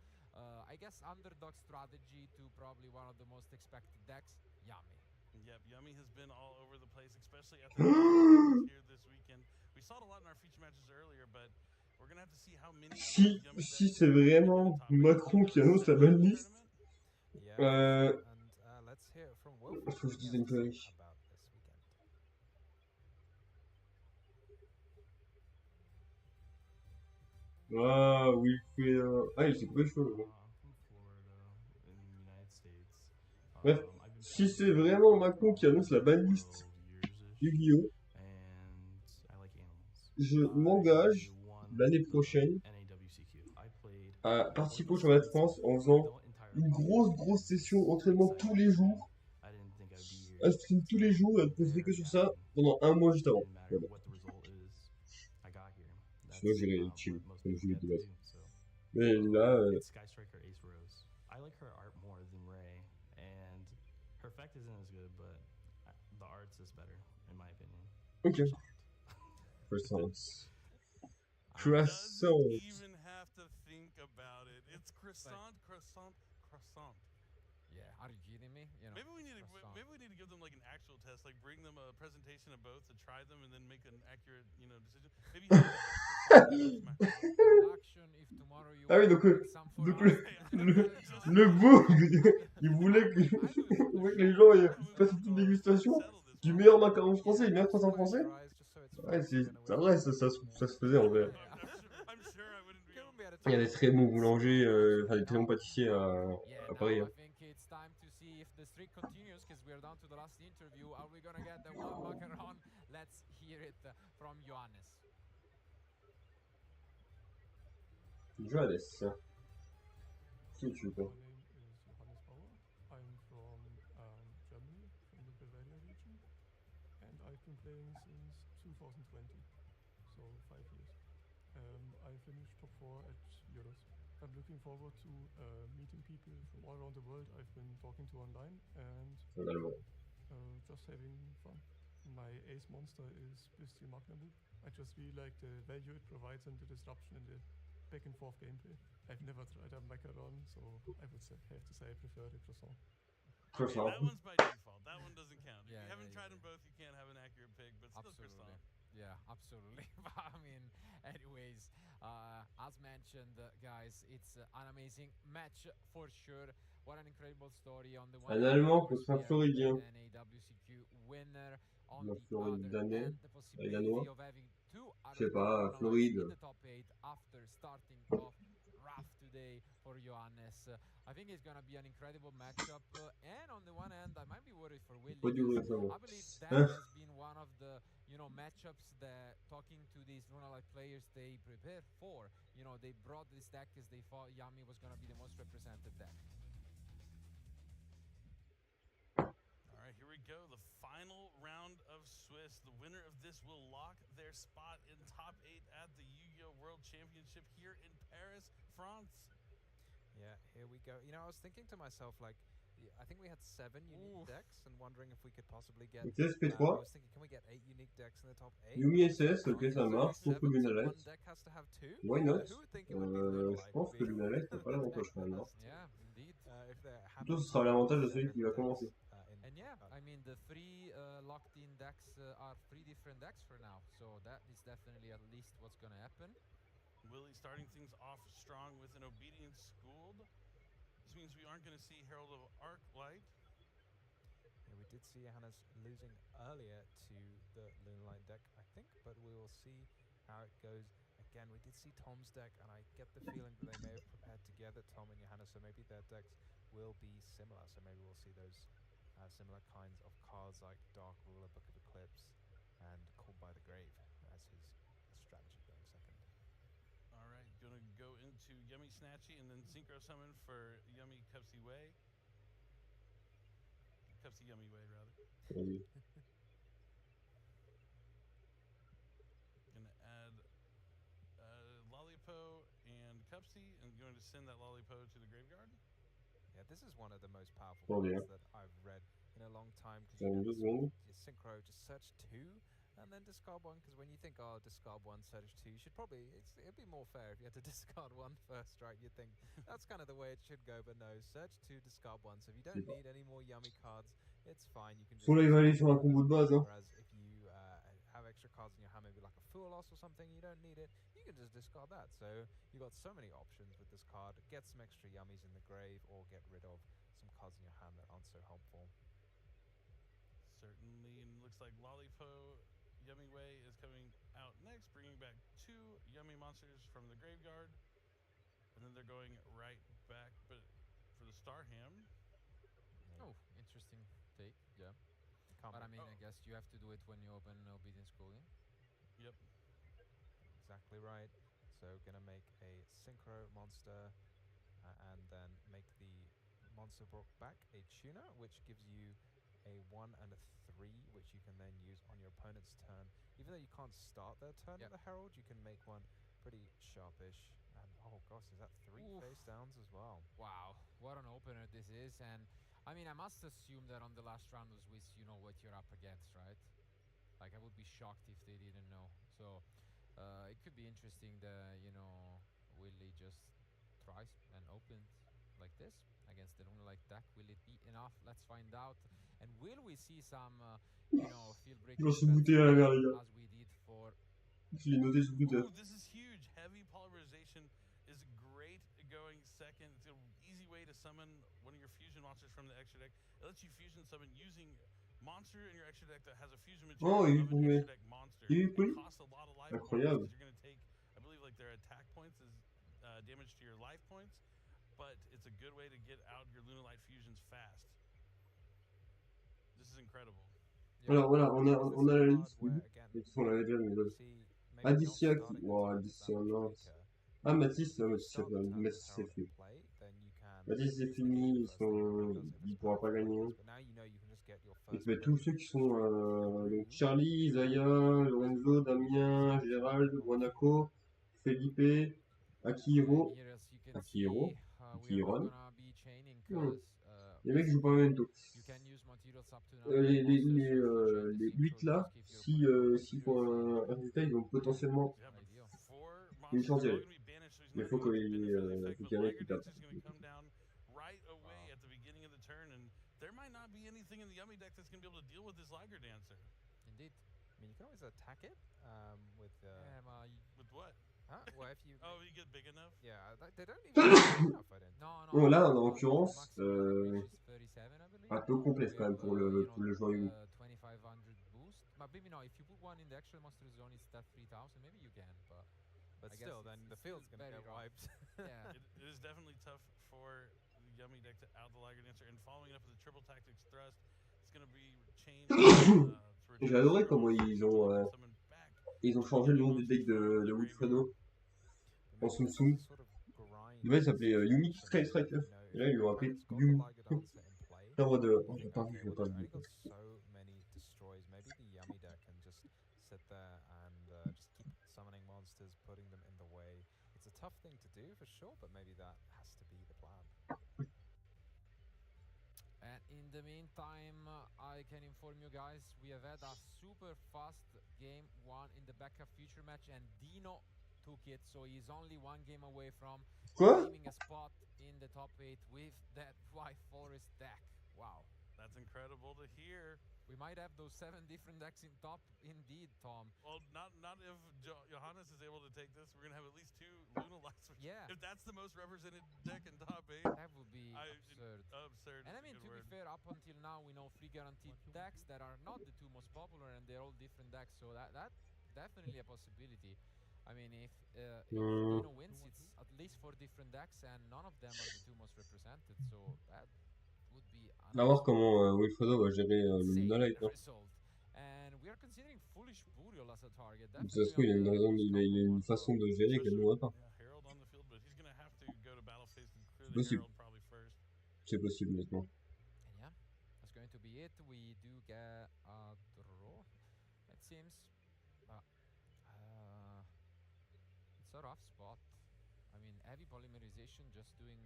I guess underdog strategy to probably one of the most expected decks, Yummy. Yep, Yummy has been all over the place, especially at the here this weekend. We saw it a lot in our feature matches earlier, but we're gonna have to see how many. Si c'est vraiment Macron qui annonce la bonne liste. Faut que je dise une connerie. Ah, Wilfrey. Ah, il s'est coupé les cheveux. Bref, si c'est vraiment Macron qui annonce la banliste Yu-Gi-Oh, je m'engage l'année prochaine à participer au championnat de France en faisant une grosse session entraînement tous les jours, à stream tous les jours et à ne poser que sur ça pendant un mois juste avant. Voilà. Sinon j'irai chill, comme je l'ai dit. Mais là... I like her art more than Ray, and her effect isn't as good, but the art's is better, in my opinion. Okay. Croissants. Croissants. Even have to think about it. It's croissant. Yeah, are you kidding me? You know, maybe we need to croissant. maybe we need to give them like an actual test, like bring them a presentation of both to try them and then make an accurate, decision. Maybe have the best croissant in both macarons. Production, if tomorrow you Ah oui, want to make some for donc us, Just le like bout, il I voulait que, will do it for il voulait que sure. les gens Yeah, we fassent might une have petite to dégustation settle this du one. meilleur macaron français, Yeah, le meilleur just croissant close français. your eyes just so it's Ouais, fun. c'est vrai, ça se faisait en vrai. I'm sure I wouldn't be able to. Il y a des très bons boulangers, enfin des très bons pâtissiers Yeah, à now Paris. I think it's time to see if the streak continues because we're down to the last interview. Are we gonna get the one macaron? Let's hear it from Johannes. Johannes. Qui es-tu, quoi? My name is Johannes Bauer. I'm from Germany, from the Bavaria region, and I've been playing since 2020, so 5 years. I finished top 4 at Euros. I'm looking forward to meeting people from all around the world I've been talking to online and just having fun. My ace monster is Bestial Magnamut. I just really like the value it provides and the disruption in the back and forth gameplay. I've never tried a macaron, so I would have to say I prefer the croissant. Okay, that one's by default. That one doesn't count. If you haven't tried them both, you can't have an accurate pick, but still croissant. Yeah, absolutely. I mean, anyways, as mentioned, guys, it's an amazing match for sure. What an incredible story on the one Un hand, Allemand of course, contre un we have Floridien. an AWCQ winner on Un the other Floridien. and the possibility of having two Je sais other pas, Lunalights Floride. in the top 8 after starting off rough today for Johannes. I think it's gonna be an incredible matchup, and on the one hand, I might be worried for Willy Pas du bruit because récemment. I believe that has been one of the matchups that talking to these Lunalight players they prepared for. They brought this deck because they thought Yami was gonna be the most represented deck. All right, here we go. The final round of Swiss. The winner of this will lock their spot in top 8 at the Yu-Gi-Oh! World Championship here in Paris, France. Yeah, here we go. I was thinking to myself, like, I think we had 7 unique decks, and wondering if we could possibly get. pp.2. I was thinking, can we get 8 unique decks in the top 8? Yumi SS, ok, ça marche. Contre One Lunalight. deck has to have 2. Why not? Who would think it would be Lunalight? Je pense que Lunalight n'a pas l'avantage quand même. Yeah, indeed. Plutôt, ce sera l'avantage de celui qui va commencer. And yeah, I mean the 3 locked-in decks are 3 different decks for now, so that is definitely at least what's gonna happen. Willie starting things off strong with an Obedience Schooled. This means we aren't going to see Herald of Arclight. Yeah, we did see Johannes losing earlier to the Lunalight deck, I think, but we will see how it goes. Again, we did see Tom's deck, and I get the feeling that they may have prepared together, Tom and Johannes, so maybe their decks will be similar. So maybe we'll see those similar kinds of cards like Dark Ruler, Book of Eclipse, and Called by the Grave as his strategy going second. All right, going to go into Yummy Snatchy and then Synchro Summon for Yummy Cupsy Way. Cupsy Yummy Way, rather. Going to add Lollipo and Cupsy, and going to send that Lollipo to the graveyard. Yeah, this is one of the most powerful cards that I've read in a long time, because you Synchro, just search 2 and then discard 1, because when you think, oh, discard 1, search 2, you should probably, it'd be more fair if you had to discard 1 first, right? You'd think that's kind of the way it should go, but no, search 2, discard 1, so if you don't need any more Yummy cards, it's fine, you can just... Faut les valer sur un combo de base, hein. Whereas if you have extra cards in your hand, maybe like a Fool Loss or something, you don't need it, you can just discard that. So you've got so many options with this card. Get some extra Yummies in the grave, or get rid of some cards in your hand that aren't so helpful. Certainly, and looks like Lollipo Yummy Way is coming out next, bringing back 2 Yummy monsters from the graveyard. And then they're going right back, but for the Starham. Oh, interesting take, yeah. But I mean, I guess you have to do it when you open Obedience School, yeah? Yep. Exactly right. So gonna make a Synchro monster, and then make the monster brought back a tuner, which gives you a 1 and a 3, which you can then use on your opponent's turn. Even though you can't start their turn with the Herald, you can make one pretty sharpish. And oh gosh, is that 3 face downs as well? Wow, what an opener this is. And I mean, I must assume that on the last round of Swiss, you know what you're up against, right? Like, I would be shocked if they didn't know. So it could be interesting that, Willie just tries and opens. like this against the Lunalight deck. Will it be enough? Let's find out. And will we see some, field breaking J'en suis defense goûté à la merde, les gars. as we did for... Je l'ai noté sous Twitter. Ooh, this is huge. Heavy polymerization is great going second. It's an easy way to summon one of your fusion monsters from the extra deck. It lets you fusion summon using monster in your extra deck that has a fusion material of an extra deck monster. It costs a lot of life points because you're going to take, I believe, like their attack points is damage to your life points, but it's a good way to get out your Lunalight fusions fast. This is incredible. Alors voilà, on a la liste. On l'avait déjà, mais Adicia qui. Wow, Adicia, non. Ah, Matisse, non, Matisse, c'est fini. Matisse, c'est fini, il pourra pas gagner. Mais tous ceux qui sont. Donc Charlie, Isaiah, Lorenzo, Damien, Gérald, Monaco, Felipe, Akihiro. Akihiron. Les mecs jouent pas en même temps. Les 8 là, s'ils font un résultat, ils vont potentiellement une chance d'y aller. Mais il faut qu'il y ait un qui tape. There might not be anything in the Yummy deck that's going to be able to deal with this Liger Dancer. Indeed. I mean, you can always attack it with... with what? Huh? Well, if you... Oh, you get big enough? Yeah, they don't even big enough, I don't. Bon, là, en l'occurrence, un peu complexe quand même pour le joueur Yumi. 2500 boost. But maybe no, if you put one in the actual monster zone, it's that 3000. Maybe you can, but still, then the field's gonna get wiped. Yeah, it is definitely tough for the Yummy deck to out the Liger Dancer. And following up with the triple tactics thrust, it's gonna be changed. J'ai adoré comment ils ont changé le nom du deck de Wilfredo en Tsum Tsum. De base, il s'appelait Yumi Striker. Et là, ils l'ont appelé Yumi. En mode, je l'ai pas vu. Maybe the Yummy deck can just sit there and just keep summoning monsters, putting them in the way. It's a tough thing to do for sure, but maybe that has to be the plan. And in the meantime, I can inform you guys, we have had a super fast game 1 in the backup future match, and Dino took it, so he's only 1 game away from claiming a spot in the top 8 with that White Forest deck. Wow. That's incredible to hear. We might have those 7 different decks in top, indeed, Tom. Well, not if Johannes is able to take this. We're gonna have at least 2 Lunalights. Yeah. If that's the most represented deck in top 8, that would be absurd. Absurd. And I mean, to be fair, up until now, we know 3 guaranteed decks that are not the 2 most popular, and they're all different decks. So that definitely a possibility. I mean, if Dino wins, it's at least 4 different decks, and none of them are the 2 most represented. So that would be. On va voir comment Wilfredo va gérer le Lunalight. And we are considering Foolish Burial as a target. De toute façon, il a une raison, il a une façon de gérer qu'elle n'aurait pas. Possible. C'est possible, honnêtement. And yeah, that's going to be it. We do get a draw, it seems. But it's a rough spot. I mean, heavy polymerization just doing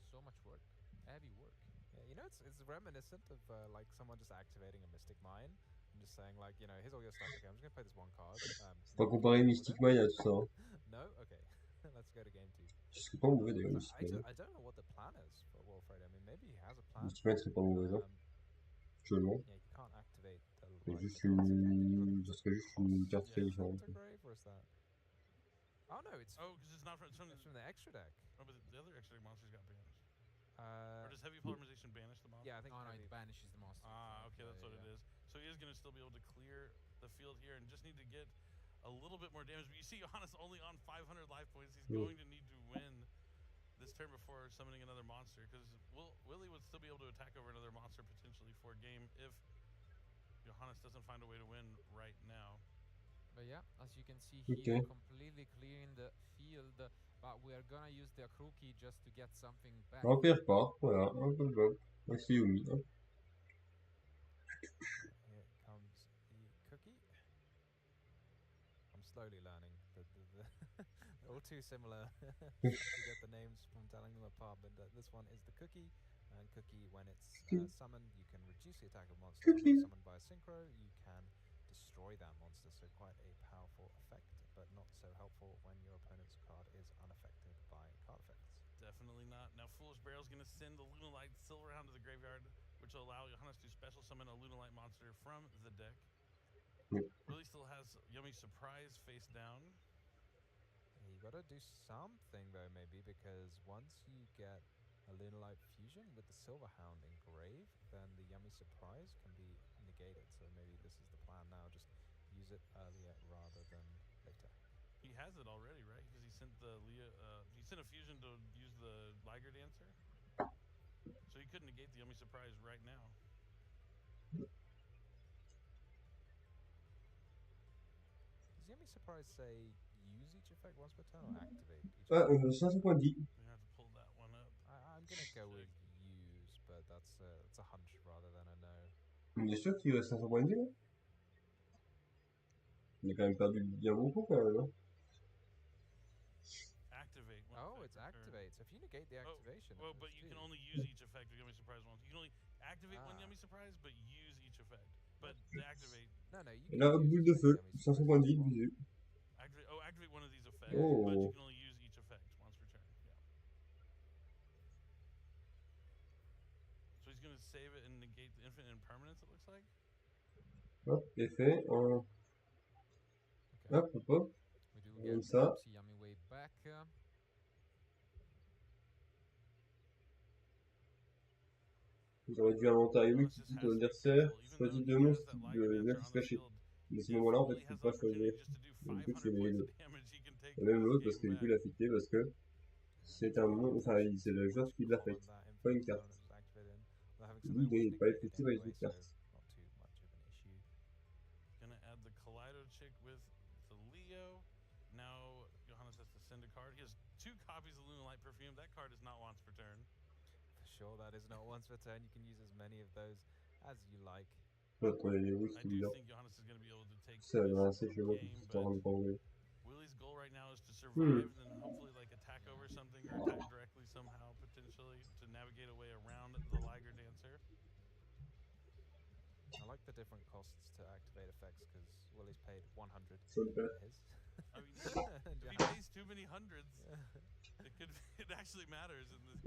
so much work. Heavy work. Yeah, you know, it's reminiscent of like someone just activating a Mystic Mine and just saying like, you know, here's all your stuff. Okay, I'm just gonna play this 1 card. Faut pas comparer Mystic Mine à tout ça. Hein. No, okay. Let's go to game 2. Je serais pas mauvais d'ailleurs, Mystic Mine. I don't know what the plan is for Wilfredo. I mean, maybe he has a plan. Mystic Mine serait pas mauvais, hein. Actuellement. Yeah, you can't activate the. Ce serait juste une carte très différente. Oh no, it's. Oh, because it's not from. It's from the extra deck. Oh, but the other extra deck monsters got banished. Or does heavy polymerization banish the monster? Yeah, I think it banishes the monster. Ah, okay, that's what it is. So he is going to still be able to clear the field here and just need to get a little bit more damage. But you see Johannes only on 500 life points. He's going to need to win this turn before summoning another monster, because Willie would still be able to attack over another monster potentially for a game if Johannes doesn't find a way to win right now. But yeah, as you can see here, completely clearing the field. But we are gonna use the Akruki just to get something back. On perd pas, voilà, un peu de bug. C'est Yumi. Hein. Here comes the cookie. I'm slowly learning. They're all too similar to get the names from telling them apart. But this one is the cookie. And cookie, when it's summoned, you can reduce the attack of monster. When it's summoned by a synchro, you can destroy that monster. So quite a powerful effect, but not so helpful when your opponent's card is unaffected by card effects. Definitely not Now Foolish Barrel's going to send the Lunalight Silverhound to the graveyard, which will allow Johannes to special summon a Lunalight monster from the deck. Willie still has Yummy Surprise face down. You gotta do something though, maybe, because once you get a Lunalight Fusion with the Silverhound engraved, then the Yummy Surprise can be negated. So maybe this is the plan now, just use it earlier rather than later. He has it already, right? Because he sent the he sent a fusion to use the Liger Dancer. So he could negate the Yummy Surprise right now. Does Yummy Surprise say use each effect once per turn or activate each Ah, effect? 500 points de vie. We have to pull that one up. I'm gonna go with use, but that's a hunch rather than a no. On est sûr qu'il reste 500 points de vie là? On a quand même perdu bien beaucoup quand même. Hein? Activate. Oh, it's activate. So if you negate the activation. Well, but you can only use each effect of Yummy Surprise once. You can only activate one Yummy Surprise, but use each effect. But the activate. No, you can là, boule de feu, 500 points de vie, visu. Activate one of these effects, Oh. but you can only use each effect once per turn. Yeah. So he's going to save it and negate the infinite impermanence, it looks like. Hop, effet, en... Okay. Hop, hop, hop. We do Comme get ça. Yummy way back. J'aurais dû inventer un Yumi qui dit ton adversaire, choisis deux monstres de nerfs cachés. Mais à ce moment-là, en fait, tu peux pas choisir. Donc, du coup, tu fais les deux. Et même l'autre, parce que du coup, il a affecté, parce que c'est un monstre, enfin, c'est le joueur qui l'affecte, pas une carte. Lui, il n'est pas affecté par les autres cartes. Gonna add the Kaleido Chick with the Leo. Now, Johannes has to send a card. He has 2 copies of Lunalight Perfume. That card is not once per turn. Sure, that is not once per turn. You can use as many of those as you like. Ouais, quand il y a les Woods I qui do me think Johannes is going to be able to take ça this va assez chez moi, game, parce que c'est en anglais. Willie's goal right now is to survive and then hopefully like attack over something or attack directly somehow, potentially, to navigate a way around the Liger Dancer. I like the different costs to activate effects because Willie's paid 100 for his. I mean, if he pays too many hundreds, it actually matters in this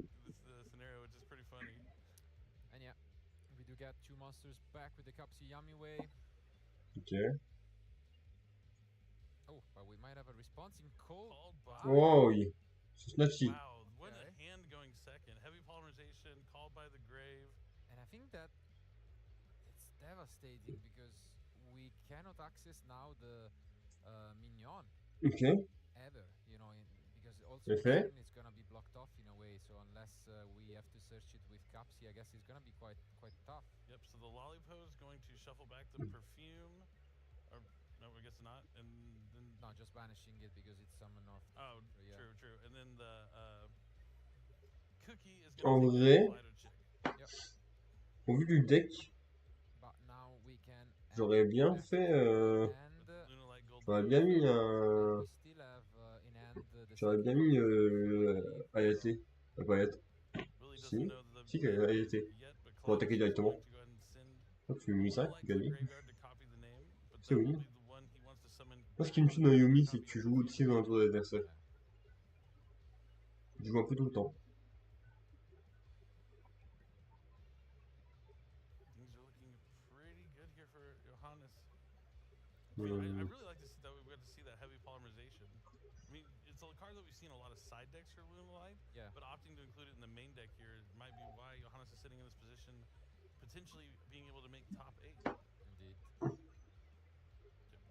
scenario, which is pretty funny. And yeah, we do get 2 monsters back with the Kapsi Yummy way. Okay. Oh, but we might have a response in cold. Oh, oui. C'est snatchy. Wow, what a hand going second. Heavy polymerization, called by the grave. And I think that it's devastating because we cannot access now the minion. Okay. Ever, you know, because also it's gonna be blocked off in a way. So unless we have to search it with Kapsi, I guess it's gonna be quite tough. Yep. So the Lollipop is going to shuffle back the perfume, or no, I guess not, and then no, just banishing it because it's summon off. Oh, yeah. True. And then the Cookie is going to take the Kaleido Chick. Yep. Au vu du deck, j'aurais bien fait. J'aurais bien mis un. J'aurais bien mis Ayate. Pas Ayate. Si, Ayate. Pour attaquer directement. Hop, tu mets 5, tu gagnes. C'est oui. Moi, ce qui me tue dans Yumi, c'est que tu joues aussi dans un tour d'adversaire. Tu joues un peu tout le temps. I really like to see that we got to see that heavy polymerization. I mean, it's a card that we've seen a lot of side decks for Lunalight, but opting to include it in the main deck here might be why Johannes is sitting in this position, potentially being able to make top 8. Indeed.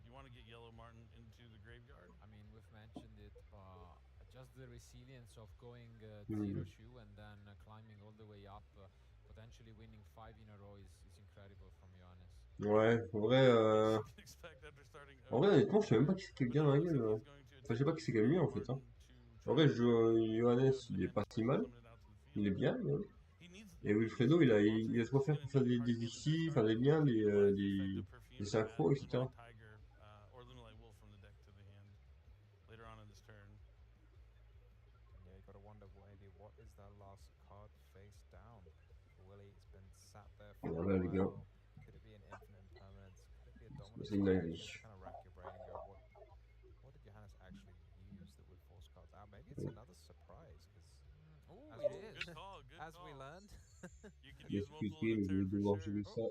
You want to get Yellow Martin into the graveyard? I mean, we've mentioned it, just the resilience of going 0 shoe and then climbing all the way up, potentially winning 5 in a row is incredible from Johannes. Ouais, en vrai, honnêtement, je sais même pas qui c'est qui est bien dans la gueule. Enfin, je sais pas qui c'est qui est le mieux en fait. Hein. En vrai, Johannes, il est pas si mal. Il est bien, mais... Et Wilfredo, il a de quoi faire pour faire des ici, faire des liens, des synchros, etc. Voilà les gars. C'est une dinguerie. as we learned. You can Les use multiple je vais unitary for devoir sure. gérer ça.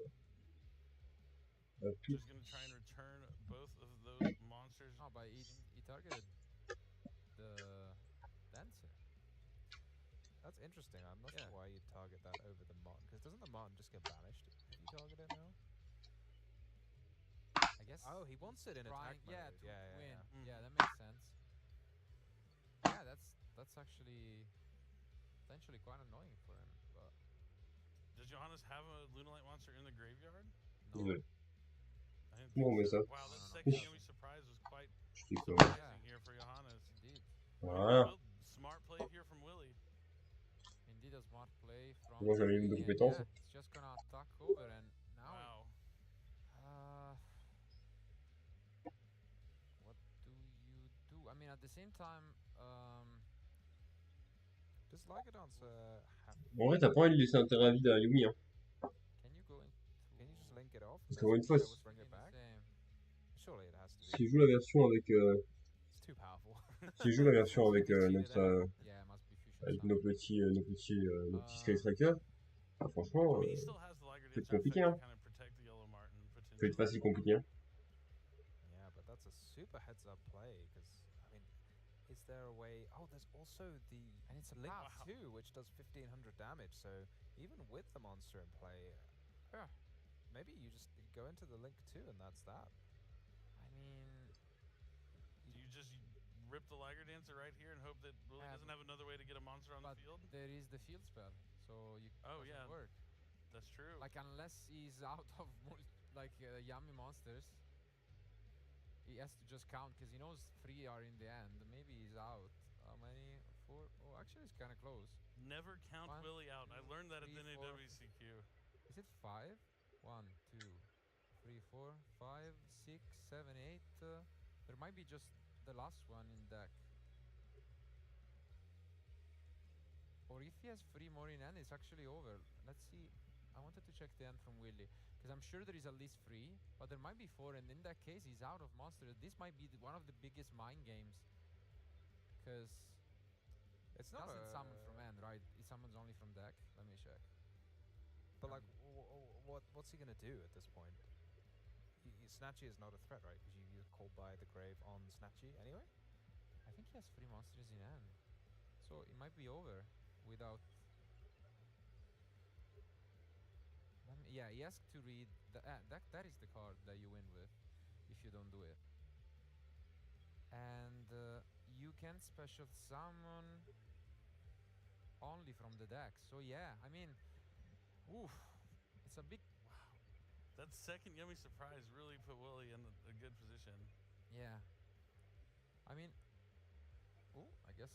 Hop. Just gonna try and return both of those monsters. Oh, but he targeted the dancer. That's interesting. I'm not sure why you'd target that over the Martin, because doesn't the Martin just get banished if you target it now? I guess. Oh, he wants it in attack mode. Yeah, to win. Mm-hmm. Yeah, that makes sense. Yeah, that's actually potentially quite annoying for him. But does Johannes have a Lunalight monster in the graveyard? No. Désolé. I didn't Bon, mais think so. ça. Wow, that second Yummy surprise was quite Je fais quoi? surprising here for Johannes. Indeed. Voilà. Smart play here from Willy. Indeed, a smart play from Moi, j'avais une de Willy, and compétence. yeah, it's just gonna attack over, and now. Wow. What do you do? I mean, at the same time, does Liger Dancer have? En vrai, t'as pas envie de laisser un terrain vide à Yumi, hein. Can you go into? Can you just link it off? Parce qu'encore une fois, Bring it back. Surely it has to be. si je joue la version avec, It's too powerful. si je joue la version avec notre, yeah, must be fusion avec sound. nos petits Sky Tracker, bah, franchement, I mean, he still has the Liger peut être Dance compliqué, effect hein. to kind of protect the Yellow Martin potentially. Peut être facile compliqué, hein. Yeah, but that's a super heads-up play, because I mean, is there a way? Oh, there's also the And it's a Link path. 2, which does 1500 damage. So even with the monster in play, maybe you just go into the Link 2 and that's that. I mean, do you just rip the Liger Dancer right here and hope that Willy doesn't have another way to get a monster on the field? There is the field spell, so you doesn't work. That's true. Like unless he's out of yummy monsters, he has to just count because he knows 3 are in the end. Maybe he's out. How many? 4? Oh, actually, it's kind of close. Never count 1, Willy out. 2, I learned that 3, at the 4. NAWCQ. Is it 5? 1, 2, 3, 4, 5, 6, 7, 8. There might be just the last one in deck. Or if he has 3 more in hand, it's actually over. Let's see. I wanted to check the end from Willy, because I'm sure there is at least 3, but there might be 4, and in that case, he's out of monster. This might be one of the biggest mind games, because it's not doesn't summon from hand, right? It summons only from deck. Let me check. But like, what's he gonna do at this point? Snatchy is not a threat, right? Because you called by the grave on Snatchy anyway. I think he has 3 monsters in hand, so it might be over without. Yeah, he has to read the that is the card that you win with if you don't do it. And you can special summon only from the deck. So yeah, I mean, oof, it's a big. Wow, that second Yummy surprise really put Willy in a good position. Yeah, I mean, I guess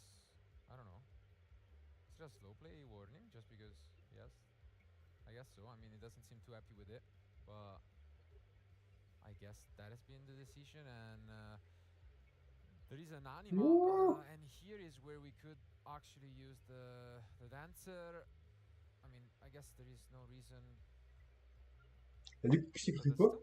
I don't know. Is it a slow play warning just because? Yes. I guess so. I mean, he doesn't seem too happy with it, but I guess that has been the decision. And there is an animal, and here is where we could actually use the dancer. I mean, I guess there is no reason. Et du coup, je sais plus quoi.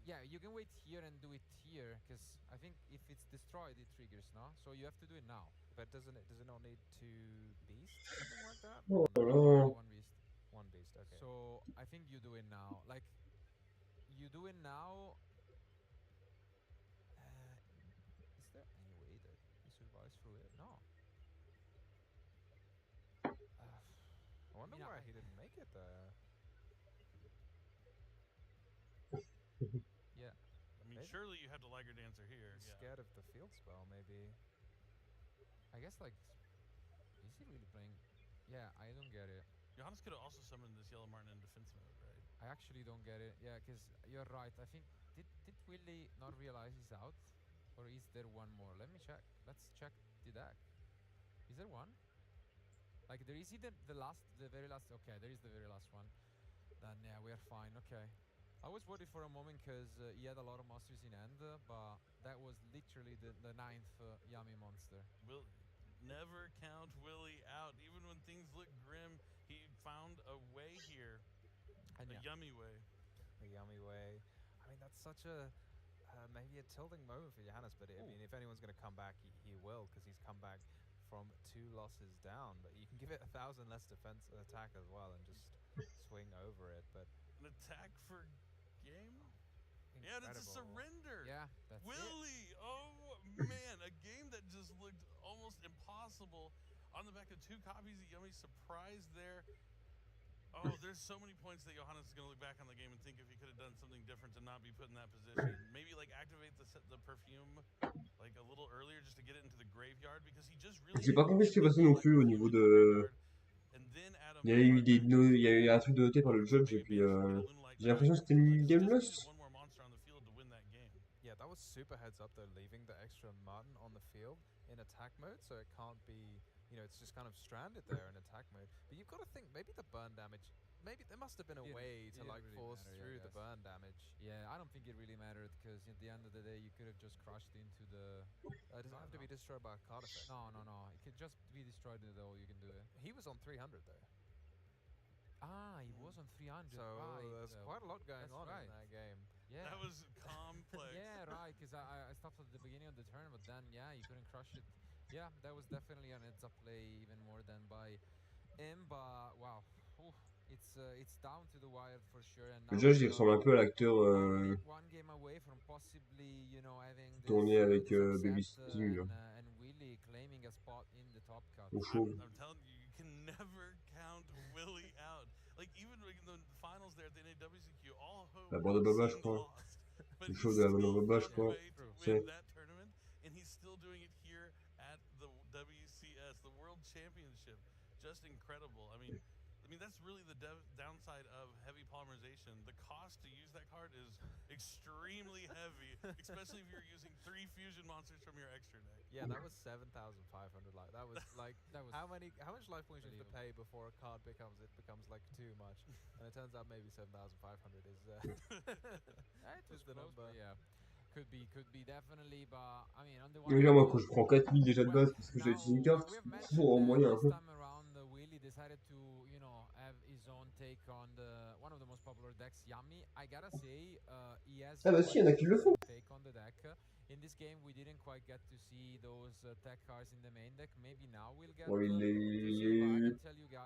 Yeah, you can wait here and do it here, because I think if it's destroyed, it triggers, no? So you have to do it now. But does it not need 2 beasts, something like that? Oh, only 1 beast. 1 beast, okay. So I think you do it now. Like, you do it now. Is there any way that he survives through it? No. I wonder why he didn't make it there. Yeah. I mean, surely you have the Liger Dancer here. He's scared of the field spell, maybe. I guess, like, is he really playing? Yeah, I don't get it. Johannes could have also summoned this Yellow Martin in defense mode, right? I actually don't get it. Yeah, because you're right. I think did Willy not realize he's out, or is there one more? Let me check. Let's check the deck. Is there one? Like, there is either the very last. Okay, there is the very last one. Then yeah, we are fine. Okay. I was worried for a moment because he had a lot of monsters in hand, but that was literally the 9th Yummy monster. Will never count Willy out, even when things look grim. He found a way here, a yummy way. A yummy way. I mean, that's such a maybe a tilting moment for Johannes. But I mean, if anyone's going to come back, he will, because he's come back from 2 losses down, but you can give it 1,000 less defense attack as well and just swing over it. But an attack for game? incredible. Yeah, it's a surrender. Yeah, that's Willie, oh man, a game that just looked almost impossible on the back of 2 copies of Yummy. Surprise there. Oh, there's so many points that Johannes is going to look back on the game and think if he could have done something different to not be put in that position. Maybe like activate the perfume like a little earlier just to get it into the graveyard because he just really. J'ai pas compris ce qui s'est passé non plus au niveau de. Il y a eu il y a eu un truc de noté par le judge et puis j'ai l'impression que c'était une game lost. Yeah, that was super heads up though, leaving the extra Martin on the field in attack mode, so it can't be, you know, it's just kind of stranded there in attack mode. But you've got to think, maybe the burn damage, maybe there must have been a way to like really force through the burn damage. Yeah, I don't think it really mattered because at the end of the day, you could have just crushed into the. Does it have to be destroyed by a card effect? No. It could just be destroyed though. You can do it. He was on 300 though. Ah, he was on 300. So right. there's quite a lot going on in that game. Yeah. That was complex. Yeah, right, because I stopped at the beginning of the turn, but then, yeah, you couldn't crush it. Yeah, that was definitely an heads-up play, even more than by him, but wow. Oof, it's down to the wire for sure. And Le judge, il ressemble un peu à l'acteur one game away from possibly, you know, having tourné avec Baby Sting, là. And Willie claiming a spot in the top cut. Au chauve. I'm telling you, you can never count Willie out. Like even in the finals there at the NAWCQ, all hope La barre de Baba, je crois. Le show de la barre de Baba, je crois. Win that tournament, and he's still doing it here at the WCS, the World Championship. Just incredible. I mean, that's really the downside of heavy polymerization. The cost to use that card is extremely heavy, especially if you're using 3 fusion monsters from your extra deck. Yeah, that was 7,500. Like that was like how much life points you have to pay before a card becomes like too much, and it turns out maybe 7,500 is just the number. Yeah. Could be definitely, but I mean on the one. Oui, là, moi, quand je prends 4000 déjà de base parce que j'ai une carte, c'est trop en moyen. This time around, Willie decided to, you know, have his own take on one of the most popular decks, Yummy. I gotta say, he has. Ah bah si, il y en a qui le font. Take on the deck. In this game, we didn't quite get to see those tech cards in the main deck. Maybe now we'll get. Bon,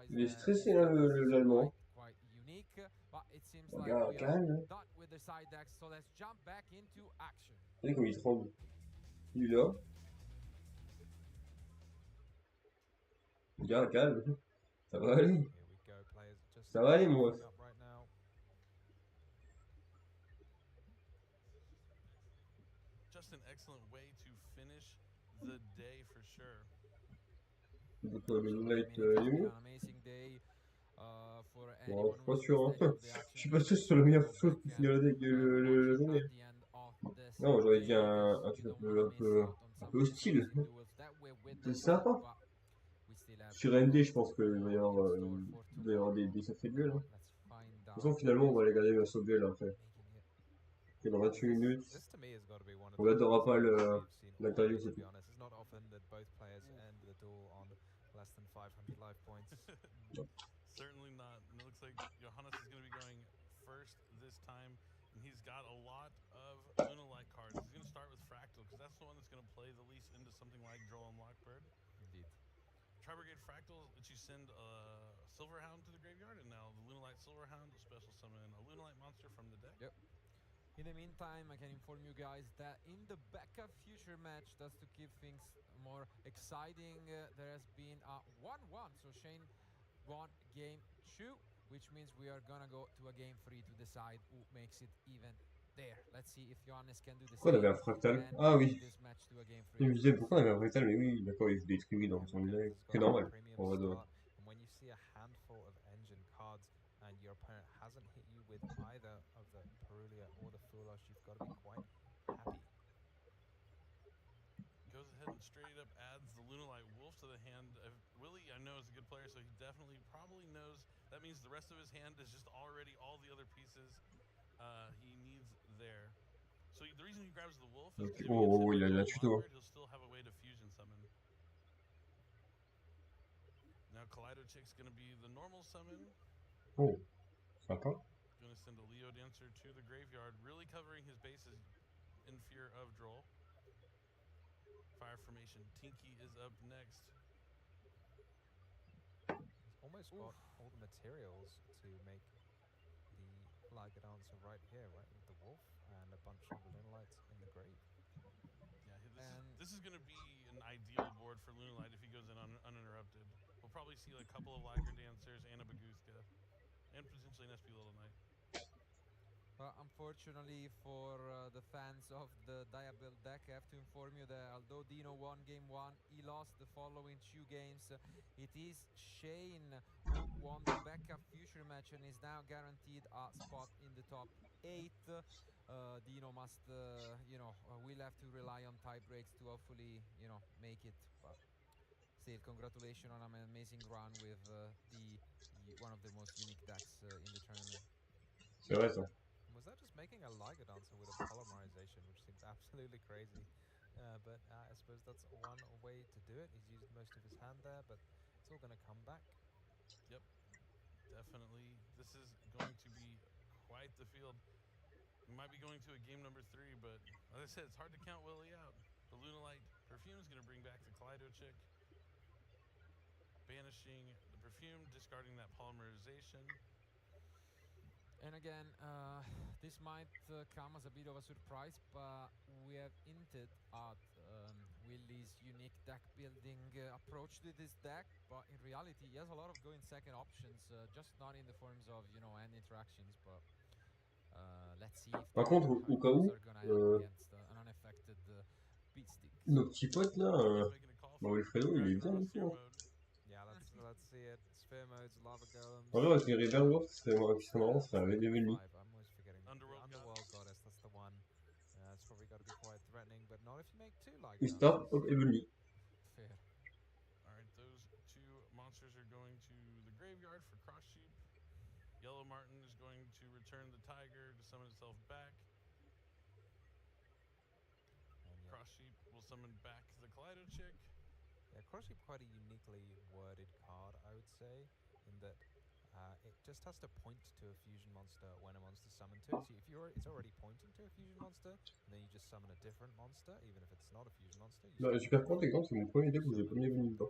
il est stressé, hein, l'allemand. Quite unique, but it seems like Regarde, we are calme. done with the side decks. So let's jump back into action. Regardez comme il tremble. Il est là. Regarde, calme. Ça va aller. Ça va aller, moi. Just an excellent way to finish the day for sure. Donc, Moonlight Yumi. Bon, je suis pas sûr. Hein. Je suis pas sûr sur le meilleur flow pour finir la journée. Non, j'aurais dit un truc un peu hostile. C'est sympa. Sur MD, je pense qu'il va y avoir des sacrés duels. Hein. De toute façon, finalement, on va aller regarder un saut duel après. Et dans 28 minutes, on regardera pas l'interview, c'est tout. Certainly not. And it looks like Johannes is going to be going first this time. And he's got a lot of Luna Light cards. He's going to start with Fractal because that's the one that's going to play the least into something like Droll and Lockbird. Indeed. Tri-Brigade Fractal lets you send a Silver Hound to the graveyard, and now the Luna Light Silver Hound will special summon a Luna Light monster from the deck. Yep. In the meantime, I can inform you guys that in the backup future match, just to keep things more exciting, there has been a 1-1. So Shane won game 2, which means we are gonna go to a game 3 to decide who makes it even there. Let's see if Johannes can do the pourquoi on avait un same. fractal? Ah oui. Je me disais pourquoi on avait un fractal, mais oui, d'accord, il détruit dans son deck. C'est normal. On va de... When you see a handful of engine cards and your opponent hasn't hit you with either of the Perulia or the Foolash, you've got to be quite happy. Goes ahead and straight up adds the Lunalight Wolf to the hand. Willie, I know, is a good player, so he definitely probably knows. That means the rest of his hand is just already all the other pieces he needs there. So the reason he grabs the Wolf is because il a tuto. he'll still have a way to fusion summon. Now Kaleido Chick's going to be the normal summon. Oh, sympa. Going to send a Leo Dancer to the graveyard, really covering his bases in fear of Droll. Fire Formation. Tinky is up next. almost got all the materials to make the Liger Dancer right here, right, with the wolf and a bunch of Lunalights in the grave. Yeah, this is going to be an ideal board for Lunalight if he goes in uninterrupted. We'll probably see a couple of Liger Dancers and a Baguska, and potentially an SP Little Knight. Well, unfortunately for the fans of the Diabuild deck, I have to inform you that although Dino won game 1, he lost the following 2 games. It is Shane who won the backup future match and is now guaranteed a spot in the top 8. Dino must, will have to rely on tie breaks to hopefully, make it. But still, congratulations on an amazing run with one of the most unique decks in the tournament. C'est vrai ça. Was that just making a Liger Dancer with a polymerization, which seems absolutely crazy? But I suppose that's one way to do it. He's used most of his hand there, but it's all going to come back. Yep, definitely. This is going to be quite the field. We might be going to a game number 3, but like I said, it's hard to count Willie out. The Lunalight Perfume is going to bring back the Kaleido Chick, banishing the Perfume, discarding that polymerization. And again, this might come as a bit of a surprise, but we have hinted at Willie's unique deck building approach to this deck, but in reality he has a lot of going second options, just not in the forms of, end interactions, but let's see if Par contre, au cas où, against an unaffected beat stick. nos petits potes là, Wilfredo, il est bien du coup. Yeah, let's see it. Sphere modes, lava golems. En vrai, avec les River Dwarfs, qui serait marrant, c'est un Rediffusion. I'm always forgetting. Underworld Goddess, that's the one. It's probably got to be quite threatening, but not if you make 2 Liger We start of Heavenly. Fair. Alright, those 2 monsters are going to the graveyard for Cross Sheep. Yellow Martin is going to return the Tiger to summon itself back. Cross Sheep will summon back the Kaleido Chick. Yeah, Cross Sheep quite a uniquely worded card, I would say, in that it just has to point to a fusion monster when a monster summoned to it. So if it's already pointing to a fusion monster, and then you just summon a different monster, even if it's not a fusion monster. Non, le Super Point, exemple, c'est mon premier deck où j'ai pas mis Heavenly dedans.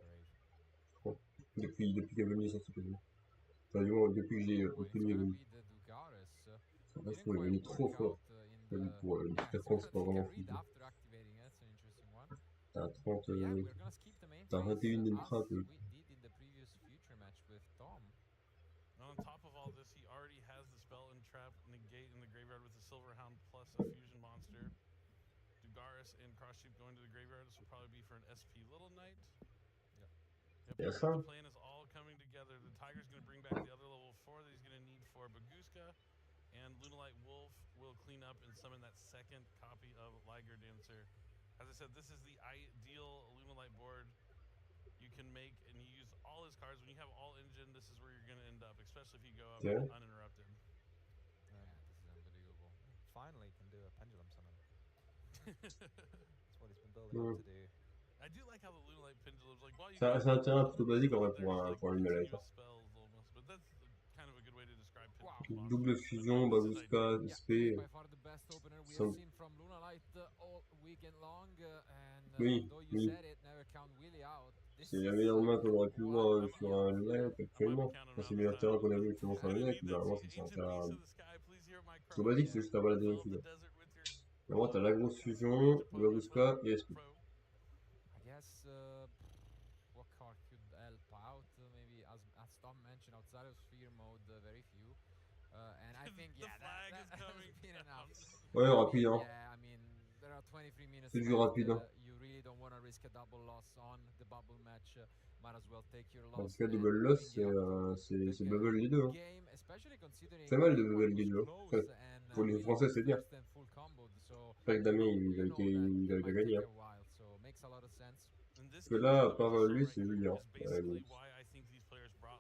Bon, depuis qu'Heavenly est sorti quasiment. Enfin, du moins, depuis que j'ai obtenu Heavenly. Ça reste pour Heavenly trop fort. Même pour le Super Point, c'est pas vraiment fou. T'as 30. T'as 21 empreintes. On top of all this, he already has the spell and trap negate in the graveyard with the Silver Hound plus a fusion monster. Dugaris and Cross Sheep going to the graveyard. This will probably be for an SP Little Knight. Yep. Yes, The plan is all coming together. The Tiger's going to bring back the other level 4 that he's going to need for Baguska. And Lunalight Wolf will clean up and summon that second copy of Liger Dancer. As I said, this is the ideal Lunalight board you can make, and you use all his cards. When you have all engine, this is where you're going to end up, especially if you go up uninterrupted. This is unbelievable. Finally can do a pendulum summon. That's what he's been building up to do. I do like how the Lunalight pendulums, like, while you C'est un terrain plutôt basique en vrai pour un Lunalight. But that's kind of a good way to describe pendulum. Double fusion, Baguska, SP. Oui, oui. C'est la meilleure main qu'on aurait pu voir sur un Lunalight actuellement. Enfin, c'est le meilleur terrain qu'on a vu actuellement sur un Lunalight. Généralement, c'est un terrain plutôt basique, c'est juste avoir la deuxième fusion. Normalement, t'as la grosse fusion, Baguska et SP. I guess what card could help out? Maybe as Tom mentioned, outside of Sphere mode, very few. And I think that has been enough. Ouais, rapide, hein. Yeah, I mean, there are 23 minutes. C'est du rapide, hein. You really don't want to risk a double loss on the bubble match. Might as well take your loss. Parce que double loss, c'est bubble les deux. Hein. C'est mal de bubble les deux. Enfin, pour les Français, c'est bien. J'espère que Damien, il a gagné. Hein. Parce que là, à part lui, c'est Julien.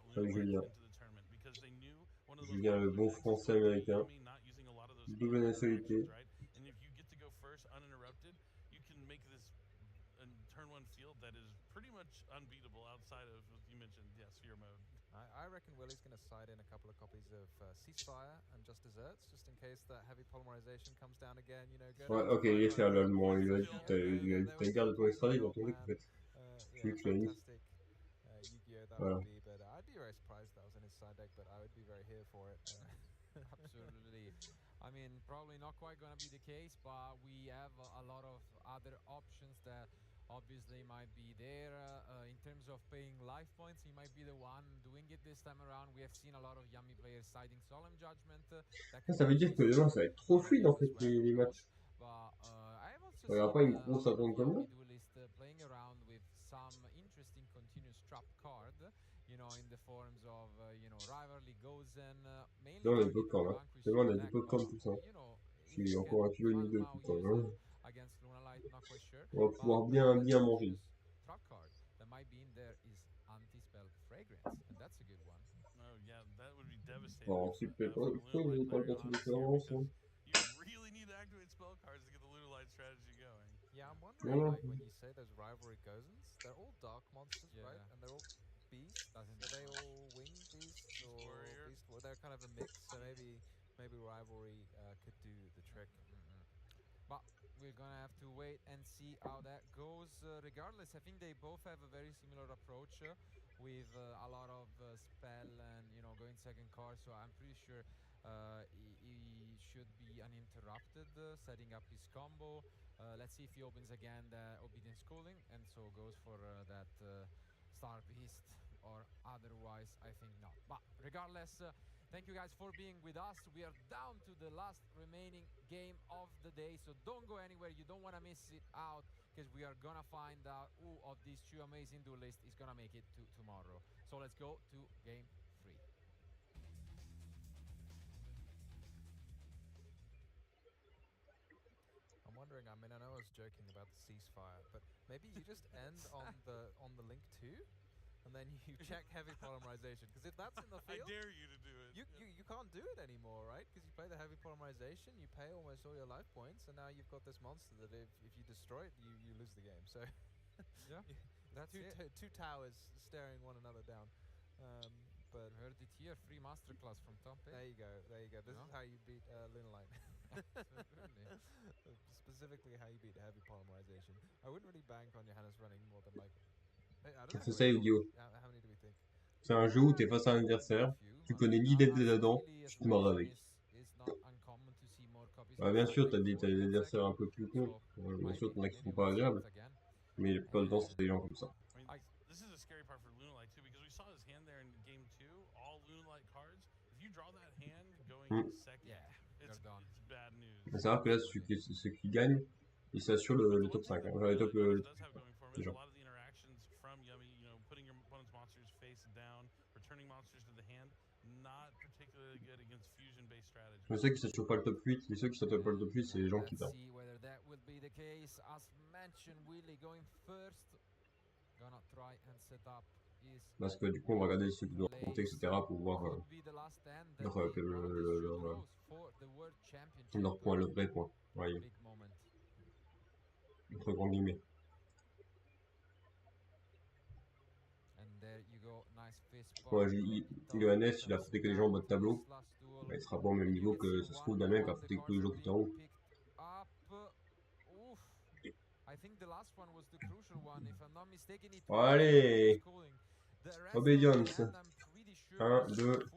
Enfin, Julien. Julien, le bon français américain. Double nationalité. I reckon Willie's going to side in a couple of copies of Ceasefire and Just Desserts, just in case that heavy polymerization comes down again, Ouais, ok, il est cher l'allemand, il a dit, t'as une garde de ton extra ligue dans ton deck en fait. Je suis que tu l'as mis. Yu-Gi-Oh that Voilà. would be, but I'd be very surprised that was in his side deck, but I would be very here for it. Absolutely. I mean, probably not quite gonna be the case, but we have a lot of other options that obviously might be there. In terms of paying life points, he might be the one doing it this time around. We have seen a lot of Yummy players siding Solemn Judgment. Ça veut dire que demain ça va être trop fluide en fait les matchs. But I have also Il n'y aura pas une grosse attente comme là. duelist playing around with some interesting continuous trap card, you know, in the forms of you know, rivalry Gozen, mainly Demain on a des popcorn, hein. Demain on a des popcorn tout ça. Je suis encore un kilo et demi de popcorn. Hein. Against Lunalight, not quite sure. On va pouvoir bien manger. Trap card that might be in there is anti-spell fragrance, and that's a good one. Oh yeah, that would be devastating. Bon, super. Pourquoi ils n'ont pas le temps de différence hein? You really need to activate spell cards to get the Lunalight strategy going. Yeah, I'm wondering, like, when you say those rivalry Gozens, they're all dark monsters, right? And they're all beasts. Are they all winged beasts or beast? Well, they're kind of a mix, so maybe rivalry could do the trick. But we're gonna have to wait and see how that goes. Regardless, I think they both have a very similar approach with a lot of spell and, you know, going second card. So I'm pretty sure he should be uninterrupted setting up his combo. Let's see if he opens again the Obedience Schooling and so goes for that Star Beast, or otherwise I think not. But regardless, thank you guys for being with us. We are down to the last remaining game of the day, so don't go anywhere. You don't want to miss it out, because we are gonna find out who of these two amazing duelists is gonna make it to tomorrow. So let's go to game 3. I'm wondering, I mean, I know I was joking about the ceasefire, but maybe you just end on the link 2, and then you check heavy polymerization, because if that's in the field, I dare you to do it. You can't do it anymore, right? Because you play the heavy polymerization, you pay almost all your life points, and now you've got this monster that if you destroy it, you lose the game. So yeah, that's two towers staring one another down. But you heard it here, free masterclass from Tom. There you go. This is how you beat Lunalight. Specifically how you beat heavy polymerization. I wouldn't really bank on Johannes running more than like... C'est ça, Yu-Gi-Oh! How many do we think? C'est un jeu où t'es face à un adversaire, tu connais l'idée dedans, tu te mords avec. Bah, bien sûr, t'as des adversaires un peu plus cons. Bien sûr, t'en as qui sont pas agréables. Mais pas le temps, c'est des gens comme ça. This is a scary part for Lunalight too, because we saw his hand there in game 2, all Lunalight cards. If you draw that hand going second, it's bad news. Il faut savoir que là, ceux qui gagnent, ils s'assurent le top 5. Hein. Enfin, le top déjà. From Yummy, you know, putting your opponent's monsters face down, returning monsters to the hand, not particularly good against fusion-based strategies. Mais ceux qui s'assurent pas le top 8, et ceux qui s'assurent pas le top 8, c'est les gens qui perdent. Parce que du coup, on va regarder ceux qui doivent compter, etc. pour voir leur point, le vrai point. Ouais. Entre grands guillemets. Ouais, Venez, il a fouté que les gens en bas de tableau. Bah, il sera pas au même niveau que ça se trouve d'un mec qui a fouté que tous les gens tout en haut. Allez! Obedience. 1, 2,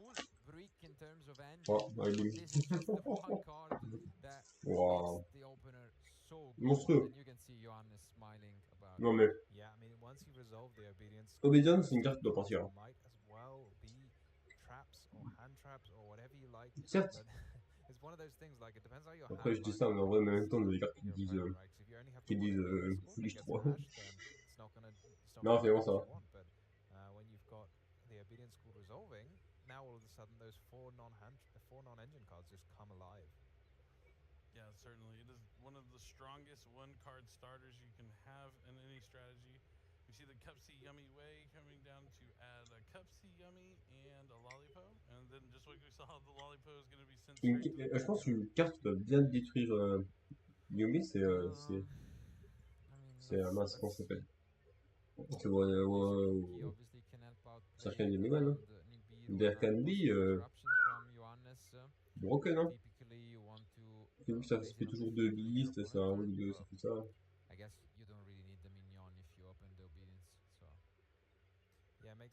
3, allez. Wow. Monstrueux. Non mais... Obedience, c'est une carte qui doit partir. Certes. Après je dis ça, mais en vrai, en même temps, on a des cartes qui disent Foolish 3. Non, c'est bon, ça va. Now all of a sudden those four non-engine cards just come alive. Yeah, certainly. It is one of the strongest one-card starters you can have in any strategy. We see the Cupsy Yummy Way coming down to add a Cupsy Yummy and a Lollipo. And then just like we saw, the Lollipo is going to be sent straight to the... Je pense qu'une carte qui doit bien détruire Yumi, c'est mince, comment ça s'appelle? C'est Sarkhan Yumi, non? There can be broken, hein? C'est vu que ça fait toujours 2 beasts, ça fait ça.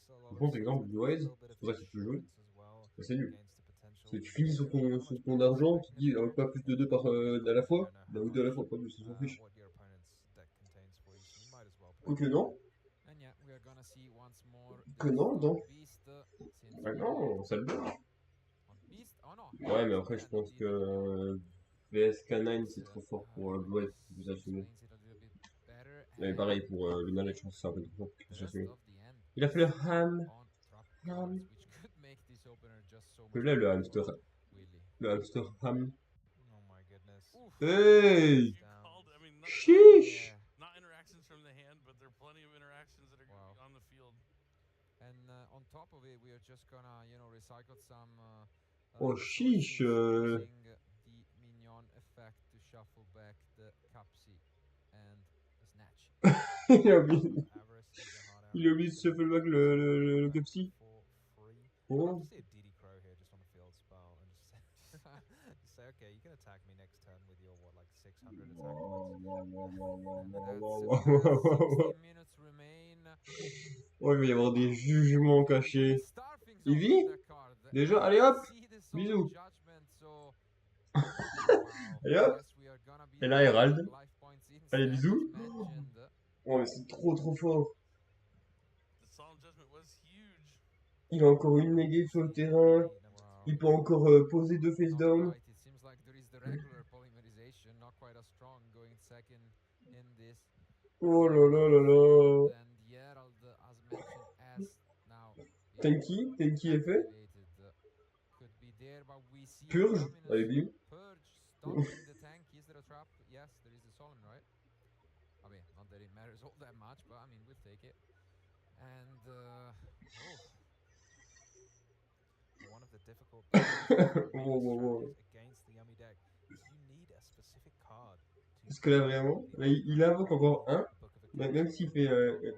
Par contre, exemple, du Rise, c'est pour ça que tu peux jouer, bah, c'est nul. Parce que tu finis sur ton argent, tu te dis pas plus de 2 par, à la fois, bah, ou 2 à la fois, pas plus, ça s'en fiche. Quoique non. And yeah, we are gonna see once more Que non, donc. Beast since Ah non, ça le donne. on Beast. Oh no. Ouais, mais après, je pense que VSK9 c'est trop fort pour Blue plus assumer. Mais pareil pour Luna, je pense que c'est un peu trop fort pour qu'il puisse assumer. Il a fait le ham. Ham. Que là, le hamster. Le hamster ham. Oh my goodness. Hey! Called, I mean, Sheesh! not interactions from the hand, but there are plenty of interactions that are going to be on the field. And on top of it, we are just gonna, you know, recycle some. Oh, sheesh! Using the mignon effect to shuffle back the Capsi and the Snatch. Il a oublié de shuffle back le Capsi. Oh. I'd see a DD Crow here just on the field spell and just say, okay, you can attack me next turn with your what, like 600 attack points. 16 minutes remain. Oh, il va y avoir des jugements cachés. Il vit? Déjà, allez hop! Bisous! Allez hop! Et là, Herald. Allez, bisous! Oh, mais c'est trop fort! Il a encore une négative sur le terrain. Il peut encore poser 2 face down. Oh là là là là! Tenki est fait. Purge, allez bim. One of the difficult against the Yummy deck is you need a specific card. Parce que là vraiment, là, il invoque encore un, même s'il fait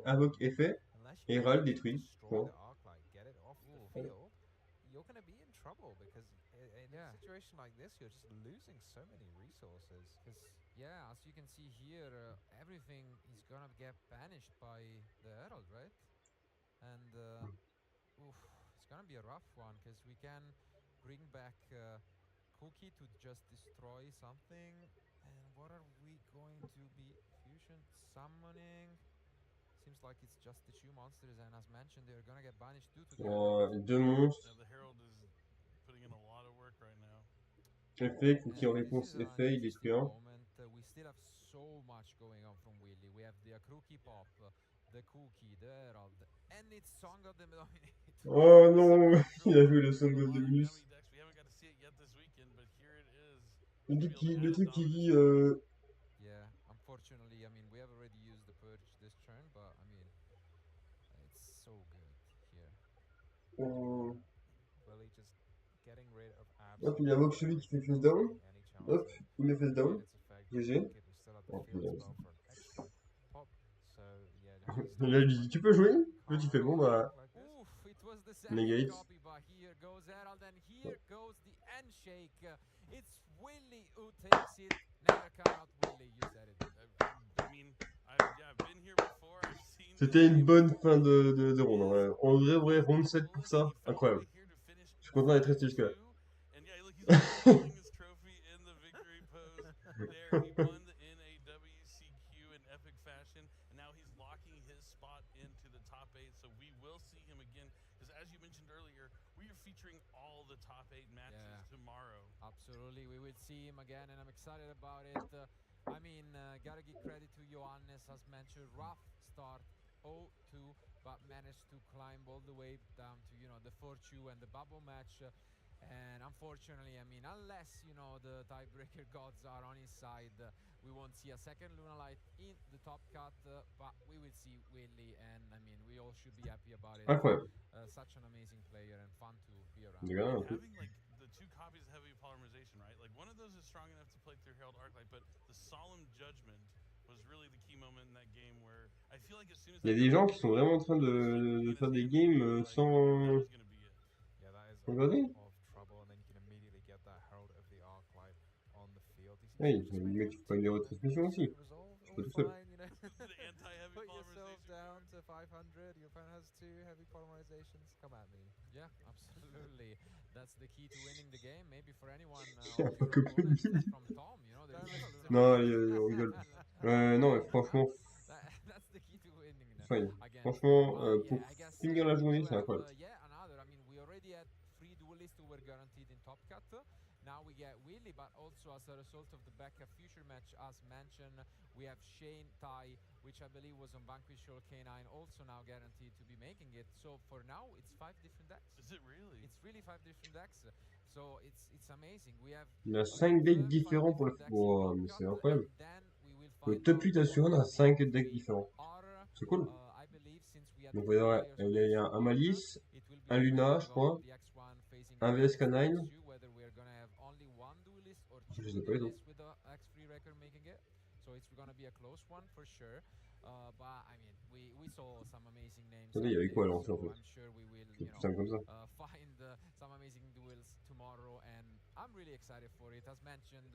invoque effet, et Herald détruit. Bon. You're going to be in trouble because in a situation like this, you're just losing so many resources. Yeah, as you can see here, everything is gonna get banished by the Herald, right? And it's gonna be a rough one because we can bring back Cookie to just destroy something. And what are we going to be fusion summoning? Seems like it's just the 2 monsters, and as mentioned, they're gonna get banished due to the 2 monstres. The Herald is putting in a lot of work right now. Effet, Cookie en réponse effet, il détruit un. We still have so much going on from Willy. We have the Cookie Pop, the Cookie, the Herald, and it's Song of the Dominator. Oh non, il a vu le Song of the Dominus. Le truc qui dit Yeah, unfortunately, I mean, we have already used the Purge this turn, but I mean, it's so good here. Willy just getting rid of hop, il invoque celui qui fait face down. Hop, il met face down. GG. Oh, là, il dit tu peux jouer? Là, tu fais bon, bah. Negate. It's Willy who takes it. Never count out Willy, you said it. I mean, I've been here before. I've seen. C'était une bonne fin de ronde. Ouais. En vrai, round 7 pour ça, incroyable. Je suis content d'être resté jusque-là. And yeah, look, he's holding his trophy in the victory pose. There, he won in a WCQ in epic fashion, and now he's locking his spot into the top 8. So we will see him again, because as you mentioned earlier, we are featuring all the top 8 matches tomorrow. Absolutely, we will see him again, and I'm excited about it. I mean, gotta give credit to Johannes, as mentioned, rough start, 0-2, but managed to climb all the way down to, you know, the 4-2 and the bubble match. And unfortunately, I mean, unless, you know, the tiebreaker gods are on his side, we won't see a second Lunalight in the top cut, but we will see Willy, and I mean, we all should be happy about it. Incroyable. Such an amazing player and fun to be around. Having like the 2 copies of heavy polymerization, right? Like one of those is strong enough to play through Herald Arclight, but the Solemn Judgment was really the key moment in that game where I feel like as soon as il y a des gens qui sont vraiment en train de faire des games sans regarder. Hey, le mec, il faut pas une retransmission aussi. Je suis pas tout seul. Put yourself down to 500. Your opponent has 2 heavy polymerizations. Come at me. Yeah, absolutely. That's the key to winning the game. Maybe for anyone Il y a of pas your que opponents lui. from Tom, you know, there's still Non, Luna on rigole. Non, mais franchement, That's the key to winning fine. again. Franchement, Yeah, pour I guess finir la we journée, do c'est have incroyable. another. I mean, we already had 3 duelists who were guaranteed in Top Cut. Now we get Willy, but also as a result of the Becca Future match, as mentioned, we have Shane Tai, which I believe was on Vanquish Shoal K9, also now guaranteed to be making it. So for now, it's 5 different decks. Is it really? It's really 5 different decks. So it's amazing. We have Il a 5 decks différents pour le. Oh, mais c'est incroyable. Le top 8 assuré, on a 5 decks différents. C'est cool. Donc, il y a un Malice, un Luna, je crois, un VSK9. Je sais pas les autres. So it's going to be a close one for sure. But I mean, we saw some amazing names. Attendez, il y avait quoi à lancer en fait? I'm sure we will, C'est plus simple comme ça. find some amazing duels tomorrow, and I'm really excited for it. As mentioned,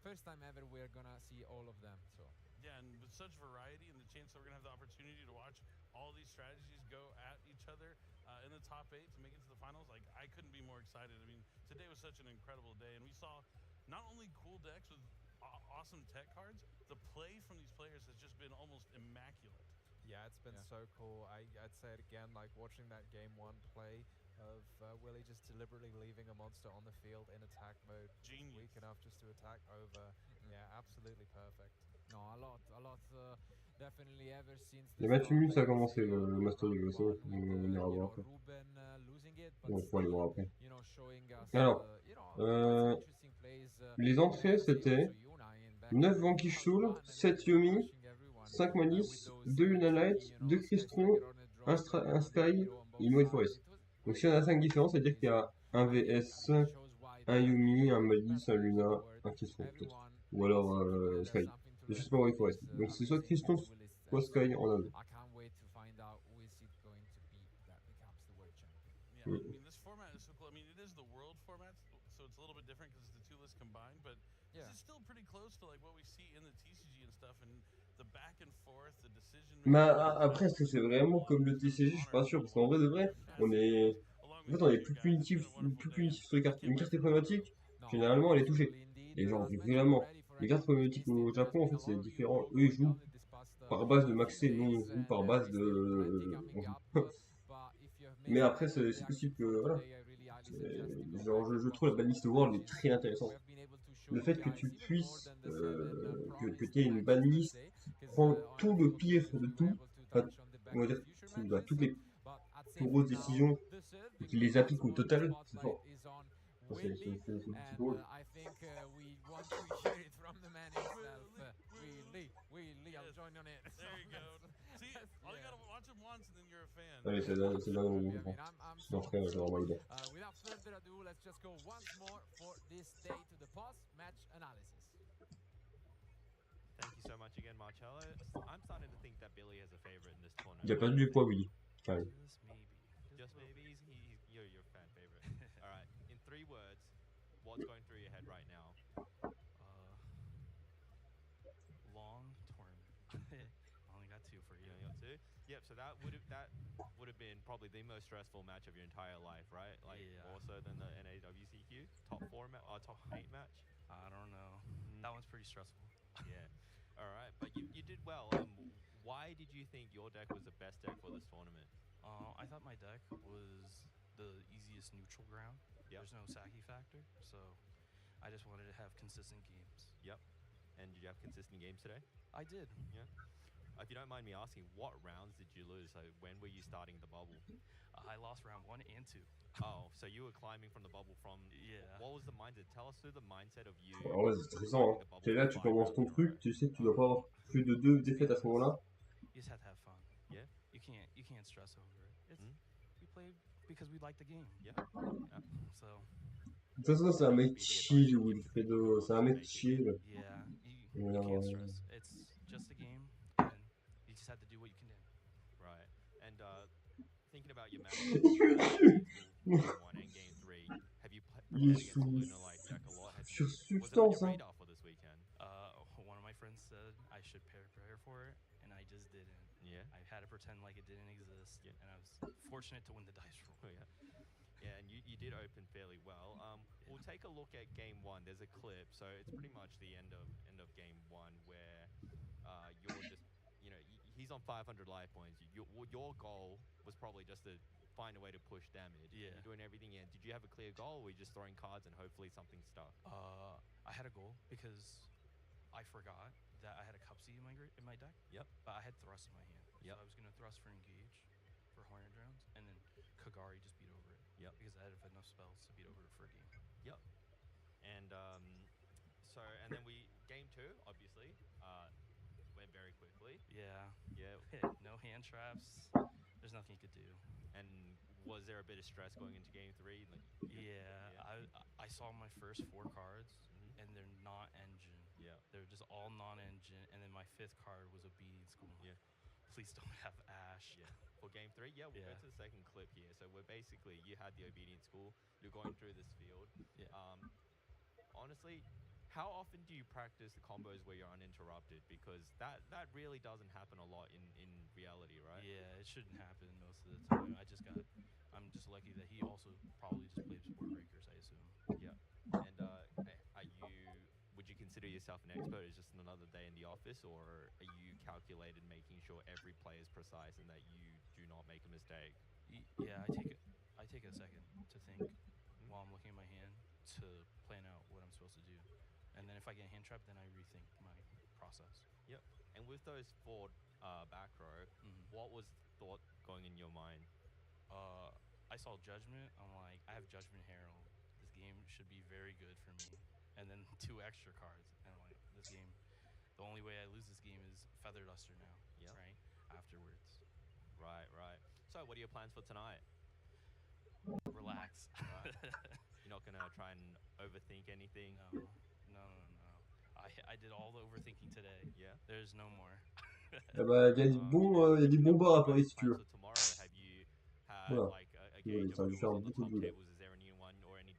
first time ever we're gonna see all of them. So yeah, and with such variety and the chance that we're gonna have the opportunity to watch all these strategies go at each other in the top 8 to make it to the finals, like I couldn't be more excited. I mean, today was such an incredible day, and we saw not only cool decks with awesome tech cards, the play from these players has just been almost immaculate. Yeah, it's been so cool. I'd say it again, like watching that game 1 play of Willy just deliberately leaving a monster on the field in attack mode. Genius. Weak enough just to attack over. Yeah, absolutely perfect. No, a lot. Definitely ever since Il y a 28 minutes, ça a commencé le Master League aussi. On ira voir après. Bon, faut aller voir après. Alors, les entrées c'était 9 Vanquish Soul, 7 Yomi, 5 Malice, 2 Lunalight, 2 Crystron, un Sky et une White Forest. Donc si on a 5 différents, ça veut dire qu'il y a un VS, un Yumi, un Malice, un Luna, un Crystron peut-être. Ou alors Sky. Et juste pas White Forest. Donc c'est soit Crystron, soit Sky en Inde. Yeah, I mean, this format is so cool. I mean, it is the world format, so it's a little bit different because it's the 2 lists combined, but this is still pretty close to like what we see in the TCG and stuff, and the back and forth, the decision making. Mais après, est-ce que c'est vraiment comme le TCG? Je suis pas sûr, parce qu'en vrai de vrai, on est plus punitif sur les cartes. Une carte est problématique, généralement elle est touchée. Et genre, vraiment, les cartes problématiques au Japon, en fait, c'est différent. Eux, ils jouent par base de maxé, nous, on joue par base de. Mais après, c'est possible que. Voilà. Genre, je trouve la banlist world est très intéressante. Le fait que tu puisses. Que tu aies une banlist qui prend tout le pire de tout, enfin, on va dire, toutes les plus grosses décisions, et qui les applique au total, c'est fort. C'est drôle. Allez, c'est dingue, on comprend. Non, frère, j'ai vraiment idée. Without further ado, let's just go once more for this day to the post-match analysis. Thank you so much again, Marcello. I'm starting to think that Billy has a favorite in this tournament. Il a perdu du poids, Willy. Enfin, Just maybe. You're your fan favorite. All right. In 3 words, what's going through your head right now? Long tournament. I only got 2 for you. You only got 2? Yep. So that would have been probably the most stressful match of your entire life, right? Like more so than the NAWCQ top 8 match. I don't know. That one's pretty stressful. Yeah. All right, but you did well. Why did you think your deck was the best deck for this tournament? I thought my deck was the easiest neutral ground. Yep. There's no Saki factor, so I just wanted to have consistent games. Yep. And did you have consistent games today? I did. Yeah. If you don't mind me asking, what rounds did you lose? So when were you starting the bubble? I lost round 1 and 2. Oh, so you were climbing from the bubble from... Yeah. What was the mindset? Tell us through the mindset of you... en vrai, c'est stressant, hein. Tu es là, tu commences ton truc, tu sais que tu dois pas avoir plus de 2 défaites à ce moment-là. You just have to have fun. Yeah. You can't stress over it. We play because we like the game. Yeah. So... De toute façon, c'est un mec chill, Wilfredo. C'est un mec chill. Yeah. You can't stress. It's just a game, and you just have to do what you can do. Right. And thinking about your match game 1 and game 3, have you played against Luna like Jack a lot? Sur Was it on substance, your hein. radar for this weekend? One of my friends said I should prepare for it, and I just didn't. Yeah. I had to pretend like it didn't exist, and I was fortunate to win the dice roll. Yeah, and you did open fairly well. We'll take a look at game one. There's a clip, so it's pretty much the end of game one where you're just, he's on 500 life points. Your goal was probably just to find a way to push damage. Yeah. You're doing everything in. Did you have a clear goal, or were you just throwing cards and hopefully something stuck? I had a goal because I forgot that I had a Cupsy in my deck. Yep. But I had Thrust in my hand. Yep. So I was going to Thrust for Engage, for Hornet Drones, and then Kagari just beat over it. Yep. Because I had enough spells to beat over it for a game. Yep. And then game two, obviously, went very quickly. Yeah. Yeah. No hand traps. There's nothing you could do. And was there a bit of stress going into game three? I saw my first 4 cards, and they're not engine. Yeah. They're just all non-engine, and then my 5th card was Obedient School. Yeah. Please don't have Ash. Yeah. For game 3, we'll go to the second clip here. So we're basically, you had the Obedient School, you're going through this field. Yeah. Honestly, how often do you practice the combos where you're uninterrupted? Because that really doesn't happen a lot in reality, right? Yeah, it shouldn't happen most of the time. I'm just lucky that he also probably just played Sport Breakers, I assume. Yeah. And would you consider yourself an expert? Is just another day in the office, or are you calculated, making sure every play is precise and that you do not make a mistake? Yeah, I take a second to think while I'm looking at my hand to plan out what I'm supposed to do. And then if I get hand trapped, then I rethink my process. Yep. And with those 4 back row, what was thought going in your mind? I saw Judgment. I'm like, I have Judgment Herald. This game should be very good for me. And then 2 extra cards. And I'm like, this game, the only way I lose this game is Feather Duster now. Yep. Right? Afterwards. Right. So what are your plans for tonight? Relax. Right. You're not going to try and overthink anything? No. I did all the overthinking today. Yeah. There's no more. Il y a du bon bar à Paris si tu veux. Voilà. Ça a dû faire beaucoup de boulot.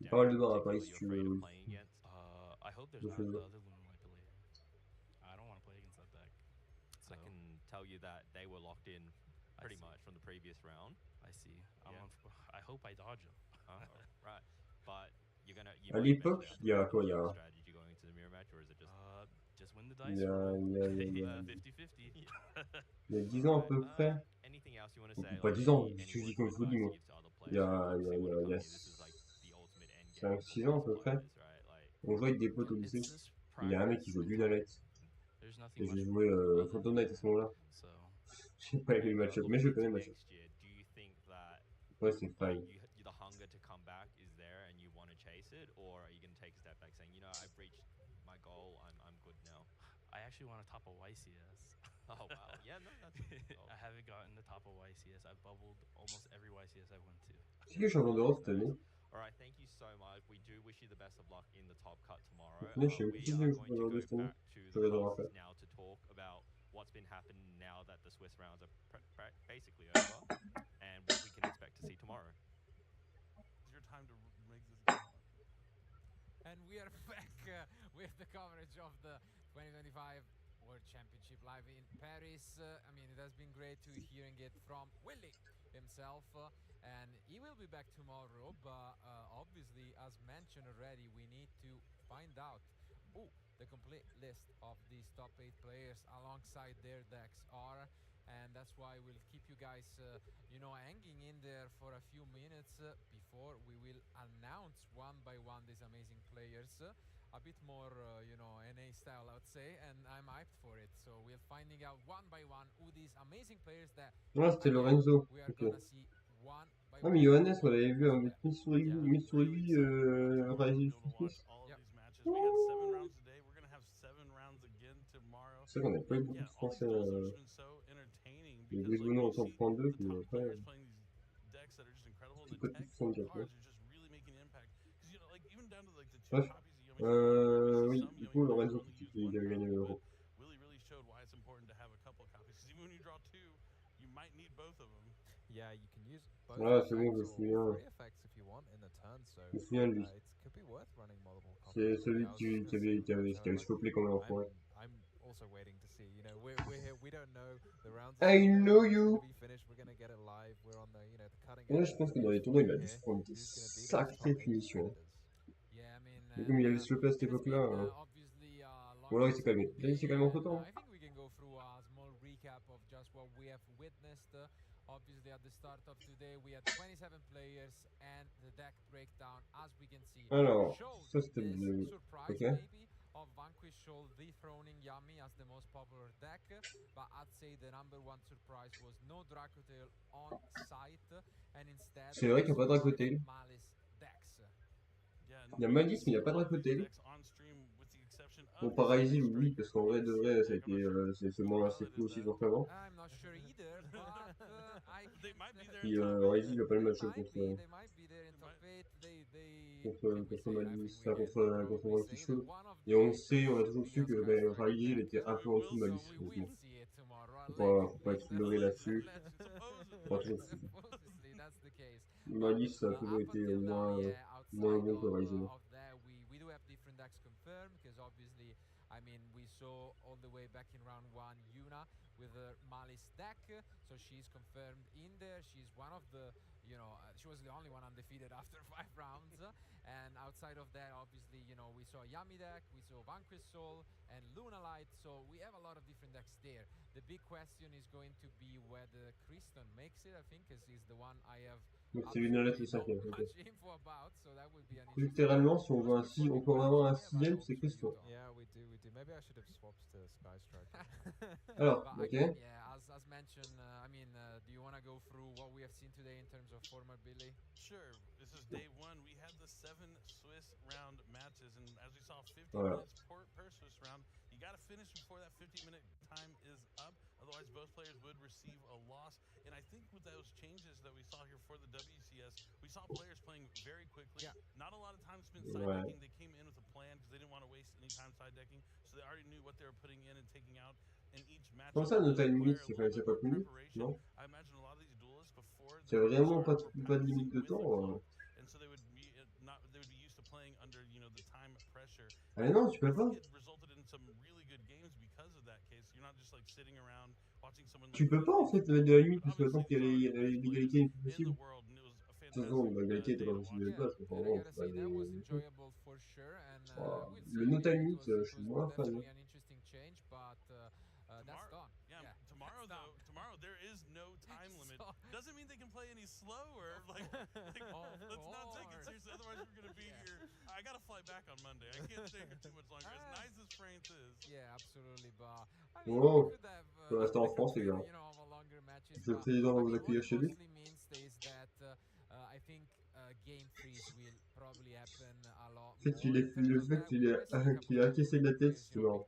Il y a pas mal de bars à Paris si tu veux. I hope there's not the other Lunar player. I don't want to play against that deck. So I can tell you that they were locked in pretty much from the previous round. I see. I hope I dodge them. Right. But À l'époque, il y a quoi? Il y a strategy going into the mirror match, or is it just win the dice? Il y a 50-50. Il y a 10 ans à peu près. Anything else you want to say? Pas 10 ans, je dis comme folie, moi. Il y a 5-6 ans à peu près. On jouait avec des potes au lycée. Il y a un mec qui joue Lunalight. Et j'ai joué Phantom Knight à ce moment-là. Je sais pas les match-up, mais je connais le match-up. Ouais, c'est fine. The hunger to come back is there and you want to chase it, or are you going to take a step back saying, I've reached my goal, I'm good now? I actually want to top a YCS. Oh wow. Yeah, no, that's I haven't gotten the top of YCS. I've bubbled almost every YCS I went to. C'est qui le champion d'Europe cette année? Alright, thank you so much. We do wish you the best of luck in the top cut tomorrow. Je sais qui c'est le champion d'Europe cette année? Je regarde le rappel. Now to talk about what's been happening now that the Swiss rounds are basically over, and what we can expect to see tomorrow. It's your time to make this game. And we are back with the coverage of the 2025 World Championship live in Paris. I mean, it has been great to hearing it from Willy himself, and he will be back tomorrow. But obviously, as mentioned already, we need to find out who the complete list of these top 8 players alongside their decks are, and that's why we'll keep you guys hanging in there for a few minutes before we will announce one by one these amazing players, a bit more NA style, I would say, and I'm hyped for it. So we're finding out one by one who these amazing players that c'était Lorenzo. we are Okay. gonna see one by Ah one. mais Johannes, on l'avait vu avec Mitsurugi, We had 7 rounds today. We're gonna have 7 rounds again tomorrow. C'est vrai qu'on n'a pas eu beaucoup de français. Les Brigonneaux en top 32, puis après. C'est pas tout 64. Bref. Oui, du coup, Lorenzo, il a gagné l'Euro. Yeah, you can use both C'est bon, je me souviens. effects if you want in the turn, so Je me souviens de lui. it could be worth running multiple C'est copies. celui qui avait chopé comme un enfoiré. I'm also waiting to see. You know, we're here. We don't know the rounds. I know It's you. gonna be finished. We're gonna get it live. We're on the the cutting Moi, edge. je pense que dans les tournois, il a dû se prendre des sacrées punitions. Yeah, I mean, Mais comme il avait slopé à cette it has époque-là, been obviously ou alors il s'est calmé. Là, il s'est calmé entre temps. I think we can go through a small recap of just what we have witnessed. Obviously, at the start of today, we had 27 players, and the deck breakdown, as we can see, Alors, showed ça c'était this le. surprise Ok. maybe of Vanquish Shoal dethroning Yami as the most popular deck, but I'd say the number one surprise was no Dracotail on site, and instead C'est vrai qu'il n'y a pas de Dracotail. Malice decks. Il y a Malice, mais il n'y a pas de Dracotail. Bon, par Easy, oui, parce qu'en vrai, de vrai, ça a été, c'est seulement assez cool aussi joueur qu'avant. I'm not sure either, but Puis Easy, il va pas le match contre Malice, enfin, contre Rediffusion. Et on sait, on a toujours su que Easy, il était un peu en dessous de Malice. Faut pas être leurré là-dessus. On a toujours su. Malice, ça a toujours été moins bon que Ryzen. We do have different decks confirmed because obviously, I mean, we saw all the way back in round 1 Yuna with her Malice deck, so she's confirmed in there. She's one of the, she was the only one undefeated after 5 rounds. And outside of that, obviously, we saw Yami deck, we saw Vanquish Soul, and Lunalight, so we have a lot of different decks there. The big question is going to be whether Kristen makes it, I think, because he's the one I have Donc c'est Lunalight le 5ème. Okay. Littéralement, si on veut on peut en avoir un 6ème, c'est Christian. Yeah, we do. Maybe I should have swapped to Sky Striker. Alors, but ok. again, yeah, as mentioned, I mean, do you want to go through what we have seen today in terms of format, Billy? Sure. This is day 1. We had the 7 Swiss round matches, and as we saw, 50 minutes per Swiss round. You got to finish before that 50-minute time is up. Otherwise, both players would receive a loss. And I think with those changes that we saw here for the WCS, we saw players playing very quickly. Yeah. Not a lot of time spent side decking. They came in with a plan because they didn't want to waste any time side decking. So they already knew what they were putting in and taking out in each match. Comme ça, notre time limit, c'est pas plus, non? I imagine a lot of these duelists before c'est vraiment pas de limite de temps. And so they would be used to playing under, the time pressure. Ah non, tu peux pas. It resulted in some really good games because of that case. You're not just like sitting around watching someone. Tu peux pas en fait mettre de la limite parce que tant qu'il y a l'égalité possible. De toute façon, l'égalité était pas possible de base. Le no time limit, je suis moins fan. Tomorrow there is no time limit. Doesn't mean they can play any slower. Let's not take it seriously. Otherwise, we're gonna be here. I gotta fly back on Monday. I can't stay here too much longer. As nice as France is. Yeah, absolutely. But I mean, we could have, pour rester en France, les gars. Le président vous accueillir chez lui. I think game freeze will probably happen a lot. Le fait qu'il a encaissé de la tête, c'est marrant.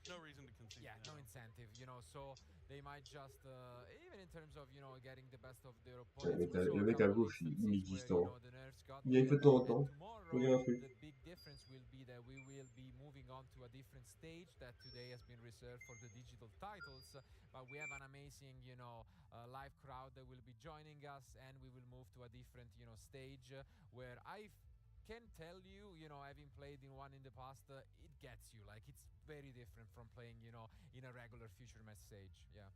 No reason to concede. Yeah, no incentive, so they might just, even in terms of, getting the best of their opponents. Le mec à gauche, il est inexistant. Il y a une fois de temps en temps. Regarde un truc. The big difference will be that we will be moving on to a different stage that today has been reserved for the digital titles. But we have an amazing, live crowd that will be joining us, and we will move to a different, stage where I can tell you, having played in one in the past, it gets you. Like, it's very different from playing, in a regular future match stage. Yeah.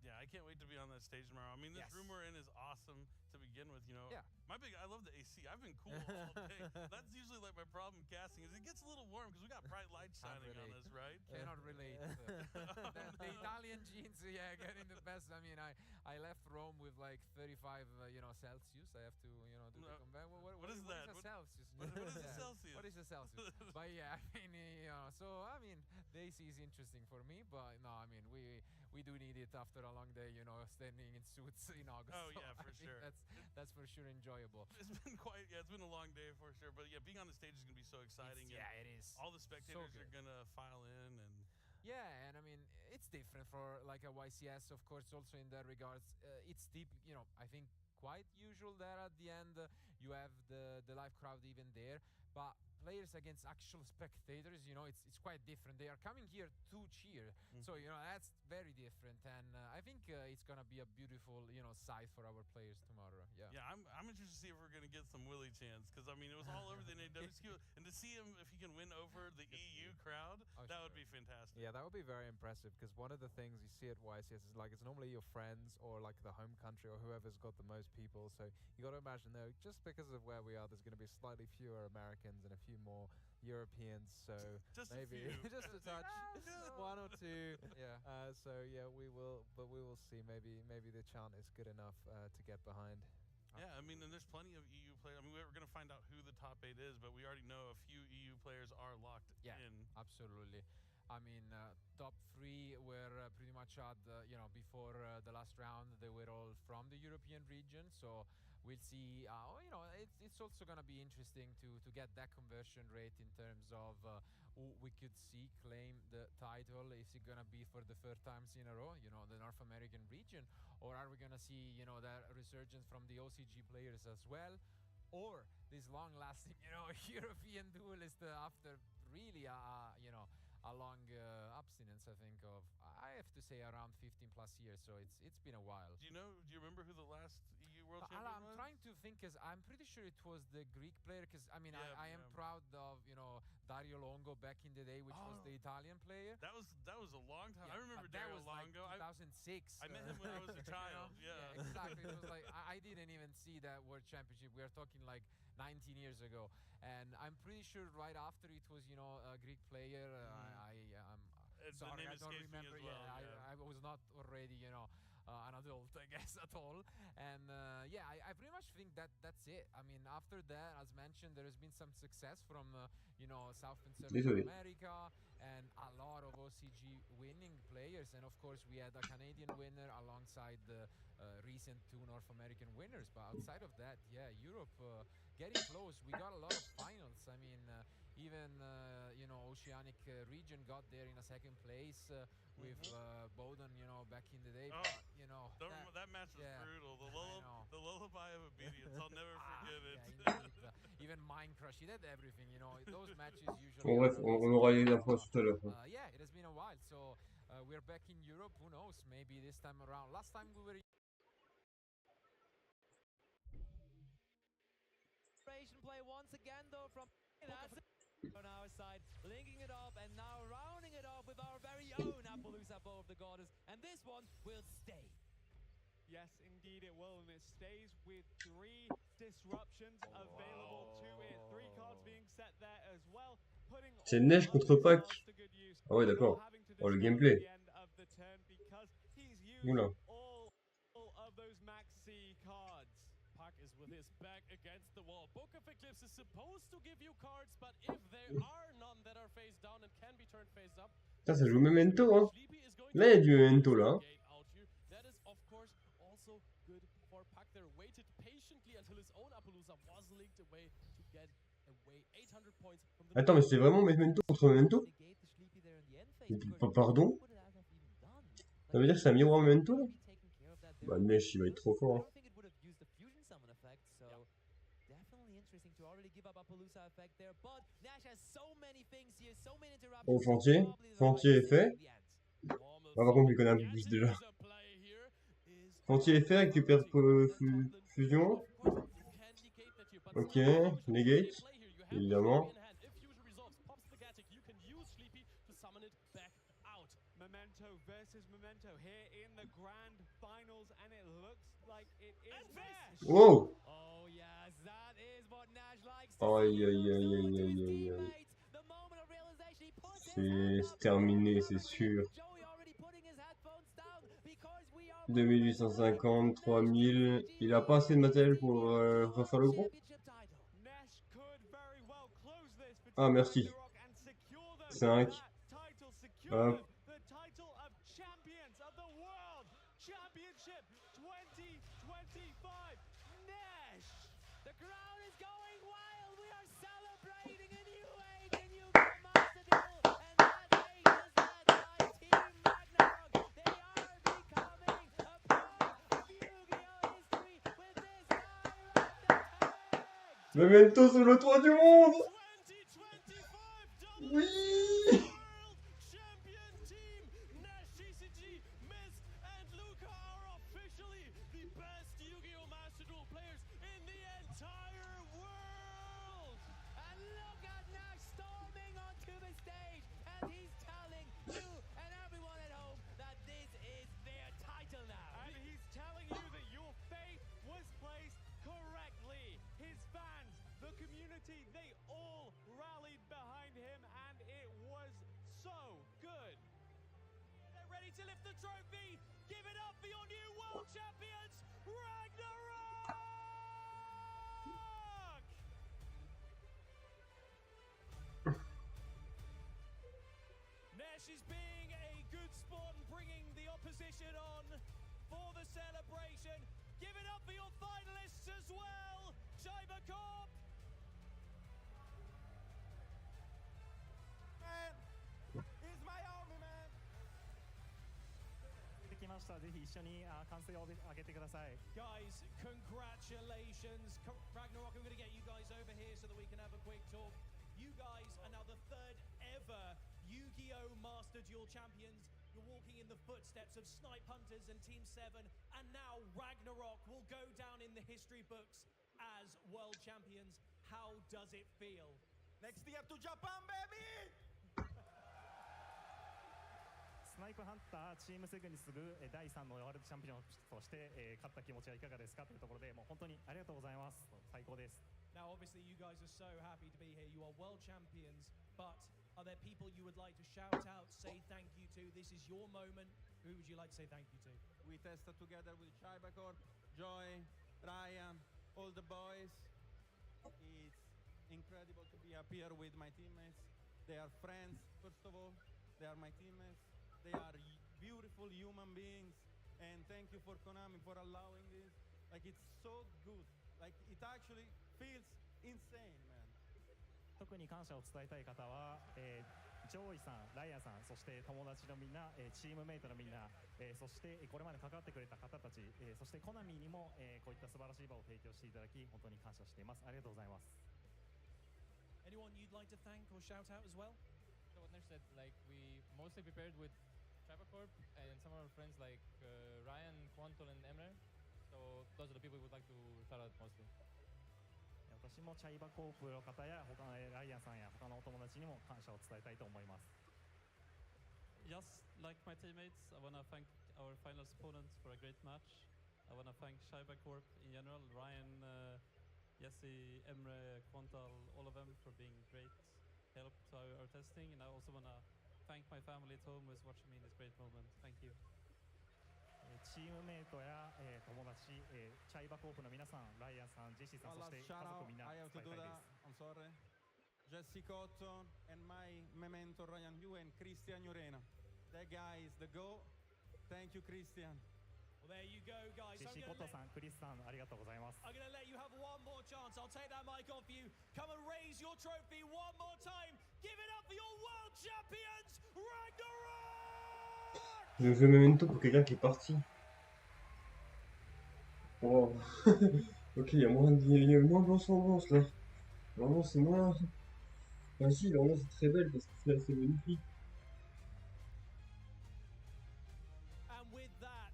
Yeah, I can't wait to be on that stage tomorrow. I mean, this room we're in is awesome to begin with, Yeah. I love the AC. I've been cool all day. That's usually like my problem casting is it gets a little warm because we got bright lights shining on us, right? Cannot relate. The Italian jeans, getting the best. I mean, I left Rome with like 35, Celsius. I have to, do the convert. What is that? What is a Celsius? What is a Celsius? What is a Celsius? But yeah, I mean, so I mean, the AC is interesting for me, but no, I mean, we do need it after a long day, standing in suits in August. Oh so yeah, for sure. That's for sure enjoyable. It's been it's been a long day for sure. But yeah, being on the stage is gonna be so exciting. Yeah, it is. All the spectators are gonna file in and. Yeah, and I mean, it's different for like a YCS, of course, also in that regards. It's deep, I think quite usual that at the end you have the live crowd even there. But players against actual spectators, it's quite different. They are coming here to cheer. So, that's very different. And I think it's going to be a beautiful, sight for our players tomorrow. Yeah. Yeah, I'm interested to see if we're gonna get some Willie chance, because I mean it was all over the NAWSQ, and to see him if he can win over the EU crowd, that would be fantastic. Yeah, that would be very impressive, because one of the things you see at YCS is like it's normally your friends or like the home country or whoever's got the most people. So you got to imagine though, just because of where we are, there's going to be slightly fewer Americans and a few more Europeans. So just maybe just a touch, one or two. Yeah. So yeah, we will see. Maybe the chant is good enough to get behind. Yeah, I mean, and there's plenty of EU players. I mean, we're going to find out who the top 8 is, but we already know a few EU players are locked in. Absolutely. I mean, top 3 were pretty much at before the last round. They were all from the European region, so we'll see. It's also gonna be interesting to get that conversion rate in terms of who we could see claim the title. Is it gonna be for the third times in a row, the North American region, or are we gonna see that resurgence from the OCG players as well, or this long-lasting European duelist after really a long abstinence, I think of, I have to say, around 15 plus years, so it's been a while. Do you remember who the last EU World Champion was? I'm trying to think, because I'm pretty sure it was the Greek player, because I mean, I am proud of Dario Longo back in the day, which was the Italian player. That was a long time. I remember Dario Longo. 2006. I met him when I was a child. Yeah, exactly. It was like I didn't even see that World Championship. We are talking like 19 years ago, and I'm pretty sure right after it was a Greek player. Sorry, I don't remember. I was not already an adult, I guess, at all. And I pretty much think that's it. I mean, after that, as mentioned, there has been some success from South and Central America, and a lot of OCG winning players, and of course we had a Canadian winner alongside the recent 2 North American winners. But outside of that, Europe getting close. We got a lot of finals. I mean, even Oceanic region got there in a second place with Bowden, back in the day. But, that match was brutal. The lullaby of obedience. I'll never forget it. Even Mind Crush, he did everything. Those matches usually. Bon, bref, on aura les infos tout à l'heure. Yeah, it has been a while. So we're back in Europe. Who knows? Maybe this time around. Last time we were. Play once again though from on our side, linking it up and now rounding it off with our very own Appaloosa Bow of the Goddess, and this one will stay. Yes, indeed it will, and it stays with 3 disruptions available to it. 3 cards being set there as well, putting C'est Neige contre Pac. Ah ouais, d'accord. Oh, le gameplay. Oula. All of those maxi cards. Pac is with his back against the wall. Book of Eclipse is supposed to give you cards, but if there are none that are face down and can be turned face up, Putain, ça joue Memento, hein. Là, il y a du Memento, là. that is of course also good for Pac. There waited patiently until his own Appaloosa was linked away to get away 800 points from the. Attends, mais c'est vraiment Memento contre Memento? Pardon? Ça veut dire que c'est un miroir Memento, là? Bah, Neige, il va être trop fort, hein. Oh, Fantier est fait. Ah, par contre, il connaît un peu plus déjà. Fantier est fait, récupère fusion. Ok, negate, évidemment. Memento versus Memento here in the grand finals, and it looks like it is Nash. Wow! Oh yes, that is what Nash likes. Aïe, aïe, aïe, aïe, aïe, aïe, aïe. C'est terminé, c'est sûr. 2850, 3000. Il a pas assez de matériel pour refaire le groupe. Ah, merci. 5. Hop. Memento sur le toit du monde! Oui! community, they all rallied behind him, and it was so good. They're ready to lift the trophy. Give it up for your new world champions, Ragnarok! Nesh is being a good sport and bringing the opposition on for the celebration. Give it up for your finalists as well, Cybercorp. Man, he's my army, man. できました。ぜひ一緒に歓声を上げてください。Guys, congratulations. Ragnarok, I'm going to get you guys over here so that we can have a quick talk. You guys are now the third ever Yu-Gi-Oh! Master Duel champions. You're walking in the footsteps of Snipe Hunters and Team 7, and now Ragnarok will go down in the history books as world champions. How does it feel? Next year to Japan, baby! スナイプハンターチームセグに次ぐ第3のワールドチャンピオンとして、勝った気持ちはいかがですかというところで、もう本当にありがとうございます。最高です。Now, obviously, you guys are so happy to be here. You are world champions, but are there people you would like to shout out, say thank you to? This is your moment. Who would you like to say thank you to? We tested together with Cybercorp, Joy, Ryan, all the boys. It's incredible to be up here with my teammates. They are friends, first of all. They are my teammates. They are beautiful human beings. And thank you for Konami for allowing this. Like, it's so good. Like, it actually feels insane, man. 特に感謝を伝えたい方は、ジョーイさん、ライアンさん、そして友達のみんな、チームメイトのみんな、そしてこれまで関わってくれた方たち、そしてコナミにも、こういった素晴らしい場を提供していただき、本当に感謝しています。ありがとうございます。Anyone you'd like to thank or shout out as well? So what Nesh said, like we mostly prepared with Cybercorp and some of our friends like Ryan, Quantal, and Emre. So those are the people we would like to shout out mostly. 私もチャイバコープの方や他のライアンさんや他のお友達にも感謝を伝えたいと思います。Just like my teammates, I want to thank our finals opponents for a great match. I want to thank Cybercorp in general, Ryan, Jesse, Emre, Quantal, all of them for being great help to our testing. And I also want to thank my family at home who is watching me in this great moment. Thank you. チームメイトや、友達、チャイバコープの皆さん、ライアンさん、ジェシーさん、そして家族みんな伝えたいです。I'm sorry. Jesse Cotton and my memento Ryan Yu and Christian Urena. That guy is the GOAT. Thank you, Christian. Well, there you go, guys. ジェシーコットさん、クリスさん、ありがとうございます。I'm going to let you have one more chance. I'll take that mic off you. Come and raise your trophy one more time. Give it up for your world champions, Ragnarok! Le jeu memento pour quelqu'un qui est parti. Wow. Ok, il y a moins d'ambiance là. L'ambiance c'est moins. Enfin, si, l'ambiance est très belle parce que c'est magnifique. And with that,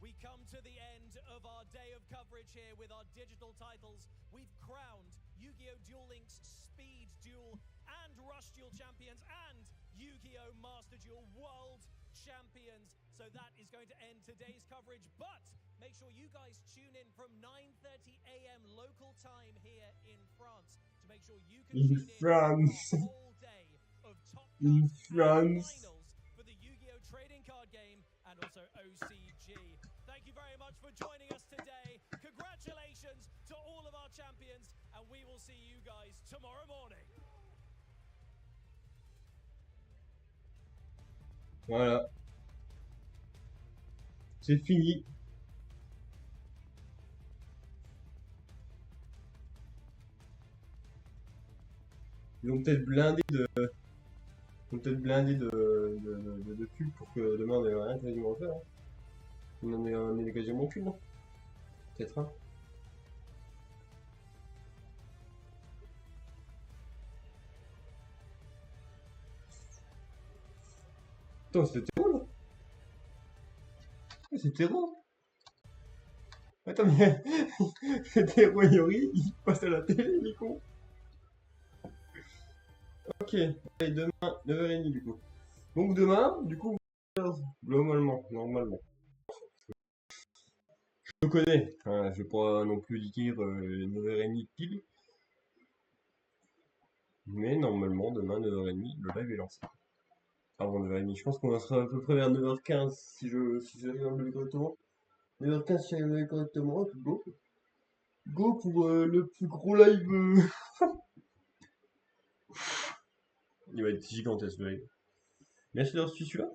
we come to the end of our day of coverage here with our digital titles. We've crowned Yu-Gi-Oh! Duel Links Speed Duel and Rush Duel champions and Yu-Gi-Oh! Master Duel World champions. So that is going to end today's coverage, but make sure you guys tune in from 9:30 a.m. local time here in France to make sure you can tune in for a whole day of top cards and finals for the Yu-Gi-Oh! Trading card game and also OCG. Thank you very much for joining us today. Congratulations to all of our champions, and we will see you guys tomorrow morning. Voilà. C'est fini. Ils vont peut-être blinder de pubs pour que demain on ait rien quasiment à faire. Hein. On en est quasiment aucune, non? Peut-être un. Attends, c'était drôle. C'était drôle. Attends, mais c'était Royori, il passe à la télé, il est con. Ok, allez, demain, 9h30 du coup. Donc demain, du coup, globalement, normalement. Je le connais, enfin, je vais pas non plus dire 9h30 pile. Mais normalement, demain, 9h30, le live est lancé. Avant 9h30, je pense qu'on sera à peu près vers 9h15 si j'arrive à me lever correctement. 9h15 si j'arrive à me lever correctement, et puis go. Go pour le plus gros live. Il va être gigantesque le live. Merci d'avoir suivi celui-là.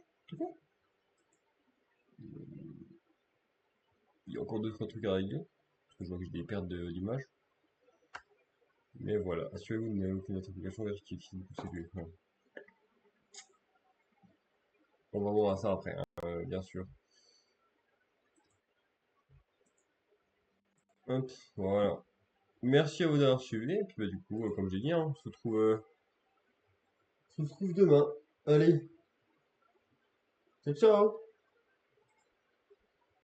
Il y a encore 2-3 trucs à régler. Parce que je vois que j'ai des pertes d'image. Mais voilà, assurez-vous de n'avez aucune notification vérifiée si vous poussez l'écran. On va voir ça après, hein, bien sûr. Hop, voilà. Merci à vous d'avoir suivi. Et puis bah, du coup, comme j'ai dit, hein, on se retrouve demain. Allez. Ciao, ciao.